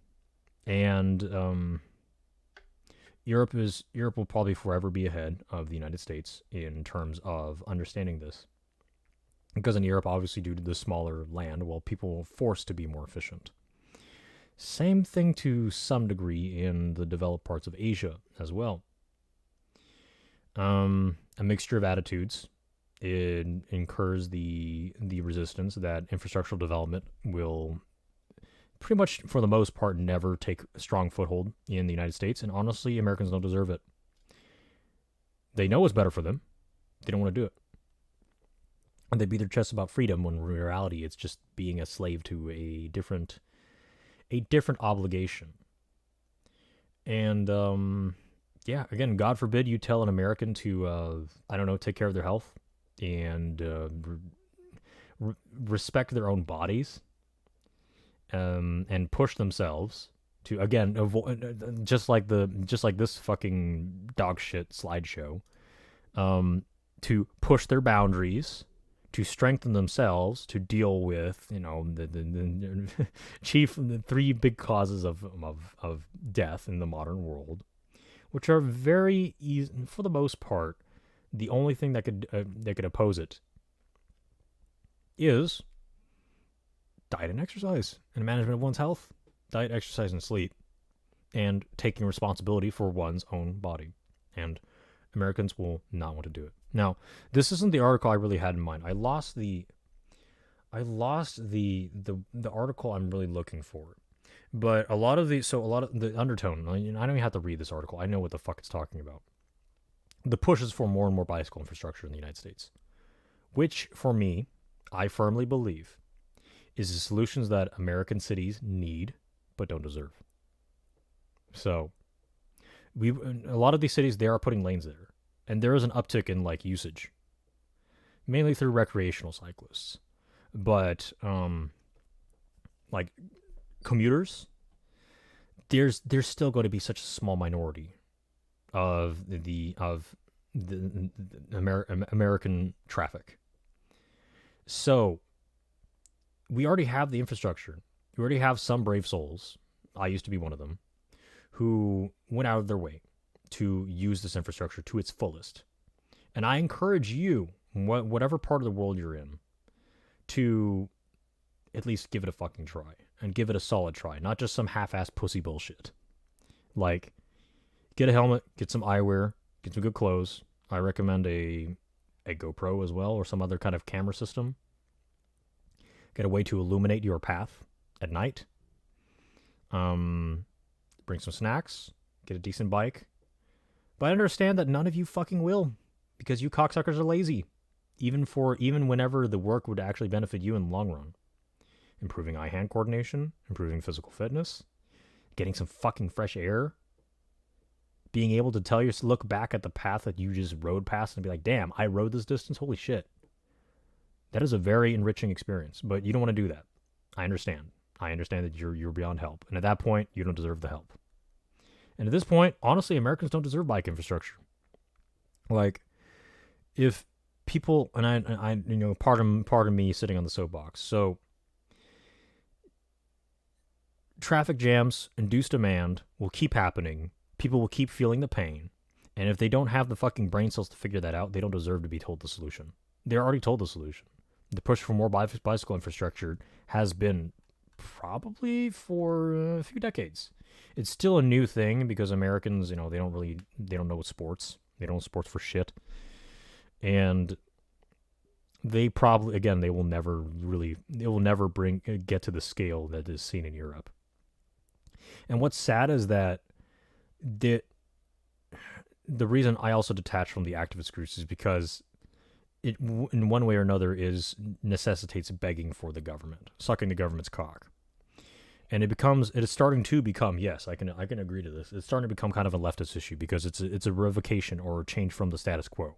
And Europe will probably forever be ahead of the United States in terms of understanding this. Because in Europe, obviously due to the smaller land, well, people are forced to be more efficient. Same thing to some degree in the developed parts of Asia as well. A mixture of attitudes. It incurs the resistance that infrastructural development will pretty much for the most part never take a strong foothold in the United States, and honestly, Americans don't deserve it. They know what's better for them. They don't want to do it. And they beat their chests about freedom when in reality it's just being a slave to a different obligation. And yeah, again, God forbid you tell an American to I don't know, take care of their health and respect their own bodies, and push themselves to, again, avoid, just like this fucking dog shit slideshow, to push their boundaries, to strengthen themselves, to deal with, the three big causes of death in the modern world, which are very easy for the most part. The only thing that could oppose it is diet and exercise and management of one's health. Diet, exercise, and sleep, and taking responsibility for one's own body. And Americans will not want to do it. Now, this isn't the article I really had in mind. I lost the article I'm really looking for. But a lot of the undertone, I don't even have to read this article. I know what the fuck it's talking about. The push is for more and more bicycle infrastructure in the United States, which, for me, I firmly believe, is the solutions that American cities need but don't deserve. So, a lot of these cities, they are putting lanes there, and there is an uptick in usage, mainly through recreational cyclists. But commuters, there's still going to be such a small minority of the American traffic. So we already have the infrastructure. We already have some brave souls. I used to be one of them, who went out of their way to use this infrastructure to its fullest. And I encourage you, whatever part of the world you're in, to at least give it a fucking try, and give it a solid try, not just some half-ass pussy bullshit. Get a helmet, get some eyewear, get some good clothes. I recommend a GoPro as well, or some other kind of camera system. Get a way to illuminate your path at night. Bring some snacks. Get a decent bike. But I understand that none of you fucking will, because you cocksuckers are lazy. Even whenever the work would actually benefit you in the long run. Improving eye-hand coordination, improving physical fitness, getting some fucking fresh air, being able to look back at the path that you just rode past and be like, damn, I rode this distance, holy shit. That is a very enriching experience, but you don't want to do that. I understand. I understand that you're beyond help, and at that point, you don't deserve the help. And at this point, honestly, Americans don't deserve bike infrastructure. If people, and I pardon me sitting on the soapbox. So, traffic jams, induced demand will keep happening. People will keep feeling the pain. And if they don't have the fucking brain cells to figure that out, they don't deserve to be told the solution. They're already told the solution. The push for more bicycle infrastructure has been probably for a few decades. It's still a new thing because Americans, they don't know sports. They don't know sports for shit. And they probably, again, they will never get to the scale that is seen in Europe. And what's sad is that the reason I also detach from the activist groups is because it, in one way or another, necessitates begging for the government, sucking the government's cock. And it is starting to become, yes, I can agree to this. It's starting to become kind of a leftist issue because it's a revocation or a change from the status quo.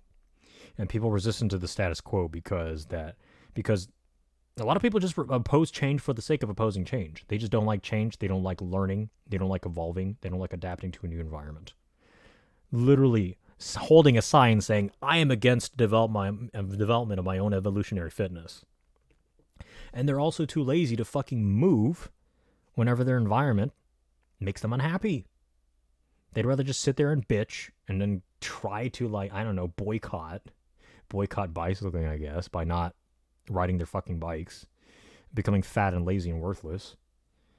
And people resistant to the status quo because a lot of people just oppose change for the sake of opposing change. They just don't like change. They don't like learning. They don't like evolving. They don't like adapting to a new environment. Literally holding a sign saying, I am against development of my own evolutionary fitness. And they're also too lazy to fucking move whenever their environment makes them unhappy. They'd rather just sit there and bitch and then try to, boycott bicycling, I guess, by not riding their fucking bikes, becoming fat and lazy and worthless.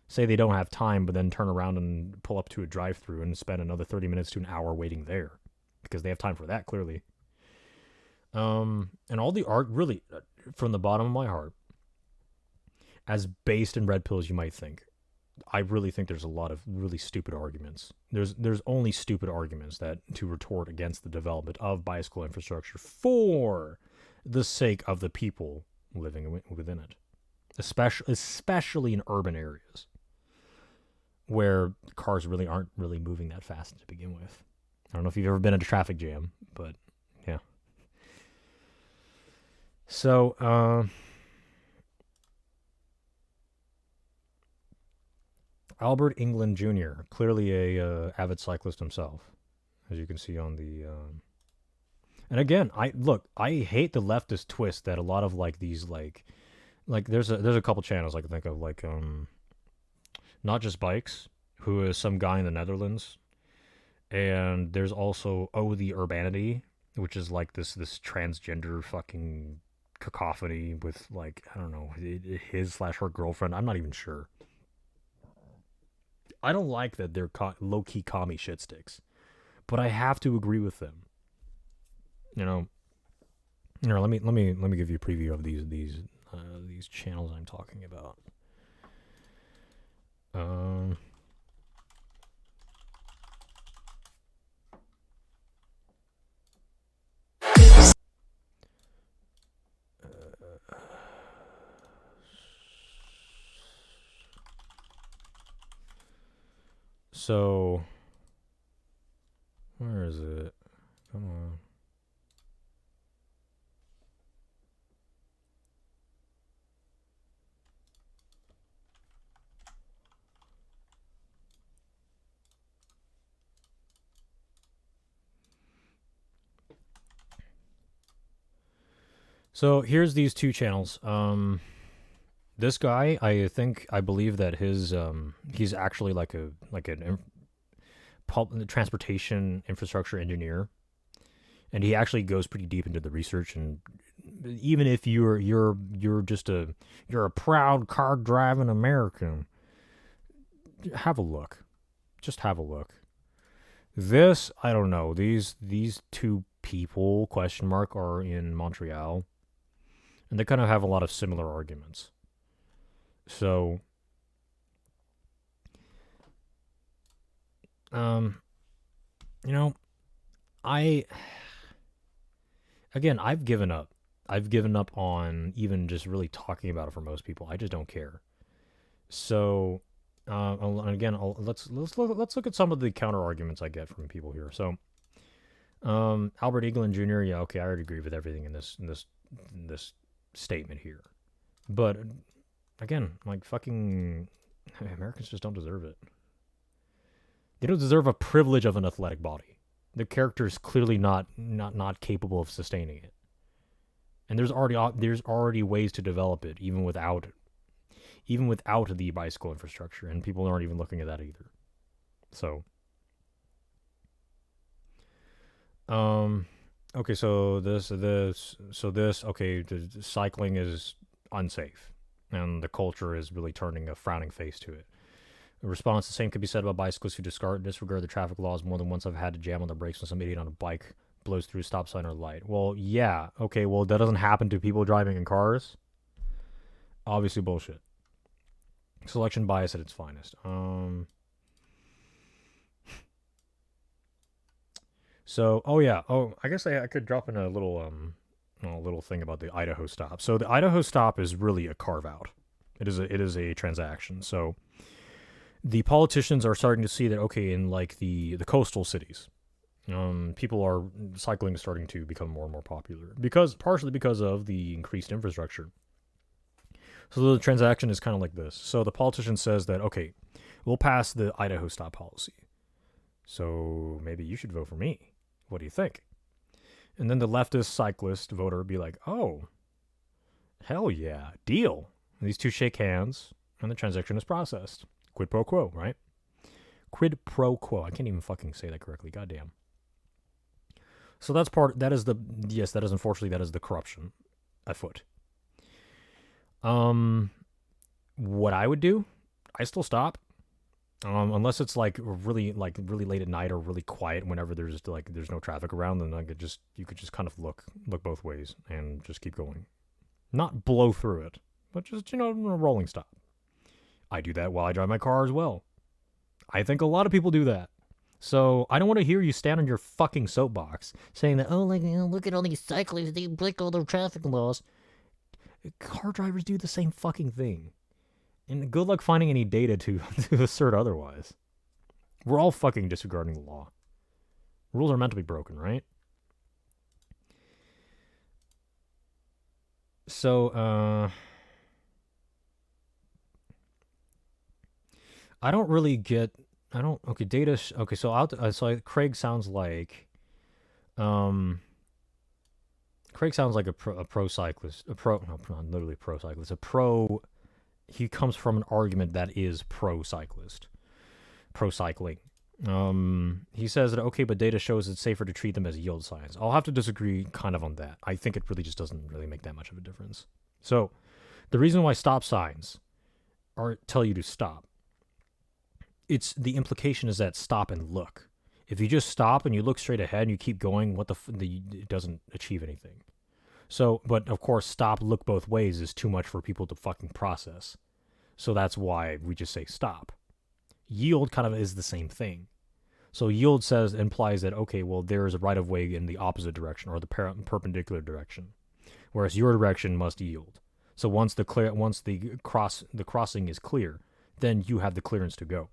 Say they don't have time, but then turn around and pull up to a drive-thru and spend another 30 minutes to an hour waiting there because they have time for that, clearly. And all the art, really, from the bottom of my heart, as based in red pill as you might think, I really think there's a lot of really stupid arguments. There's only stupid arguments that to retort against the development of bicycle infrastructure for the sake of the people living within it, especially in urban areas where cars really aren't really moving that fast to begin with. I don't know if you've ever been in a traffic jam, but yeah. So, Albert England Jr., clearly a avid cyclist himself, as you can see on the. And again, I hate the leftist twist that a lot of like these like there's a couple channels I can think of like not just bikes, who is some guy in the Netherlands, and there's also the Urbanity, which is like this transgender fucking cacophony with like I don't know his/her girlfriend. I'm not even sure. I don't like that they're low key commie shit sticks, but I have to agree with them. You know, let me give you a preview of these channels I'm talking about. So, where is it? Come on. So here's these two channels. This guy, I believe that he's actually like an transportation infrastructure engineer, and he actually goes pretty deep into the research. And even if you're a proud car driving American, have a look. Just have a look. This I don't know. These two people are in Montreal, and they kind of have a lot of similar arguments. So, you know, I've given up. I've given up on even just really talking about it for most people. I just don't care. So, and again, let's look at some of the counter arguments I get from people here. So, Albert England Jr. Yeah, okay, I already agree with everything in this statement here, but again, like fucking Americans just don't deserve it. They don't deserve a privilege of an athletic body. The character is clearly not capable of sustaining it, and there's already ways to develop it even without the bicycle infrastructure, and people aren't even looking at that either. So, okay, so this okay, cycling is unsafe, and the culture is really turning a frowning face to it. In response, the same could be said about bicyclists who disregard the traffic laws more than once. Have had to jam on the brakes when some idiot on a bike blows through a stop sign or light. Well, yeah, okay, well that doesn't happen to people driving in cars. Obviously bullshit. Selection bias at its finest. So, I guess I could drop in a little thing about the Idaho stop. So the Idaho stop is really a carve out. It is a transaction. So the politicians are starting to see that okay, in like the coastal cities, cycling is starting to become more and more popular partially because of the increased infrastructure. So the transaction is kind of like this. So the politician says that okay, we'll pass the Idaho stop policy. So maybe you should vote for me. What do you think? And then the leftist cyclist voter would be like, oh, hell yeah, deal. And these two shake hands, and the transaction is processed. Quid pro quo, right? Quid pro quo. I can't even fucking say that correctly. Goddamn. So that is the corruption afoot. What I would do, I still stop. Unless it's like really late at night or really quiet whenever there's no traffic around, then you could just kind of look both ways and just keep going. Not blow through it, but just a rolling stop. I do that while I drive my car as well. I think a lot of people do that. So I don't want to hear you stand on your fucking soapbox saying that, oh, like, look at all these cyclists, they break all their traffic laws. Car drivers do the same fucking thing. And good luck finding any data to assert otherwise. We're all fucking disregarding the law. Rules are meant to be broken, right? So, I don't really get. I don't. Okay, data. Okay, so Craig sounds like. Craig sounds like a pro cyclist. Not literally a pro cyclist. A pro. He comes from an argument that is pro cyclist, pro cycling. He says that okay, but data shows it's safer to treat them as yield signs. I'll have to disagree kind of on that. I think it really just doesn't really make that much of a difference. So, the reason why stop signs tell you to stop, it's the implication is that stop and look. If you just stop and you look straight ahead and you keep going, it doesn't achieve anything. So, but of course, stop, look both ways is too much for people to fucking process. So that's why we just say stop. Yield kind of is the same thing. So yield implies that, okay, well, there is a right of way in the opposite direction or the perpendicular direction, whereas your direction must yield. So once the crossing is clear, then you have the clearance to go.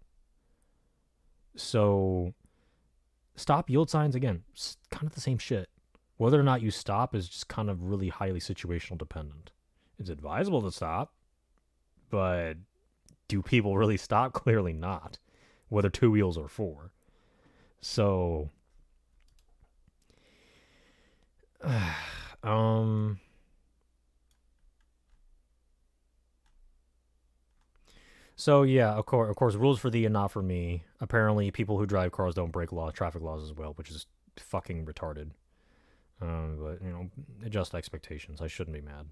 So stop, yield signs, again, kind of the same shit. Whether or not you stop is just kind of really highly situational dependent. It's advisable to stop, but do people really stop? Clearly not, whether two wheels or four. So, So yeah, of course, rules for thee and not for me. Apparently, people who drive cars don't break traffic laws as well, which is fucking retarded. But adjust expectations. I shouldn't be mad.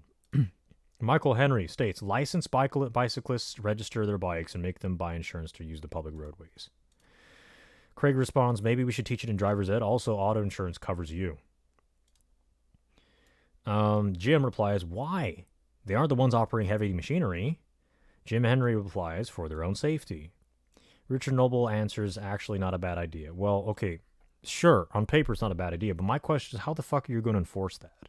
Michael Henry states, licensed bicyclists register their bikes and make them buy insurance to use the public roadways. Craig responds, maybe we should teach it in driver's ed. Also, auto insurance covers you. Jim replies, why? They aren't the ones operating heavy machinery. Jim Henry replies, for their own safety. Richard Noble answers, actually not a bad idea. Well, okay, sure, on paper it's not a bad idea, but my question is, how the fuck are you going to enforce that?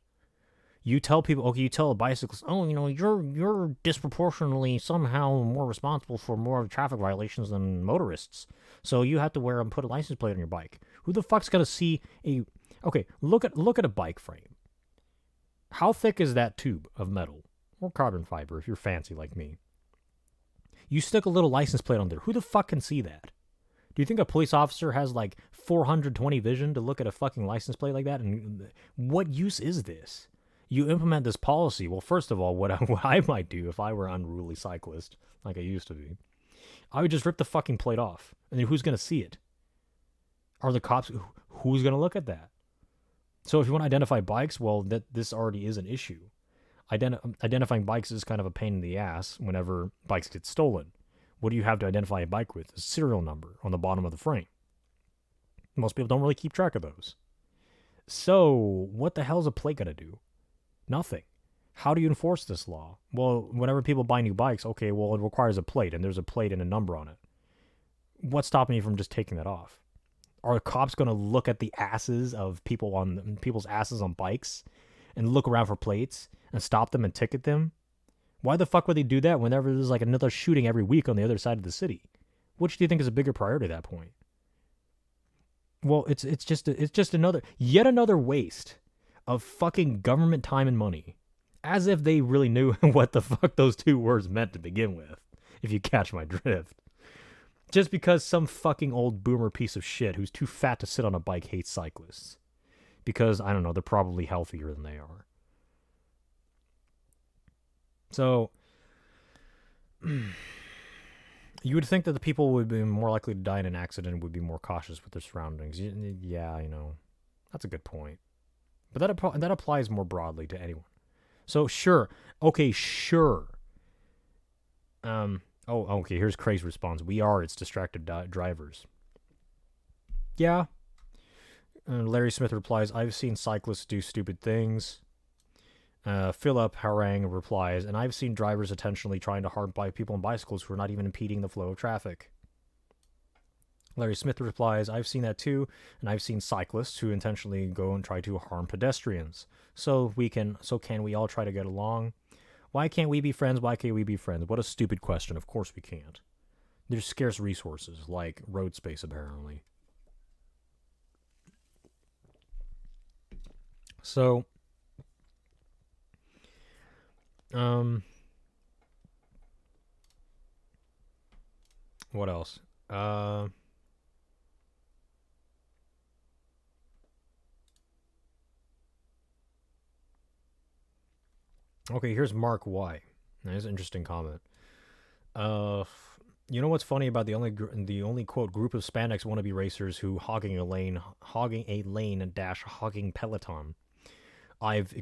You tell people, okay, you tell a bicyclist, oh, you're disproportionately somehow more responsible for more traffic violations than motorists, so you have to put a license plate on your bike. Who the fuck's gonna see okay, look at a bike frame. How thick is that tube of metal or carbon fiber if you're fancy like me? You stick a little license plate on there. Who the fuck can see that? Do you think a police officer has like 420 vision to look at a fucking license plate like that? And what use is this? You implement this policy. Well, first of all, what I might do if I were an unruly cyclist, like I used to be, I would just rip the fucking plate off. And then who's going to see it? Are the cops? Who's going to look at that? So if you want to identify bikes, well, this already is an issue. Identifying bikes is kind of a pain in the ass whenever bikes get stolen. What do you have to identify a bike with? A serial number on the bottom of the frame. Most people don't really keep track of those. So what the hell is a plate going to do? Nothing. How do you enforce this law? Well, whenever people buy new bikes, okay, well, it requires a plate, and there's a plate and a number on it. What's stopping you from just taking that off? Are cops going to look at the asses of people's asses on bikes and look around for plates and stop them and ticket them? Why the fuck would they do that whenever there's like another shooting every week on the other side of the city? Which do you think is a bigger priority at that point? Well, it's just yet another waste of fucking government time and money, as if they really knew what the fuck those two words meant to begin with, if you catch my drift. Just because some fucking old boomer piece of shit who's too fat to sit on a bike hates cyclists. Because, I don't know, they're probably healthier than they are. So, you would think that the people would be more likely to die in an accident and would be more cautious with their surroundings. Yeah, that's a good point. But that applies more broadly to anyone. So, sure. Okay, sure. Okay, here's Craig's response. We are its distracted drivers. Yeah. Larry Smith replies, I've seen cyclists do stupid things. Philip Harang replies, and I've seen drivers intentionally trying to harm people on bicycles who are not even impeding the flow of traffic. Larry Smith replies, I've seen that too, and I've seen cyclists who intentionally go and try to harm pedestrians. So can we all try to get along? Why can't we be friends? Why can't we be friends? What a stupid question. Of course we can't. There's scarce resources, like road space, apparently. So, what else? Okay, here's Mark Y. That's an interesting comment. You know what's funny about the only quote group of spandex wannabe racers who hogging a lane dash hogging peloton I've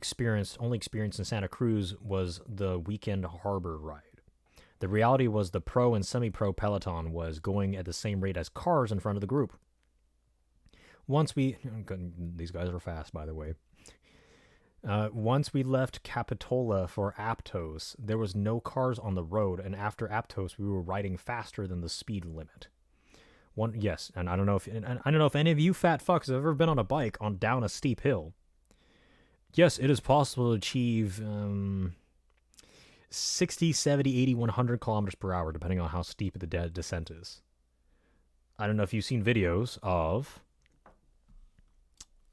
only experienced in Santa Cruz was the weekend harbor ride. The reality was the pro and semi-pro peloton was going at the same rate as cars in front of the group. These guys are fast, by the way. Once we left Capitola for Aptos, there was no cars on the road, and after Aptos, we were riding faster than the speed limit. Yes, and I don't know if any of you fat fucks have ever been on a bike down a steep hill. Yes, it is possible to achieve 60, 70, 80, 100 kilometers per hour, depending on how steep the descent is. I don't know if you've seen videos of.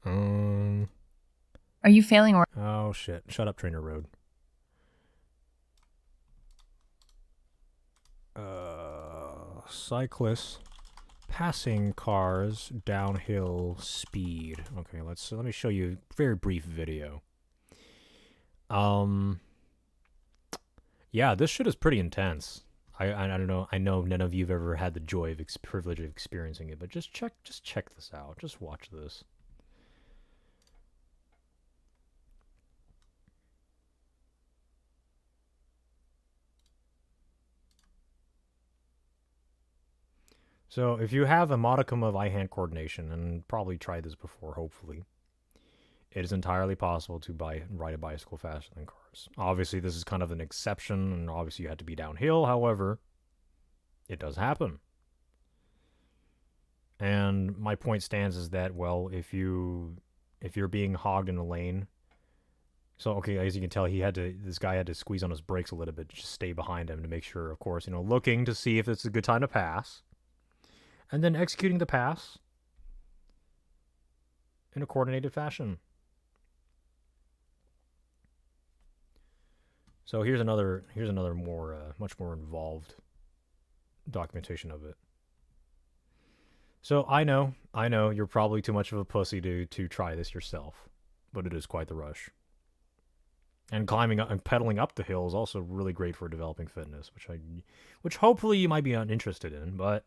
Are you failing or? Oh shit! Shut up, Trainer Road. Cyclists passing cars downhill speed. Okay, let me show you a very brief video. Yeah, this shit is pretty intense. I don't know. I know none of you've ever had the joy of privilege of experiencing it, but just check this out. Just watch this. So if you have a modicum of eye-hand coordination, and probably tried this before, hopefully, it is entirely possible to ride a bicycle faster than cars. Obviously, this is kind of an exception, and obviously you had to be downhill. However, it does happen. And my point stands is that, well, if you're being hogged in a lane, so okay, as you can tell, this guy had to squeeze on his brakes a little bit to just stay behind him to make sure, of course, looking to see if it's a good time to pass. And then executing the pass in a coordinated fashion. So here's another much more involved documentation of it. So I know you're probably too much of a pussy to try this yourself, but it is quite the rush. And climbing up and pedaling up the hill is also really great for developing fitness, which hopefully you might be uninterested in, but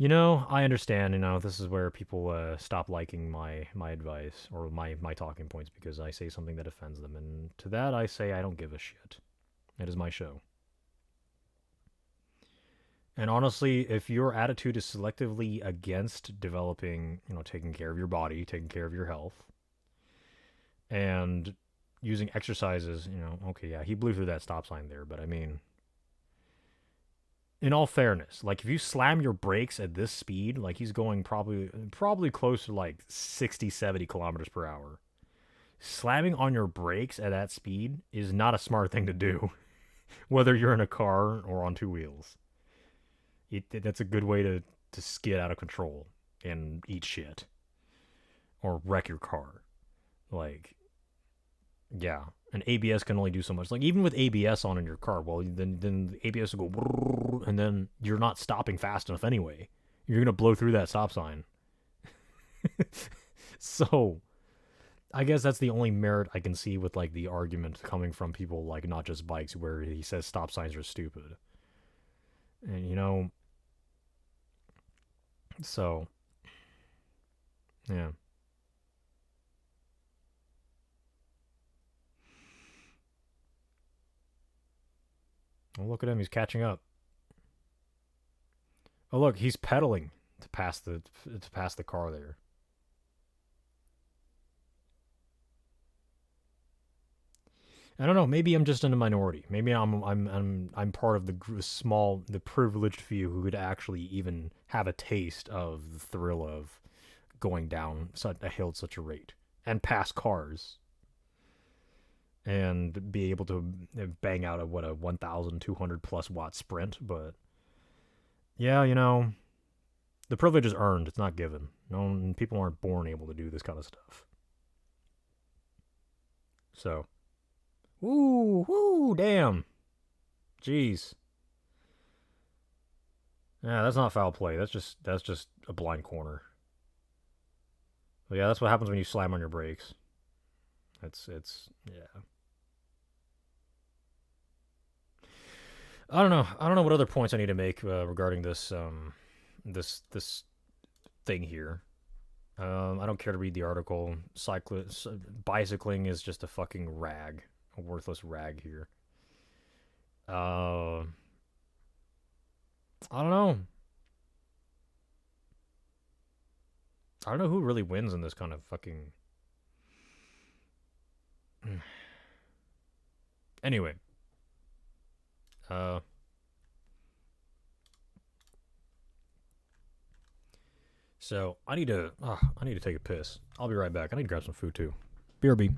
I understand, this is where people stop liking my advice or my talking points because I say something that offends them. And to that, I say I don't give a shit. It is my show. And honestly, if your attitude is selectively against developing, taking care of your body, taking care of your health, and using exercises, okay, yeah, he blew through that stop sign there, but I mean, in all fairness, like if you slam your brakes at this speed, like he's going probably close to like 60, 70 kilometers per hour. Slamming on your brakes at that speed is not a smart thing to do, whether you're in a car or on two wheels. That's a good way to skid out of control and eat shit or wreck your car. Like, yeah. And ABS can only do so much. Like, even with ABS on in your car, well, then the ABS will go, and then you're not stopping fast enough anyway. You're going to blow through that stop sign. So, I guess that's the only merit I can see with, like, the argument coming from people, like, not just bikes, where he says stop signs are stupid. And, so, yeah. Oh, look at him. He's catching up. Oh, look. He's pedaling to pass the car there. I don't know. Maybe I'm just in a minority. Maybe I'm part of the the privileged few who could actually even have a taste of the thrill of going down such a hill at such a rate and pass cars and be able to bang out a 1,200 plus watt sprint. But yeah, the privilege is earned. It's not given. No, people aren't born able to do this kind of stuff. So, damn, jeez. Yeah, that's not foul play. That's just a blind corner. But yeah, that's what happens when you slam on your brakes. It's yeah. I don't know what other points I need to make regarding this thing here. I don't care to read the article. Bicycling is just a fucking rag, a worthless rag here. Uh, I don't know. I don't know who really wins in this kind of fucking. Anyway, uh, so I need to take a piss. I'll be right back. I need to grab some food too. BRB.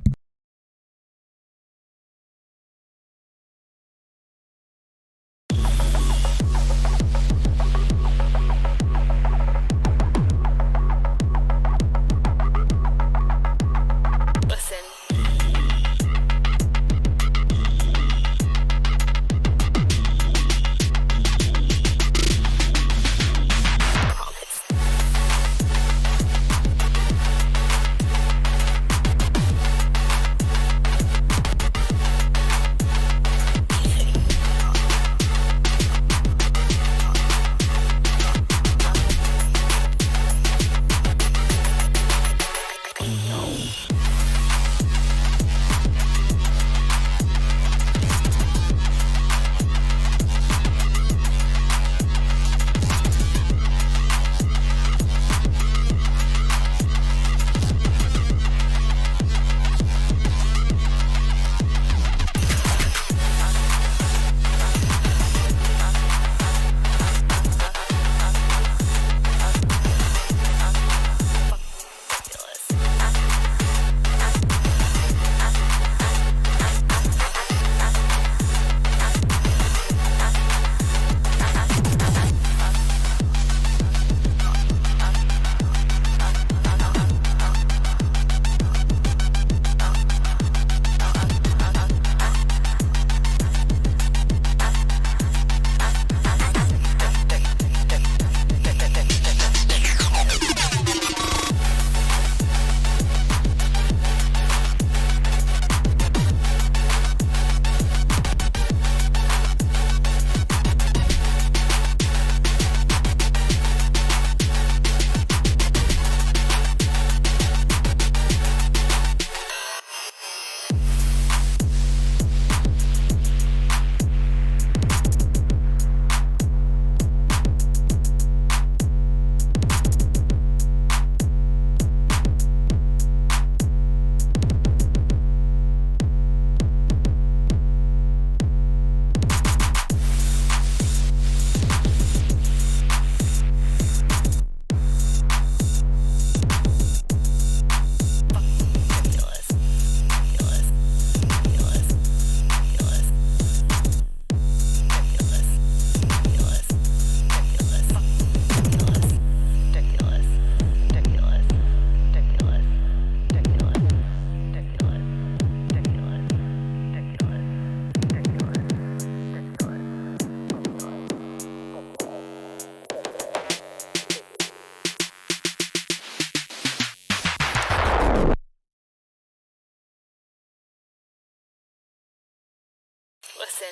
Listen,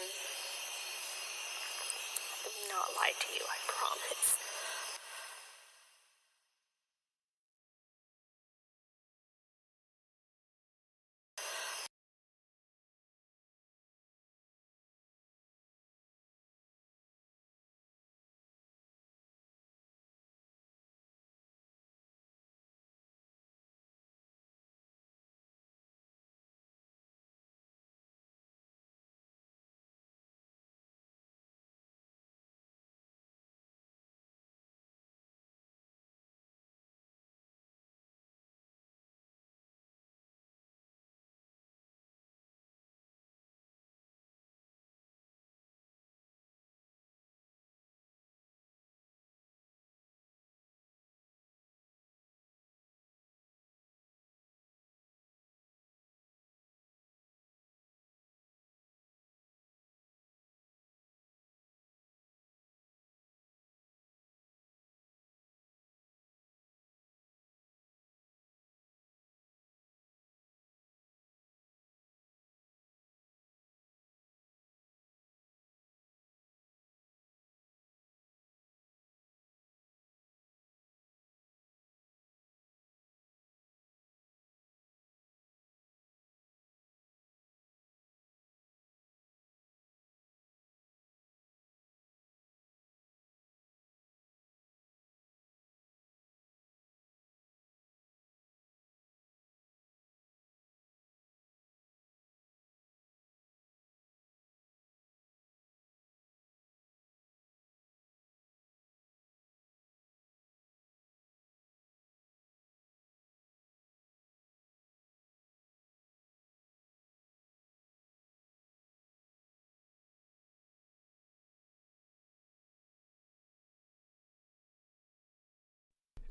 let me not lie to you, I promise.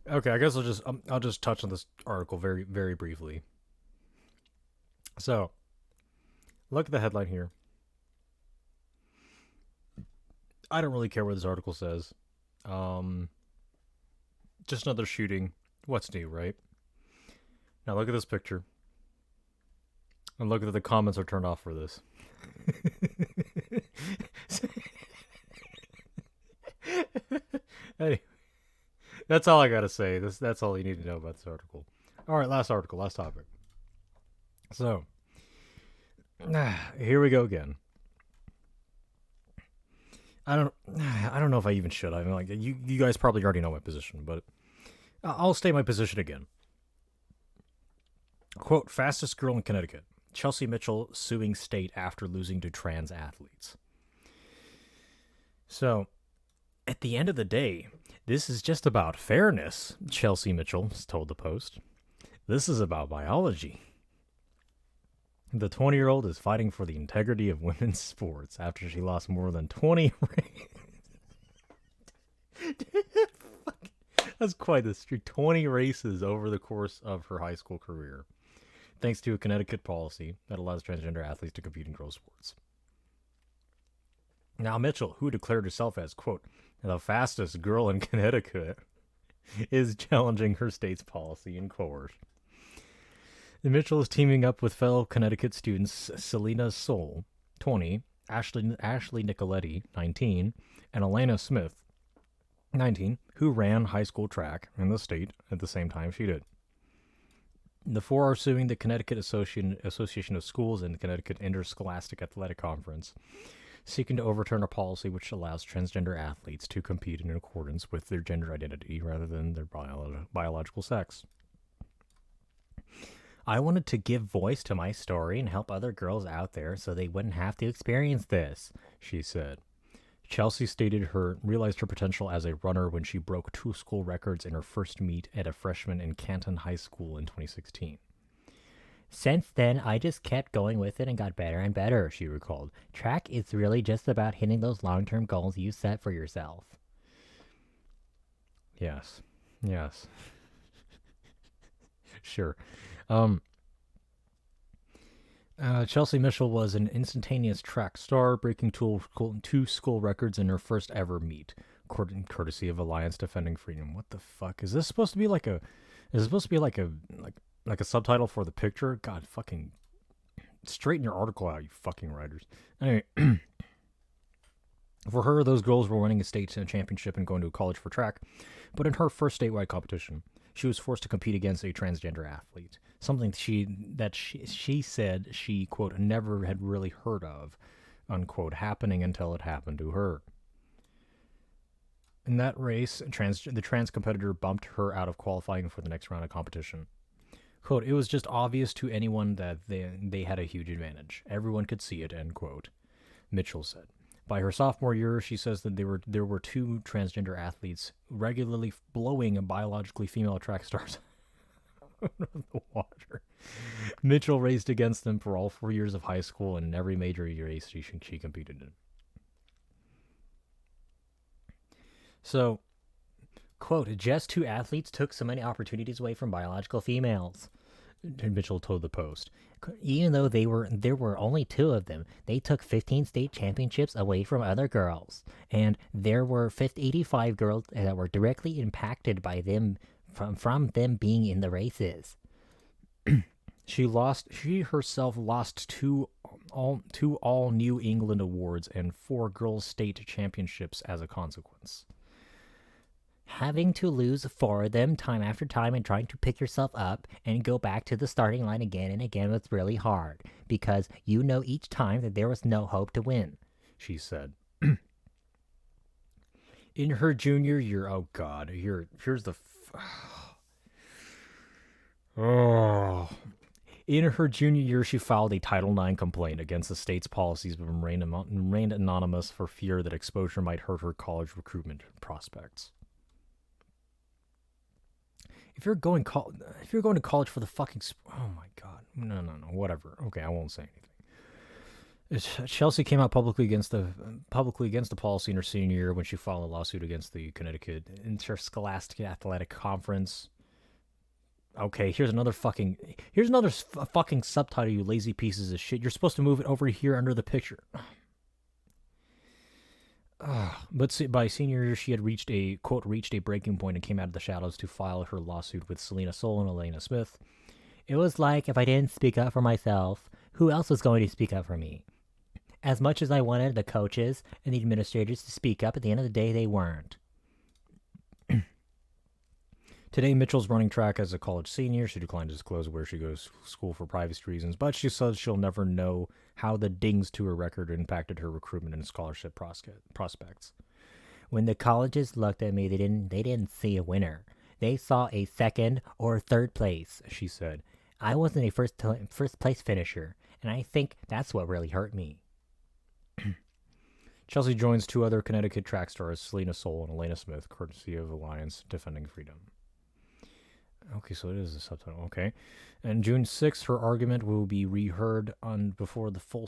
Okay, I guess I'll just touch on this article very very briefly. So, look at the headline here. I don't really care what this article says. Um, just another shooting. What's new, right? Now look at this picture. And look at the comments are turned off for this. Hey, that's all I gotta say. That's all you need to know about this article. All right, last article, last topic. So, here we go again. I don't know if I even should. I mean, like you guys probably already know my position, but I'll state my position again. Quote: fastest girl in Connecticut. Chelsea Mitchell suing state after losing to trans athletes. So, at the end of the day, this is just about fairness, Chelsea Mitchell told the Post. This is about biology. The 20-year-old is fighting for the integrity of women's sports after she lost more than 20 That's quite the streak. 20 races over the course of her high school career, thanks to a Connecticut policy that allows transgender athletes to compete in girls' sports. Now, Mitchell, who declared herself as, quote, the fastest girl in Connecticut, is challenging her state's policy in court. Mitchell is teaming up with fellow Connecticut students Selena Soul, 20, Ashley Nicoletti, 19, and Elena Smith, 19, who ran high school track in the state at the same time she did. The four are suing the Connecticut Association of Schools and the Connecticut Interscholastic Athletic Conference, seeking to overturn a policy which allows transgender athletes to compete in accordance with their gender identity rather than their biological sex. I wanted to give voice to my story and help other girls out there so they wouldn't have to experience this, she said. Chelsea realized her potential as a runner when she broke 2 school records in her first meet at a freshman in Canton High School in 2016. Since then, I just kept going with it and got better and better, she recalled. Track is really just about hitting those long-term goals you set for yourself. Yes. Sure. Chelsea Mitchell was an instantaneous track star, breaking 2 school records in her first ever meet, courtesy of Alliance Defending Freedom. What the fuck is this supposed to be like a? Is it supposed to be like a subtitle for the picture? God, fucking straighten your article out, you fucking writers. Anyway, for her, those girls were winning a state championship and going to college for track, but in her first statewide competition, she was forced to compete against a transgender athlete, something she said she, quote, never had really heard of, unquote, happening until it happened to her. In that race, the trans competitor bumped her out of qualifying for the next round of competition. Quote, it was just obvious to anyone that they had a huge advantage. Everyone could see it, end quote, Mitchell said. By her sophomore year, she says that there were 2 transgender athletes regularly blowing biologically female track stars out of the water. Mitchell raced against them for all 4 years of high school and in every major race she competed in. So, quote, just 2 athletes took so many opportunities away from biological females, Mitchell told the Post. Even though there were only 2 of them, they took 15 state championships away from other girls, and there were 85 girls that were directly impacted by them from them being in the races. She herself lost 2 all New England awards and 4 girls state championships as a consequence. Having to lose 4 of them time after time and trying to pick yourself up and go back to the starting line again and again was really hard, because you know each time that there was no hope to win, she said. In her junior year, oh god, here's the In her junior year, she filed a Title IX complaint against the state's policies but remained anonymous for fear that exposure might hurt her college recruitment prospects. If you're going to college for the fucking oh my god, no, whatever. Okay, I won't say Chelsea came out publicly against the policy in her senior year when she filed a lawsuit against the Connecticut Interscholastic Athletic Conference. Okay, here's another fucking subtitle, you lazy pieces of shit. You're supposed to move it over here under the picture. But by senior year, she had reached a breaking point and came out of the shadows to file her lawsuit with Selena Soul and Elena Smith. It was like, if I didn't speak up for myself, who else was going to speak up for me? As much as I wanted the coaches and the administrators to speak up, at the end of the day, they weren't. Today, Mitchell's running track as a college senior. She declined to disclose where she goes to school for privacy reasons, but she says she'll never know how the dings to her record impacted her recruitment and scholarship prospects. When the colleges looked at me, they didn't see a winner. They saw a second or third place, she said. I wasn't a first place finisher, and I think that's what really hurt me. Chelsea joins two other Connecticut track stars, Selena Soul and Elena Smith, courtesy of Alliance Defending Freedom. Okay, so it is a subtitle. Okay. And June 6th, her argument will be reheard before the full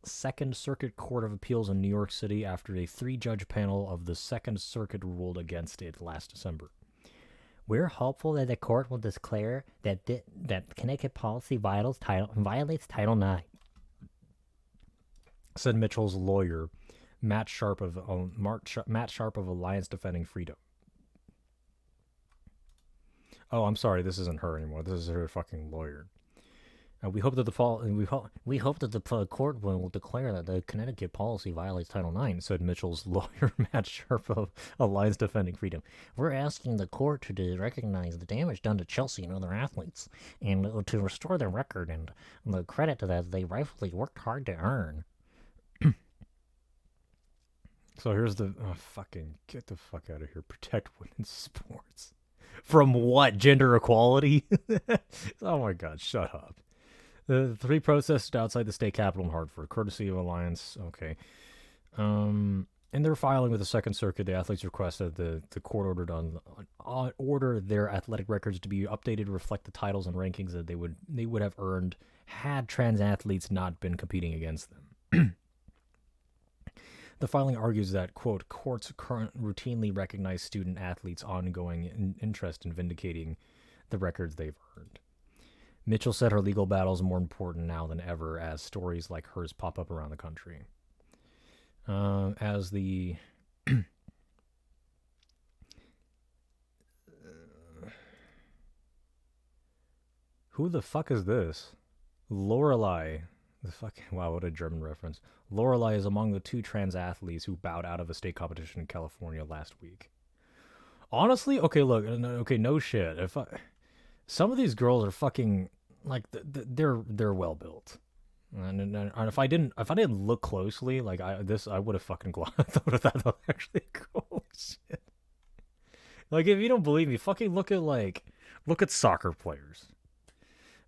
Second Circuit Court of Appeals in New York City after a 3-judge panel of the Second Circuit ruled against it last December. We're hopeful that the court will declare that Connecticut policy violates Title IX, said Mitchell's lawyer, Matt Sharp of Alliance Defending Freedom. Oh, I'm sorry. This isn't her anymore. This is her fucking lawyer. We hope that the court will declare that the Connecticut policy violates Title IX, said Mitchell's lawyer, Matt Sharp of Alliance Defending Freedom. We're asking the court to recognize the damage done to Chelsea and other athletes, and to restore their record and the credit to that they rightfully worked hard to earn. So here's the fucking get the fuck out of here. Protect women's sports. From what? Gender equality? Oh my god, shut up. The 3 protested outside the state capitol in Hartford, courtesy of Alliance. Okay. In their filing with the Second Circuit, the athletes requested the court order their athletic records to be updated to reflect the titles and rankings that they would have earned had trans athletes not been competing against them. The filing argues that, quote, courts routinely recognize student athletes' ongoing interest in vindicating the records they've earned. Mitchell said her legal battle is more important now than ever as stories like hers pop up around the country. Who the fuck is this? Lorelei. Wow, what a German reference. Lorelei is among the 2 trans athletes who bowed out of a state competition in California last week. Honestly, okay, look, okay, no shit. Some of these girls are fucking like they're well built, and if I didn't look closely, like I would have fucking thought of that was actually cool shit. Like, if you don't believe me, fucking look at soccer players.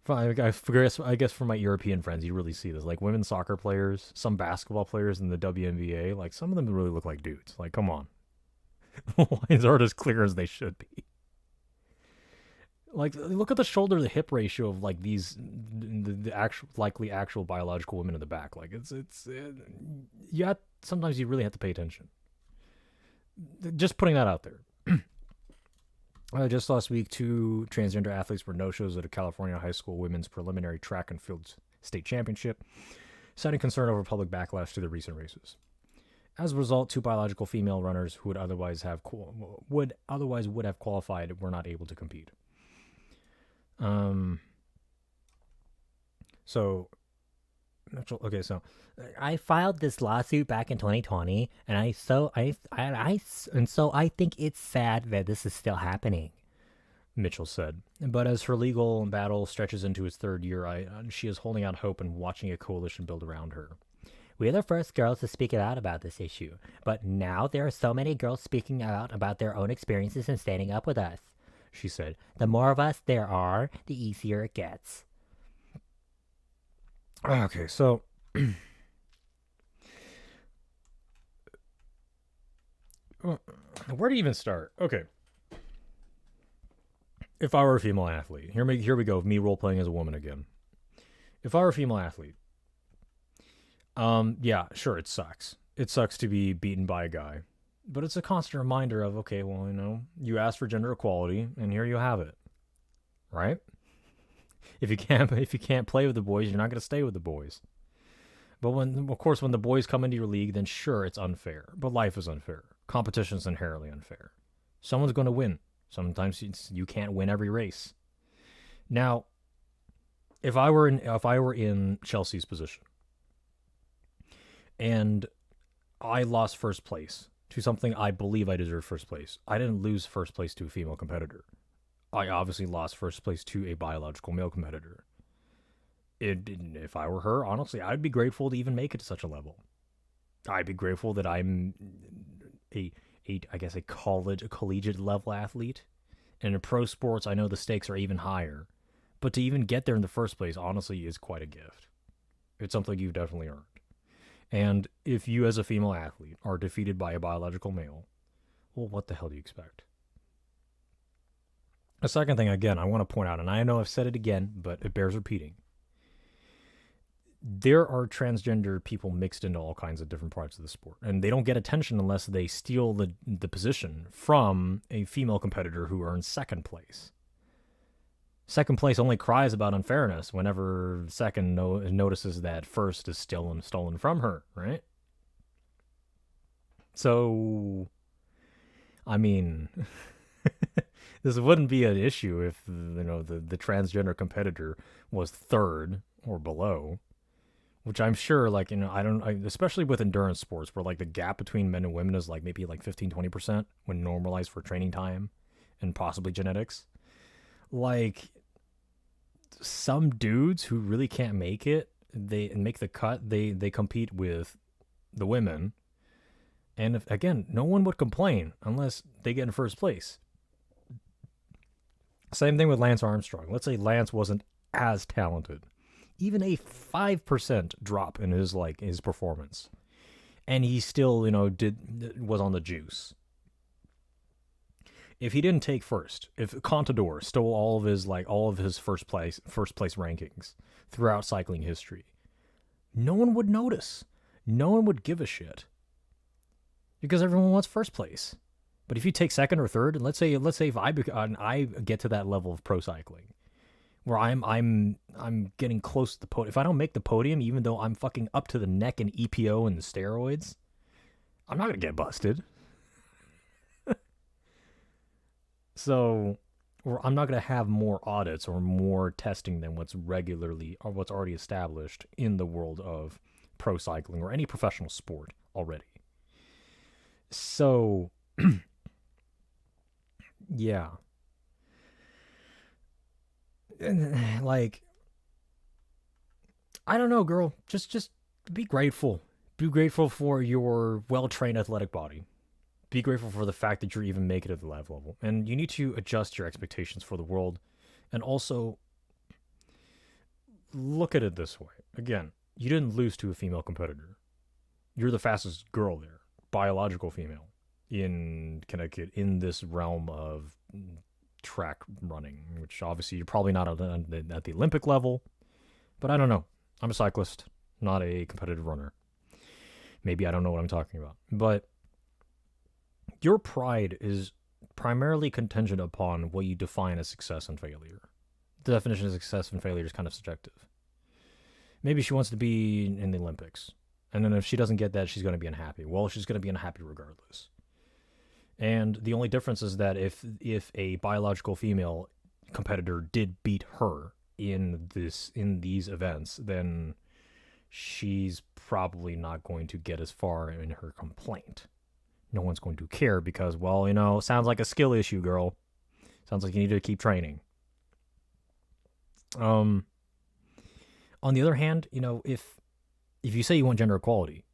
I guess for my European friends, you really see this. Like, women's soccer players, some basketball players in the WNBA, like, some of them really look like dudes. Like, come on. The lines aren't as clear as they should be. Like, look at the shoulder to hip ratio of, like, these, the actual biological women in the back. Like, sometimes you really have to pay attention. Just putting that out there. Just last week, 2 transgender athletes were no-shows at a California high school women's preliminary track and field state championship, citing concern over public backlash to the recent races. As a result, 2 biological female runners who would otherwise have qualified were not able to compete. So I filed this lawsuit back in 2020, and I think it's sad that this is still happening, Mitchell said. But as her legal battle stretches into its 3rd year, she is holding out hope and watching a coalition build around her. We're the first girls to speak out about this issue, but now there are so many girls speaking out about their own experiences and standing up with us, she said. The more of us there are, the easier it gets. Okay, so where do you even start? Okay. If I were a female athlete, here we go, me role-playing as a woman again. If I were a female athlete, Yeah, sure, it sucks. It sucks to be beaten by a guy. But it's a constant reminder of, okay, well, you asked for gender equality, and here you have it. Right? If you can't play with the boys, you're not going to stay with the boys. But of course, when the boys come into your league, then sure, it's unfair. But life is unfair. Competition is inherently unfair. Someone's going to win. Sometimes you can't win every race. Now, if I were in Chelsea's position, and I lost first place to something I believe I deserve first place, I didn't lose first place to a female competitor. I obviously lost first place to a biological male competitor. If I were her, honestly, I'd be grateful to even make it to such a level. I'd be grateful that I'm I guess a collegiate level athlete. And in pro sports, I know the stakes are even higher. But to even get there in the first place, honestly, is quite a gift. It's something you've definitely earned. And if you as a female athlete are defeated by a biological male, well, what the hell do you expect? A second thing, again, I want to point out, and I know I've said it again, but it bears repeating. There are transgender people mixed into all kinds of different parts of the sport, and they don't get attention unless they steal the position from a female competitor who earns second place. Second place only cries about unfairness whenever second notices that first is still stolen from her, right? So, I mean, this wouldn't be an issue if the transgender competitor was third or below, which I'm sure, especially with endurance sports, where like the gap between men and women is like maybe like 15-20% when normalized for training time and possibly genetics. Like, some dudes who really can't make it, they make the cut, they compete with the women. And again, no one would complain unless they get in first place. Same thing with Lance Armstrong. Let's say Lance wasn't as talented. Even a 5% drop in his performance, and he still, was on the juice. If he didn't take first, if Contador stole all of his first place rankings throughout cycling history, no one would notice. No one would give a shit because everyone wants first place. But if you take second or third, and let's say if I get to that level of pro cycling, where I'm getting close to the podium, if I don't make the podium, even though I'm fucking up to the neck in EPO and the steroids, I'm not gonna get busted. So, or I'm not going to have more audits or more testing than what's already established in the world of pro cycling or any professional sport already. So, yeah. Like, I don't know, girl. Just be grateful. Be grateful for your well-trained athletic body. Be grateful for the fact that you're even making it at the live level. And you need to adjust your expectations for the world. And also, look at it this way. Again, you didn't lose to a female competitor. You're the fastest girl there, biological female, in Connecticut, in this realm of track running, which obviously you're probably not at the Olympic level. But I don't know. I'm a cyclist, not a competitive runner. Maybe I don't know what I'm talking about. But your pride is primarily contingent upon what you define as success and failure. The definition of success and failure is kind of subjective. Maybe she wants to be in the Olympics, and then if she doesn't get that, she's going to be unhappy. Well, she's going to be unhappy regardless. And the only difference is that if a biological female competitor did beat her in these events, then she's probably not going to get as far in her complaint. No one's going to care because, well, sounds like a skill issue, girl. Sounds like you need to keep training. On the other hand, if you say you want gender equality,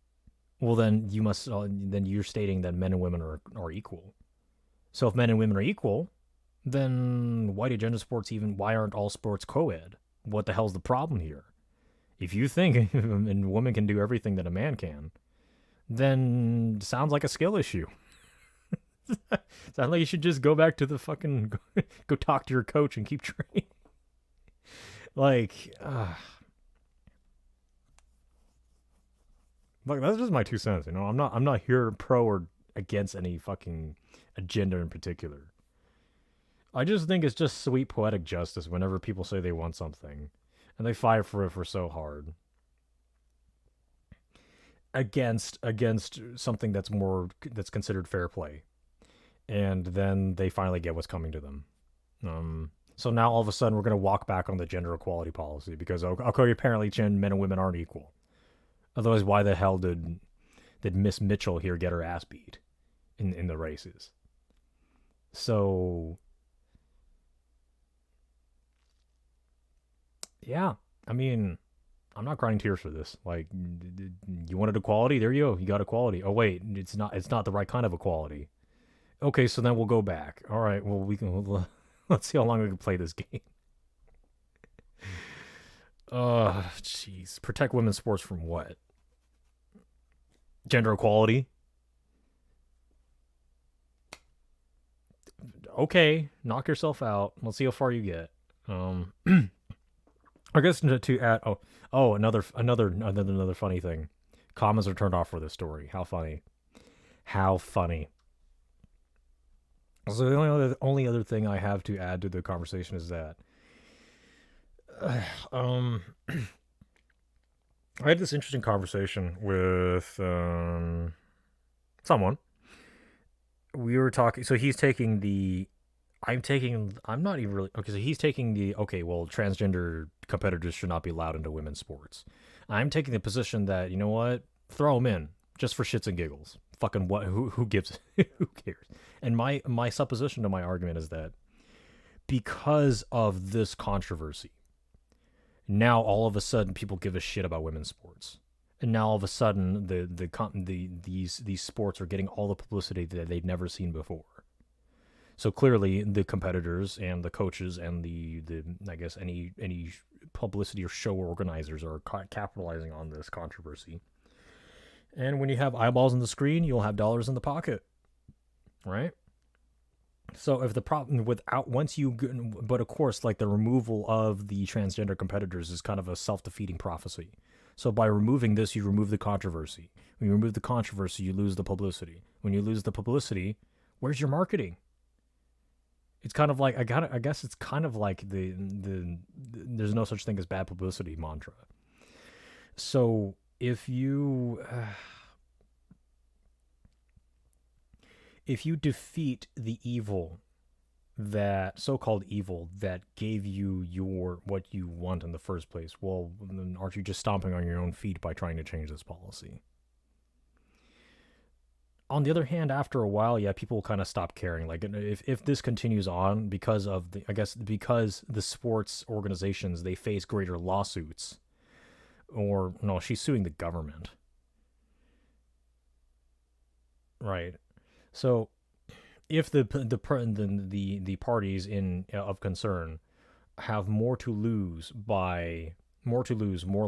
well, then you're stating that men and women are equal. So if men and women are equal, then why aren't all sports co-ed? What the hell's the problem here? If you think a woman can do everything that a man can, then sounds like a skill issue. Sounds like you should just go back to the fucking go talk to your coach and keep training. Like, that's just my 2 cents. I'm not here pro or against any fucking agenda in particular. I just think it's just sweet poetic justice whenever people say they want something, and they fight for it for so hard against something that's considered fair play, and then they finally get what's coming to them. So now all of a sudden we're gonna walk back on the gender equality policy because okay, apparently men and women aren't equal. Otherwise, why the hell did Miss Mitchell here get her ass beat in the races? So yeah, I mean, I'm not crying tears for this. Like, you wanted equality, there you go, you got equality. Oh wait, it's not the right kind of equality. Okay, so then we'll go back. All right, well let's see how long we can play this game. Jeez, protect women's sports from what? Gender equality? Okay, knock yourself out. Let's see how far you get. I guess to add. Another funny thing. Comments are turned off for this story. How funny. How funny. So the only other thing I have to add to the conversation is that I had this interesting conversation with someone. We were talking. So he's taking the. I'm not even really. Okay, so he's taking the. Okay, well, transgender competitors should not be allowed into women's sports. I'm taking the position that, you know what? Throw them in just for shits and giggles. Fucking what? Who gives? Who cares? And my supposition to my argument is that because of this controversy, now all of a sudden people give a shit about women's sports, and now all of a sudden these sports are getting all the publicity that they'd never seen before. So clearly the competitors and the coaches and the I guess any publicity or show organizers are capitalizing on this controversy. And when you have eyeballs on the screen, you'll have dollars in the pocket, right? So if the problem but of course, like, the removal of the transgender competitors is kind of a self-defeating prophecy. So by removing this, you remove the controversy. When you remove the controversy, you lose the publicity. When you lose the publicity, where's your marketing? It's kind of like I guess it's kind of like the there's no such thing as bad publicity mantra. So if you defeat the evil, that so-called evil that gave you what you want in the first place, well, then aren't you just stomping on your own feet by trying to change this policy? On the other hand, after a while, yeah, people will kind of stop caring. Like, if this continues on because the sports organizations, they face greater lawsuits, or no, she's suing the government, right? So if the parties of concern have more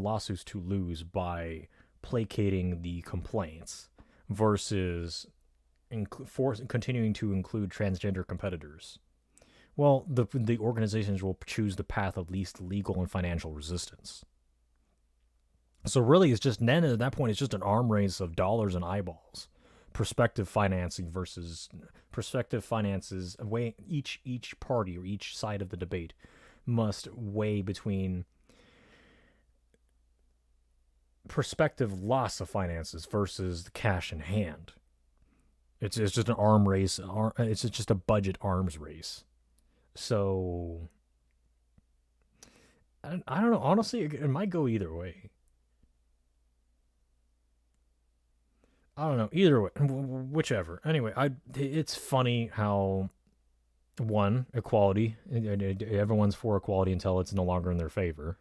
lawsuits to lose by placating the complaints versus continuing to include transgender competitors, well, the organizations will choose the path of least legal and financial resistance. So really, it's just then at that point, it's just an arm race of dollars and eyeballs. Prospective financing versus prospective finances. Each party or each side of the debate must weigh between prospective loss of finances versus the cash in hand. It's just an arm race. It's just a budget arms race. So I don't know. Honestly, it might go either way. I don't know. Either way, whichever. Anyway, it's funny how, one, equality. Everyone's for equality until it's no longer in their favor,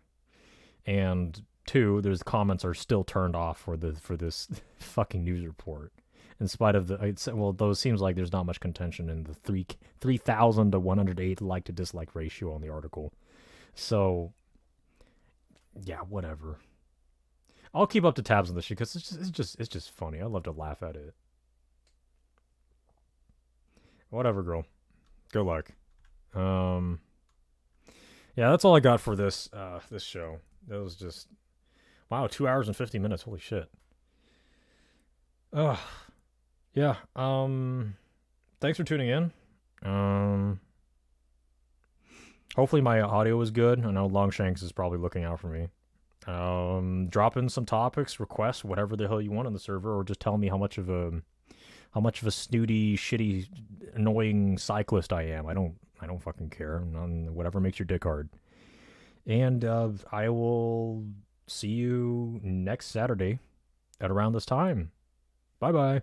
and two, there's comments are still turned off for this fucking news report, in spite of though it seems like there's not much contention in the 3,000 to 108 like to dislike ratio on the article. So yeah, whatever. I'll keep up to tabs on this shit because it's just funny. I love to laugh at it. Whatever, girl. Good luck. Yeah, that's all I got for this show. That was just, wow, 2 hours and 50 minutes. Holy shit. Uh, yeah. Thanks for tuning in. Um, hopefully my audio is good. I know Longshanks is probably looking out for me. Drop in some topics, requests, whatever the hell you want on the server, or just tell me how much of a snooty, shitty, annoying cyclist I am. I don't fucking care. Whatever makes your dick hard. And I will see you next Saturday at around this time. Bye bye.